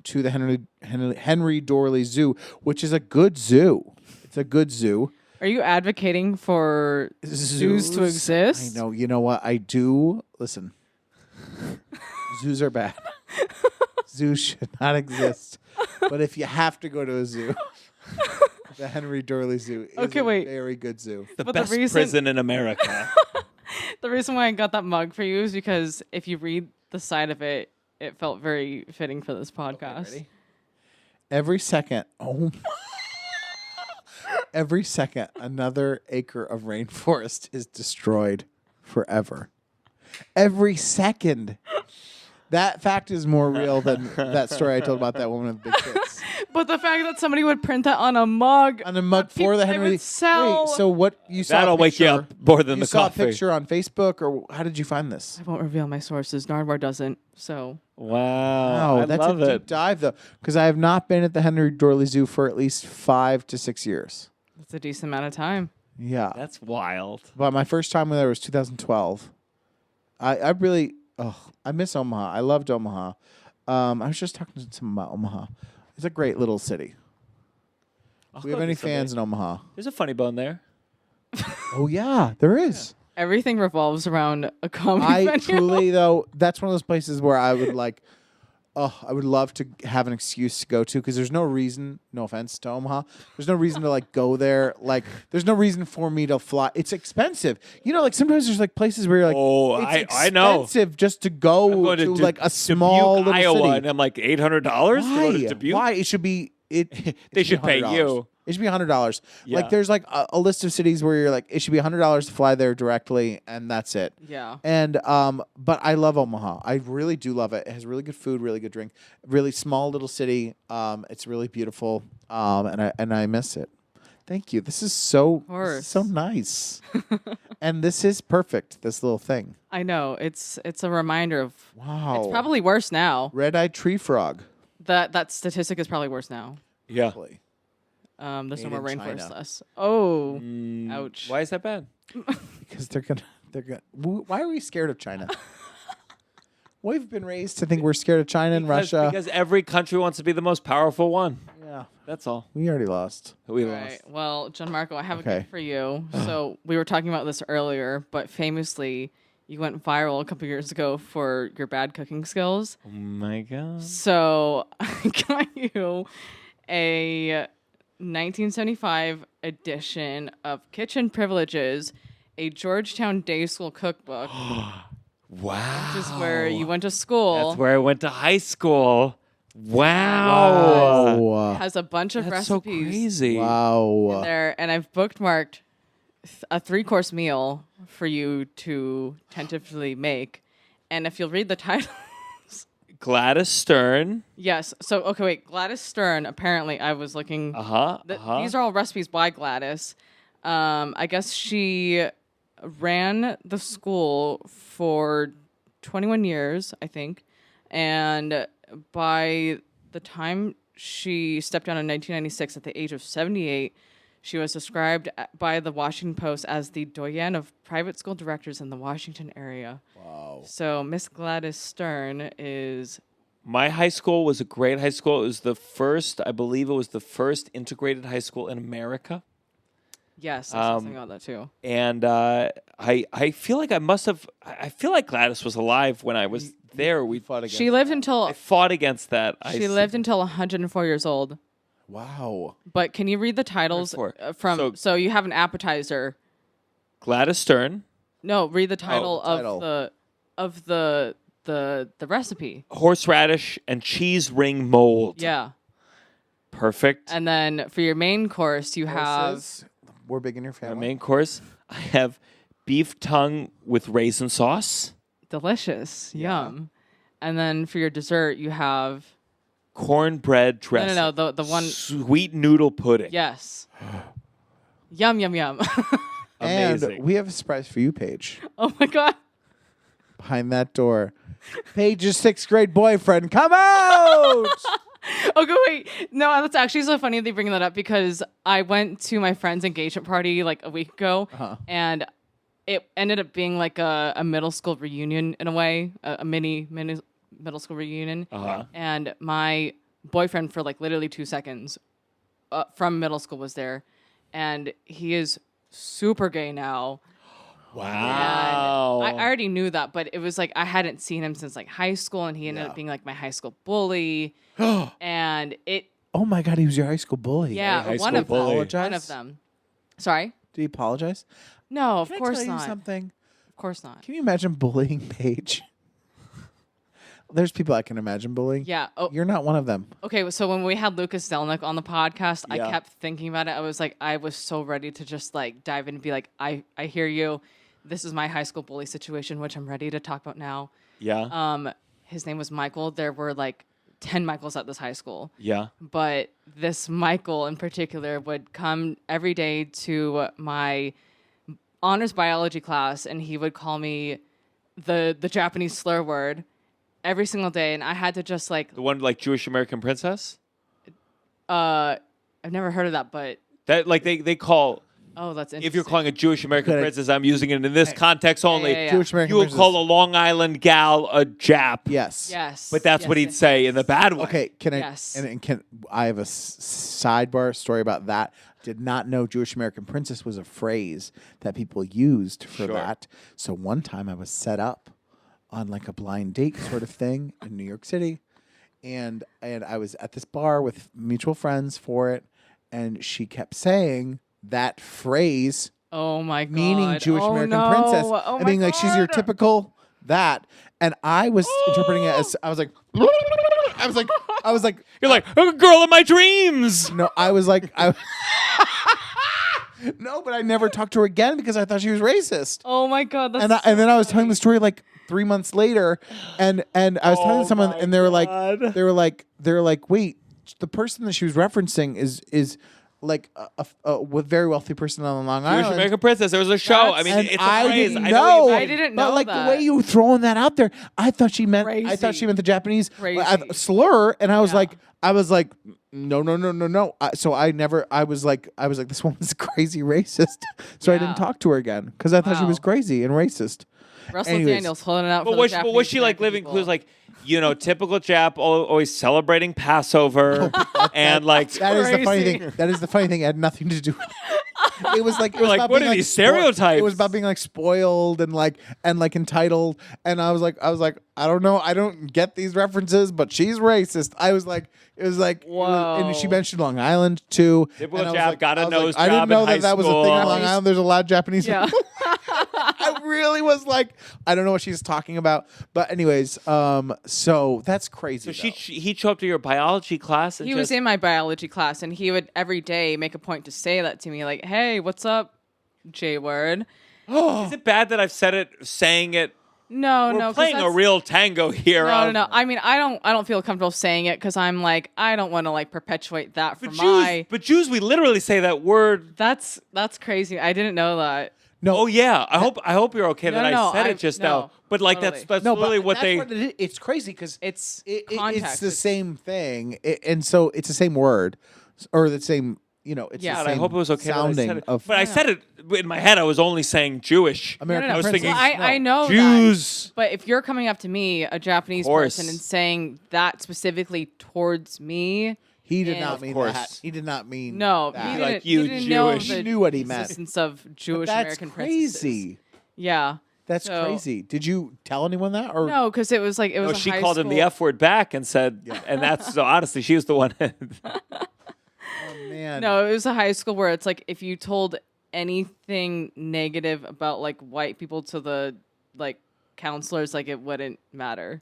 to the Henry Durley Zoo, which is a good zoo. It's a good zoo. Are you advocating for zoos to exist? I know. You know what? I do. Listen, zoos are bad. Zoos should not exist. But if you have to go to a zoo, the Henry Durley Zoo is a very good zoo. The best prison in America. The reason why I got that mug for you is because if you read the side of it, it felt very fitting for this podcast. Okay, every second, every second, another acre of rainforest is destroyed forever. Every second. That fact is more real than that story I told about that woman with big tits. But the fact that somebody would print that on a mug. On a mug for the Henry. Would sell. Wait, so what you saw? That'll wake you up more than the coffee. You saw a picture on Facebook, or how did you find this? I won't reveal my sources. Nardwuar doesn't. So. Wow. I that's love a it. deep dive, though, because I have not been at the Henry Durley Zoo for at least 5 to 6 years. That's a decent amount of time. Yeah. That's wild. But my first time there was 2012. I really, I miss Omaha. I loved Omaha. I was just talking to someone about Omaha. It's a great little city. Do we have any fans in Omaha? There's a Funny Bone there. Oh, yeah, there is. Everything revolves around a comedy venue. Truly, though, that's one of those places where I would I would love to have an excuse to go to because there's no reason, no offense to Omaha, there's no reason to go there. There's no reason for me to fly. It's expensive. Sometimes there's places where you're I know. It's expensive just to go to a small Dubuque, little Iowa, city. and I'm like $800 to go to Dubuque. Why? It should be They should pay you. It should be $100. Yeah. There's a list of cities where you're it should be $100 to fly there directly, and that's it. Yeah. And but I love Omaha. I really do love it. It has really good food, really good drink, really small little city. It's really beautiful. And I miss it. Thank you. This is so nice. And this is perfect. This little thing. I know. It's a reminder of. Wow. It's probably worse now. Red-eyed tree frog. That statistic is probably worse now. Yeah. There's no more Made in rainforest China. less. Oh, ouch. Why is that bad? Because they're gonna. Why are we scared of China? We've been raised to think we're scared of China and Russia. Because every country wants to be the most powerful one. Yeah, that's all. We already lost. We All lost. right. Well, Gianmarco, I have a gift for you. So we were talking about this earlier, but famously, you went viral a couple years ago for your bad cooking skills. Oh my god. So I got you a 1975 edition of Kitchen Privileges, a Georgetown day school cookbook. Wow. Which is where you went to school. That's where I went to high school. Wow. It has a bunch of That's so recipes crazy. Wow. in there, and I've bookmarked a 3-course meal for you to tentatively make. And if you'll read the title. Gladys Stern. Yes. So, okay, wait. Gladys Stern, apparently, I was looking. These are all recipes by Gladys. I guess she ran the school for 21 years, I think. And by the time she stepped down in 1996 at the age of 78, she was described by the Washington Post as the doyen of private school directors in the Washington area. Wow. So Miss Gladys Stern is... My high school was a great high school. It was the first, I believe it was the first integrated high school in America. Yes, I saw something about that too. And I feel like I feel like Gladys was alive when I was there. We fought against She lived until... I fought against that. She lived until 104 years old. Wow. But can you read the titles from... So you have an appetizer. Gladys Stern. No, read the title of the recipe. Horseradish and cheese ring mold. Yeah. Perfect. And then for your main course, you have... We're big in your My family. main course, I have beef tongue with raisin sauce. Delicious. Yum. And then for your dessert, you have... Cornbread dressing. No, the one... Sweet noodle pudding. Yes. Yum, yum, yum. Amazing. And we have a surprise for you, Paige. Oh, my God. Behind that door. Paige's 6th grade boyfriend. Come out! Okay, wait. No, that's actually so funny that you bring that up because I went to my friend's engagement party like a week ago, and it ended up being like a middle school reunion in a way, a mini middle school reunion. And my boyfriend for like literally 2 seconds from middle school was there, and he is super gay now. Wow. And I already knew that, but it was like I hadn't seen him since like high school, and he ended up being like my high school bully. And it... Oh my God, he was your high school bully. Yeah, one of them. Sorry? Did he apologize? No, of Can course I tell not. you something? Of course not. Can you imagine bullying Paige? There's people I can imagine bullying. Yeah. Oh, You're not one of them. okay, so when we had Lucas Zelnick on the podcast, I Yeah. kept thinking about it. I was like, I was so ready to just like dive in and be like, I hear you. This is my high school bully situation, which I'm ready to talk about now. Yeah. His name was Michael. There were like 10 Michaels at this high school. Yeah. But this Michael in particular would come every day to my honors biology class, and he would call me the Japanese slur word every single day, and I had to just like... The one like Jewish American princess? I've never heard of that, but... That like they call Oh, that's interesting. If you're calling a Jewish American princess, I'm using it in this context only. yeah. Jewish American You would princess. call a Long Island gal a Jap. Yes. Yes. But that's what he'd say in the bad way. Okay, can I? Yes. And can I have a sidebar story about that? Did not know Jewish American princess was a phrase that people used for that. So one time I was set up on like a blind date sort of thing in New York City, and I was at this bar with mutual friends for it, and she kept saying that phrase. Oh my god. Meaning Jewish American princess. Oh I mean, my like she's your God. typical that. And I was interpreting it as I was like, You're like, a girl of my dreams. no, I was like, no, but I never talked to her again because I thought she was racist. Oh my god. That's And then I was telling the story like 3 months later, and I was telling someone, my and they were God. like, wait, the person that she was referencing is like a very wealthy person on Long Jewish Island. American princess. There was a show. I mean, And it's a I phrase. didn't I know. know what you I mean. didn't But know like that. the way you were throwing that out there, I thought she meant Crazy. the Japanese Crazy. slur, and I was like, no. So I was like, this woman's crazy racist. So I didn't Yeah. talk to her again because I thought she was Wow. crazy and racist. Russell Anyways. Daniels holding it out But for was, the but Japanese was she like American living people. clues like, typical Jap, always celebrating Passover and like That is the funny Crazy. thing. That is the funny thing. It had nothing to do with it. It was like like, about what being, are these stereotypes? It was about being like spoiled and like entitled. And I was like, I don't know, I don't get these references, but she's racist. It was like, Whoa. and she mentioned Long Island too. Typical And I was Jap, like- got a I was nose I didn't job know in high that was a thing on school. Long Island. There's a lot of Japanese Yeah. people. I really was like, I don't know what she's talking about. But anyways, so that's crazy. So he'd show up to your biology class. And He was in my biology class, and he would every day make a point to say that to me, like, "Hey, what's up, J word?" Is it bad that I've saying it? No, We're no, 'cause playing a that's- real tango here. No. I mean, I don't feel comfortable saying it because I'm like, I don't want to like perpetuate that for But my. Jews, we literally say that word. That's crazy. I didn't know that. No. Oh yeah, I hope you're okay No, that no, I said no, it just no, now. But like totally. that's No, literally but what that's they. what it is. It's crazy because It's it's context. the same thing, and so it's the same word, or the same. It's Yeah. the God, I same hope it was okay that I sounding said it. of But I said it in my head. I was only saying Jewish. American I was princess. thinking Well, I know that. Jews. But if you're coming up to me, a Japanese course. person, and saying that specifically towards me, He did Yeah. not Of mean course. that. He did not mean no, that. he Be didn't, like, you he didn't know Jewish. the He knew what he meant. existence of Jewish That's American princesses. crazy. Yeah. That's So- crazy. Did you tell anyone that? Or No, because it was like it was. No, a she high called him the school- F word back and said, and that's so honestly, she was the one. oh man, No, it was a high school where it's like if you told anything negative about like white people to the like counselors, like it wouldn't matter.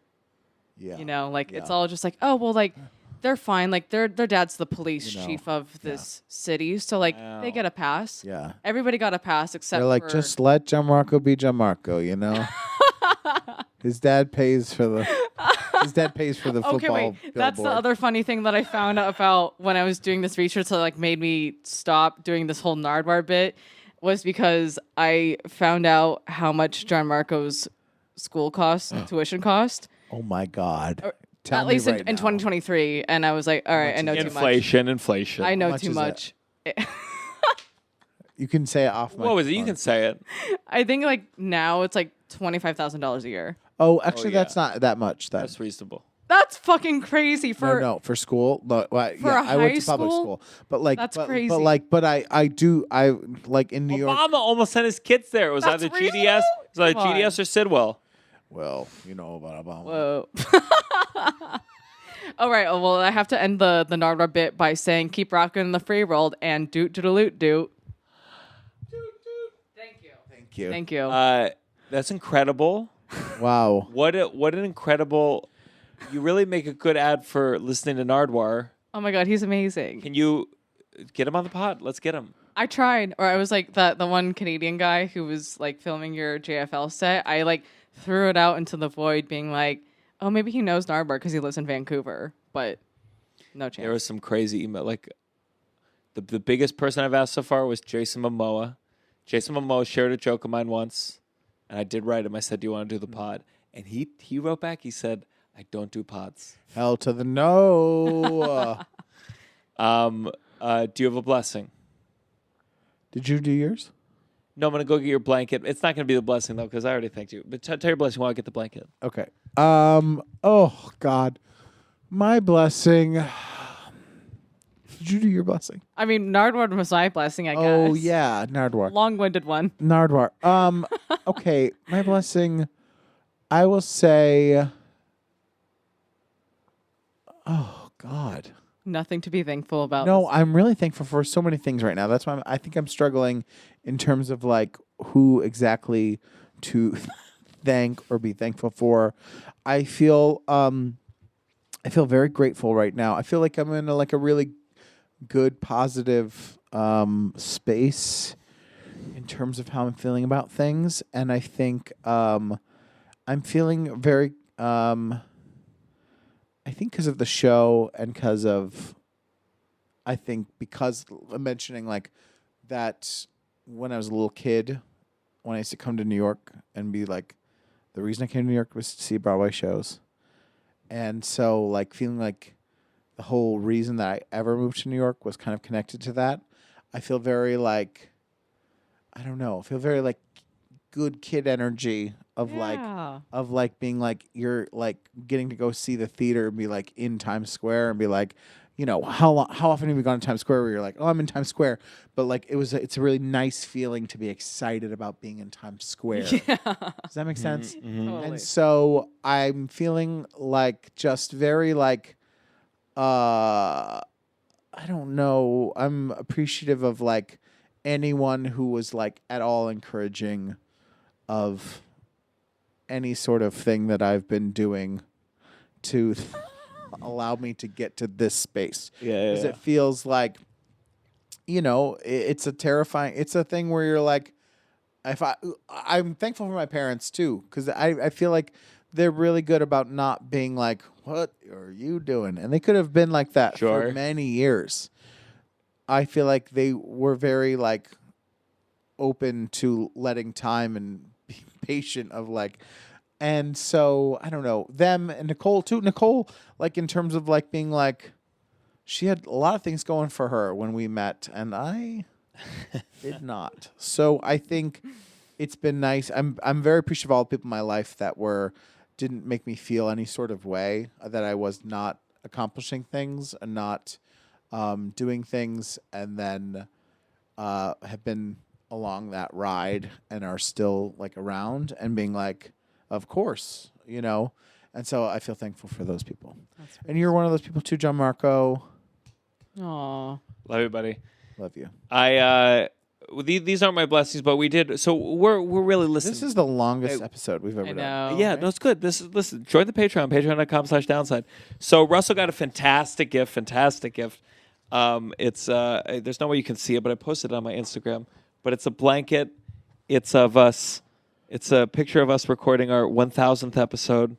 Yeah. Like it's Yeah. all just like, oh well, like they're fine. Like their dad's the police You know, chief of this city, so like they get a pass. Yeah. Everybody got a pass except They're like, for just let Gianmarco be Gianmarco, you know? His dad pays for the football. Okay, wait. That's the billboard. other funny thing that I found out about when I was doing this research that like made me stop doing this whole Nardwuar bit was because I found out how much Gianmarco's school cost, tuition cost, Oh my God. Tell at me least right in now. 2023, and I was like, all right, I know too much. Inflation. I know much too is much. You can say it off my What was it? You can say it. I think like now it's like $25,000 a year. Oh, actually, yeah. that's not that much. That's reasonable. That's fucking crazy for no, for school. No, well, For yeah, a I went high to public school? school, but like, That's but crazy. but I like in New York. Obama almost sent his kids there. It was That's either reasonable? GDS, it was either Come on. GDS or Sidwell. Well, you know about Obama. Whoa. All right. Well, I have to end the Nardwuar bit by saying keep rocking in the free world and doot doot doot. Thank you. Thank you. Thank you. That's incredible. Wow. What an incredible! You really make a good ad for listening to Nardwuar. Oh my God, he's amazing. Can you get him on the pod? Let's get him. I tried, or I was like the one Canadian guy who was like filming your JFL set. I like threw it out into the void, being like, "Oh, maybe he knows Nardwuar because he lives in Vancouver," but no chance. There was some crazy email. Like the biggest person I've asked so far was Jason Momoa. Jason Momoa shared a joke of mine once, and I did write him. I said, "Do you want to do the pod?" And he wrote back. He said, "I don't do pods." Hell to the no. Do you have a blessing? Did you do yours? No, I'm gonna go get your blanket. It's not gonna be the blessing though, because I already thanked you. But tell your blessing while I get the blanket. Okay. Oh God, my blessing. Did you do your blessing? I mean, Nardwuar was my blessing, I guess. Oh yeah, Nardwuar. Long-winded one. Nardwuar. Okay, my blessing. I will say. Oh God. Nothing to be thankful about. No, I'm really thankful for so many things right now. That's why I think I'm struggling in terms of like who exactly to thank or be thankful for. I feel very grateful right now. I feel like I'm in a really good, positive space in terms of how I'm feeling about things, and I think I'm feeling very. I think because of the show and because I'm mentioning like that when I was a little kid, when I used to come to New York and be like, the reason I came to New York was to see Broadway shows. And so like feeling like the whole reason that I ever moved to New York was kind of connected to that. I feel very like, I don't know, good kid energy of like being like you're like getting to go see the theater and be like in Times Square and be like, you know, how often have you gone to Times Square where you're like, oh, I'm in Times Square, but like it's a really nice feeling to be excited about being in Times Square. Yeah. Does that make sense? Totally. And so I'm feeling like just very like I don't know. I'm appreciative of like anyone who was like at all encouraging of any sort of thing that I've been doing to allow me to get to this space. Because it feels like, you know, it's a thing where you're like, I'm thankful for my parents too, because I feel like they're really good about not being like, what are you doing? And they could have been like that for many years. I feel like they were very like open to letting time and being patient of like, and so I don't know, them and Nicole too. Nicole, like in terms of like being like, she had a lot of things going for her when we met, and I did not. So I think it's been nice. I'm very appreciative of all the people in my life that didn't make me feel any sort of way that I was not accomplishing things and not doing things, and then have been along that ride and are still like around and being like, of course, you know. And so I feel thankful for those people. And you're one of those people too, Gianmarco. Aw. Love you, buddy. Love you. These aren't my blessings, but we did. So we're really listening. This is the longest episode we've ever done. Yeah, no, it's good. Listen, join the Patreon, patreon.com/downside. So Russell got a fantastic gift. It's there's no way you can see it, but I posted it on my Instagram. But it's a blanket. It's of us. It's a picture of us recording our 1000th episode,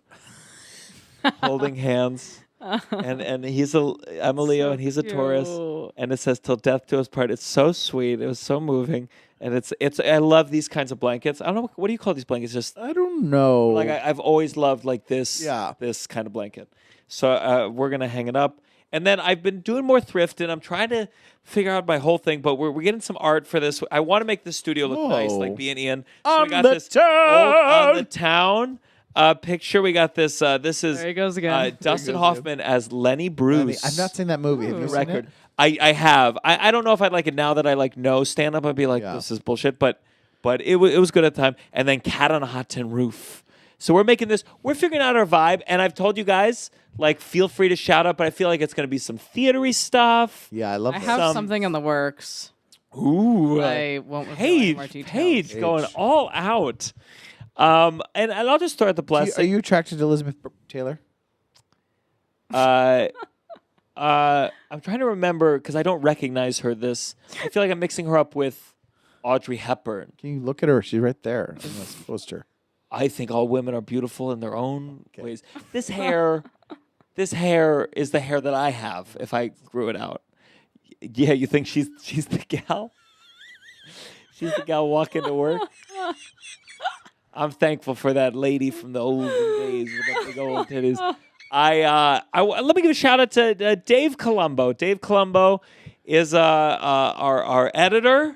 holding hands. And I'm a Leo, and he's a Taurus, and it says "Till death do us part." It's so sweet. It was so moving, and it's. I love these kinds of blankets. I don't know what do you call these blankets? Just I don't know. Like I've always loved like this. Yeah. This kind of blanket. So we're gonna hang it up, and then I've been doing more thrifting. I'm trying to figure out my whole thing, but we're getting some art for this. I want to make the studio look nice, like being Ian. So we got this old On the Town. Picture. We got this. This is there he goes again. Dustin Hoffman as Lenny Bruce. I've not seen that movie. Have you seen it? I have. I don't know if I'd like it now that I like know stand up. I'd be like, this is bullshit. But it was good at the time. And then Cat on a Hot Tin Roof. So we're making this. We're figuring out our vibe. And I've told you guys, like, feel free to shout out. But I feel like it's going to be some theatery stuff. Yeah, I love. I have something in the works. Ooh, I won't reveal any more details. Paige going all out. And I'll just start the blessing. Are you attracted to Elizabeth Taylor? I'm trying to remember because I don't recognize her. I feel like I'm mixing her up with Audrey Hepburn. Can you look at her? She's right there in this poster. I think all women are beautiful in their own ways. This hair is the hair that I have if I grew it out. Yeah, you think she's the gal? She's the gal walking to work. I'm thankful for that lady from the olden days with the big old titties. Let me give a shout out to Dave Colombo. Dave Colombo is our editor,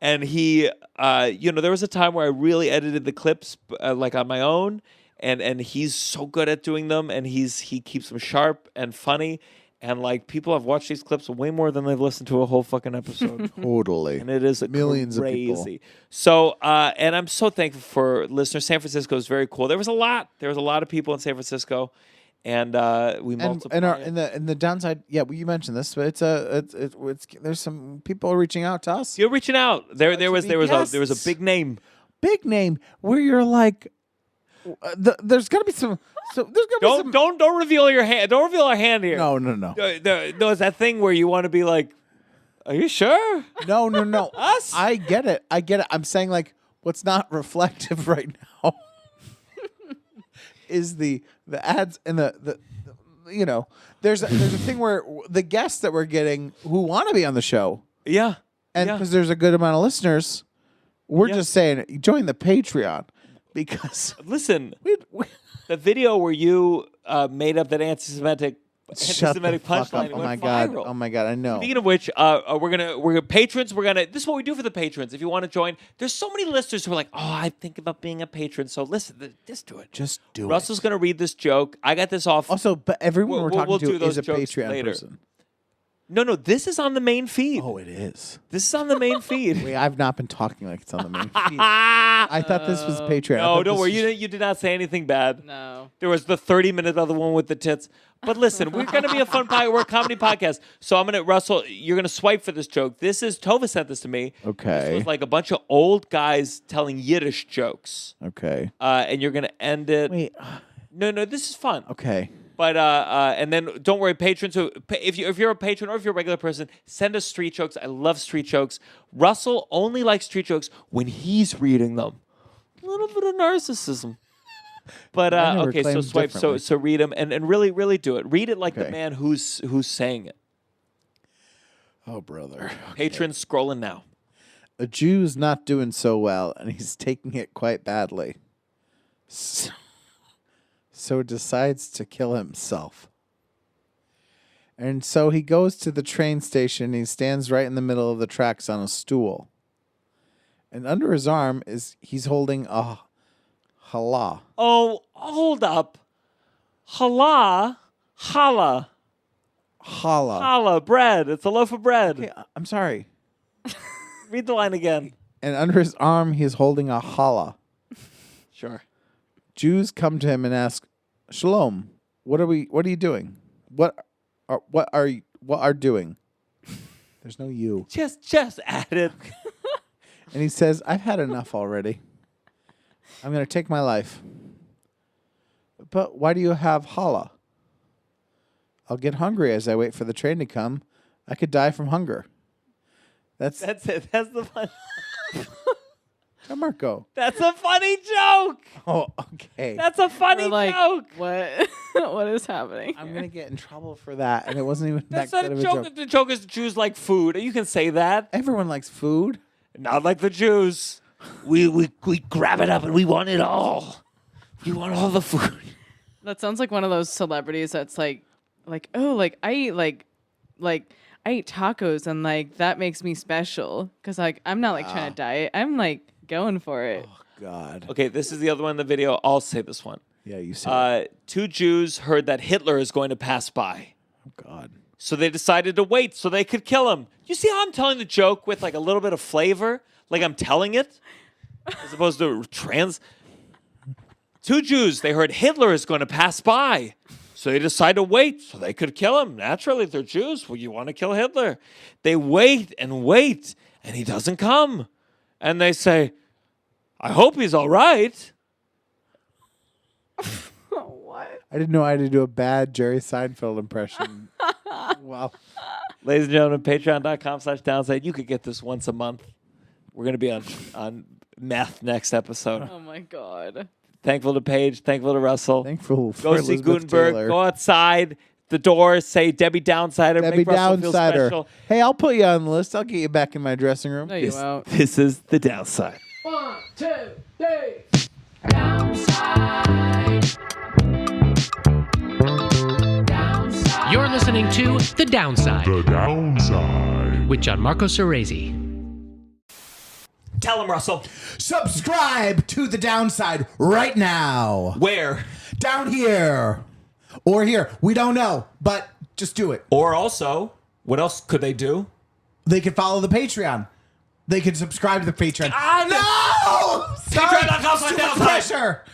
And he, there was a time where I really edited the clips like on my own, and he's so good at doing them, and he keeps them sharp and funny, and like people have watched these clips way more than they've listened to a whole fucking episode. Totally. And it is Millions crazy. of people. So, and I'm so thankful for listeners. San Francisco is very cool. There was a lot of people in San Francisco. And we multiplied. And the downside, yeah, well, you mentioned this, but it's there's some people reaching out to us. You're reaching out. There was a big name Where you're like, there's gonna be some. So there's gonna be some. Don't reveal your hand. Don't reveal our hand here. No. There's that thing where you want to be like, are you sure? No. Us? I get it. I'm saying like what's not reflective right now is the ads and the there's a thing where the guests that we're getting who want to be on the show. Yeah. And because there's a good amount of listeners, we're just saying join the Patreon because listen, we the video where you made up that anti-Semitic shut the fuck punchline up. went viral. Oh my god, I know. Speaking of which, we're gonna patrons. This is what we do for the patrons. If you want to join, there's so many listeners who are like, oh, I think about being a patron. So listen, just do it. Just do it. Russell's gonna read this joke. I got this off. Also, but everyone we're talking do to those is a jokes Patreon later. person. No, this is on the main feed. Oh, it is. This is on the main feed. Wait, I've not been talking like it's on the main feed. I thought this was Patreon. No, don't worry. You did not say anything bad. No. There was the 30-minute other one with the tits. But listen, we're going to be a fun podcast. We're a comedy podcast. So Russell, you're going to swipe for this joke. Tova sent this to me. Okay. This was like a bunch of old guys telling Yiddish jokes. Okay. And you're going to end it. Wait. No, this is fun. Okay. But and then don't worry, patrons. So if you're a patron or if you're a regular person, send us street jokes. I love street jokes. Russell only likes street jokes when he's reading them. A little bit of narcissism. But okay, so swipe. So read them and really, really do it. Read it like the man who's saying it. Oh, brother. Okay. Patrons scrolling now. A Jew's not doing so well, and he's taking it quite badly. So decides to kill himself. And so he goes to the train station and he stands right in the middle of the tracks on a stool. And under his arm he's holding a challah. Oh, hold up. Challah. Challah. Challah, bread. It's a loaf of bread. Okay, I'm sorry. Read the line again. And under his arm he's holding a challah. Sure. Jews come to him and ask, "Shalom, what are you doing? What are doing?" There's no you. Just add it. And he says, "I've had enough already. I'm going to take my life." "But why do you have challah?" "I'll get hungry as I wait for the train to come. I could die from hunger." That's it. That's the fun. Gianmarco. That's a funny joke. Oh, okay. That's a funny joke. What? What is happening? I'm gonna get in trouble for that, and it wasn't even That's that not good a of joke. a joke. The joke is Jews like food. You can say that. Everyone likes food. Not like the Jews. We grab it up and we want it all. We want all the food. That sounds like one of those celebrities that's like oh, like I eat I eat tacos and like that makes me special because like I'm not like trying to diet. I'm like going for it. Oh God. Okay, this is the other one in the video. I'll say this one. Yeah, you said. Two Jews heard that Hitler is going to pass by. Oh God. So they decided to wait so they could kill him. You see how I'm telling the joke with like a little bit of flavor? Like I'm telling it? As opposed to Two Jews, they heard Hitler is going to pass by. So they decide to wait so they could kill him. Naturally, they're Jews. Well, you want to kill Hitler. They wait, and he doesn't come. And they say, I hope he's all right. What? I didn't know I had to do a bad Jerry Seinfeld impression. Wow. Ladies and gentlemen, patreon.com/downside. You could get this once a month. We're going to be on meth next episode. Oh, my God. Thankful to Paige. Thankful to Russell. Thankful for Go see Elizabeth Gutenberg. Taylor. Go outside the door. Say Debbie Downsider. Debbie Make Russell feel Downsider. special. Hey, I'll put you on the list. I'll get you back in my dressing room. No, you won't. This is the downside. 1, 2, 3. Downside. You're listening to The Downside. The Downside. With Gianmarco Soresi. Tell them, Russell. Subscribe to The Downside right now. Where? Down here. Or here. We don't know, but just do it. Or also, what else could they do? They could follow the Patreon. They could subscribe to the Patreon. No! Sorry. Patreon.com/downside. Too much pressure.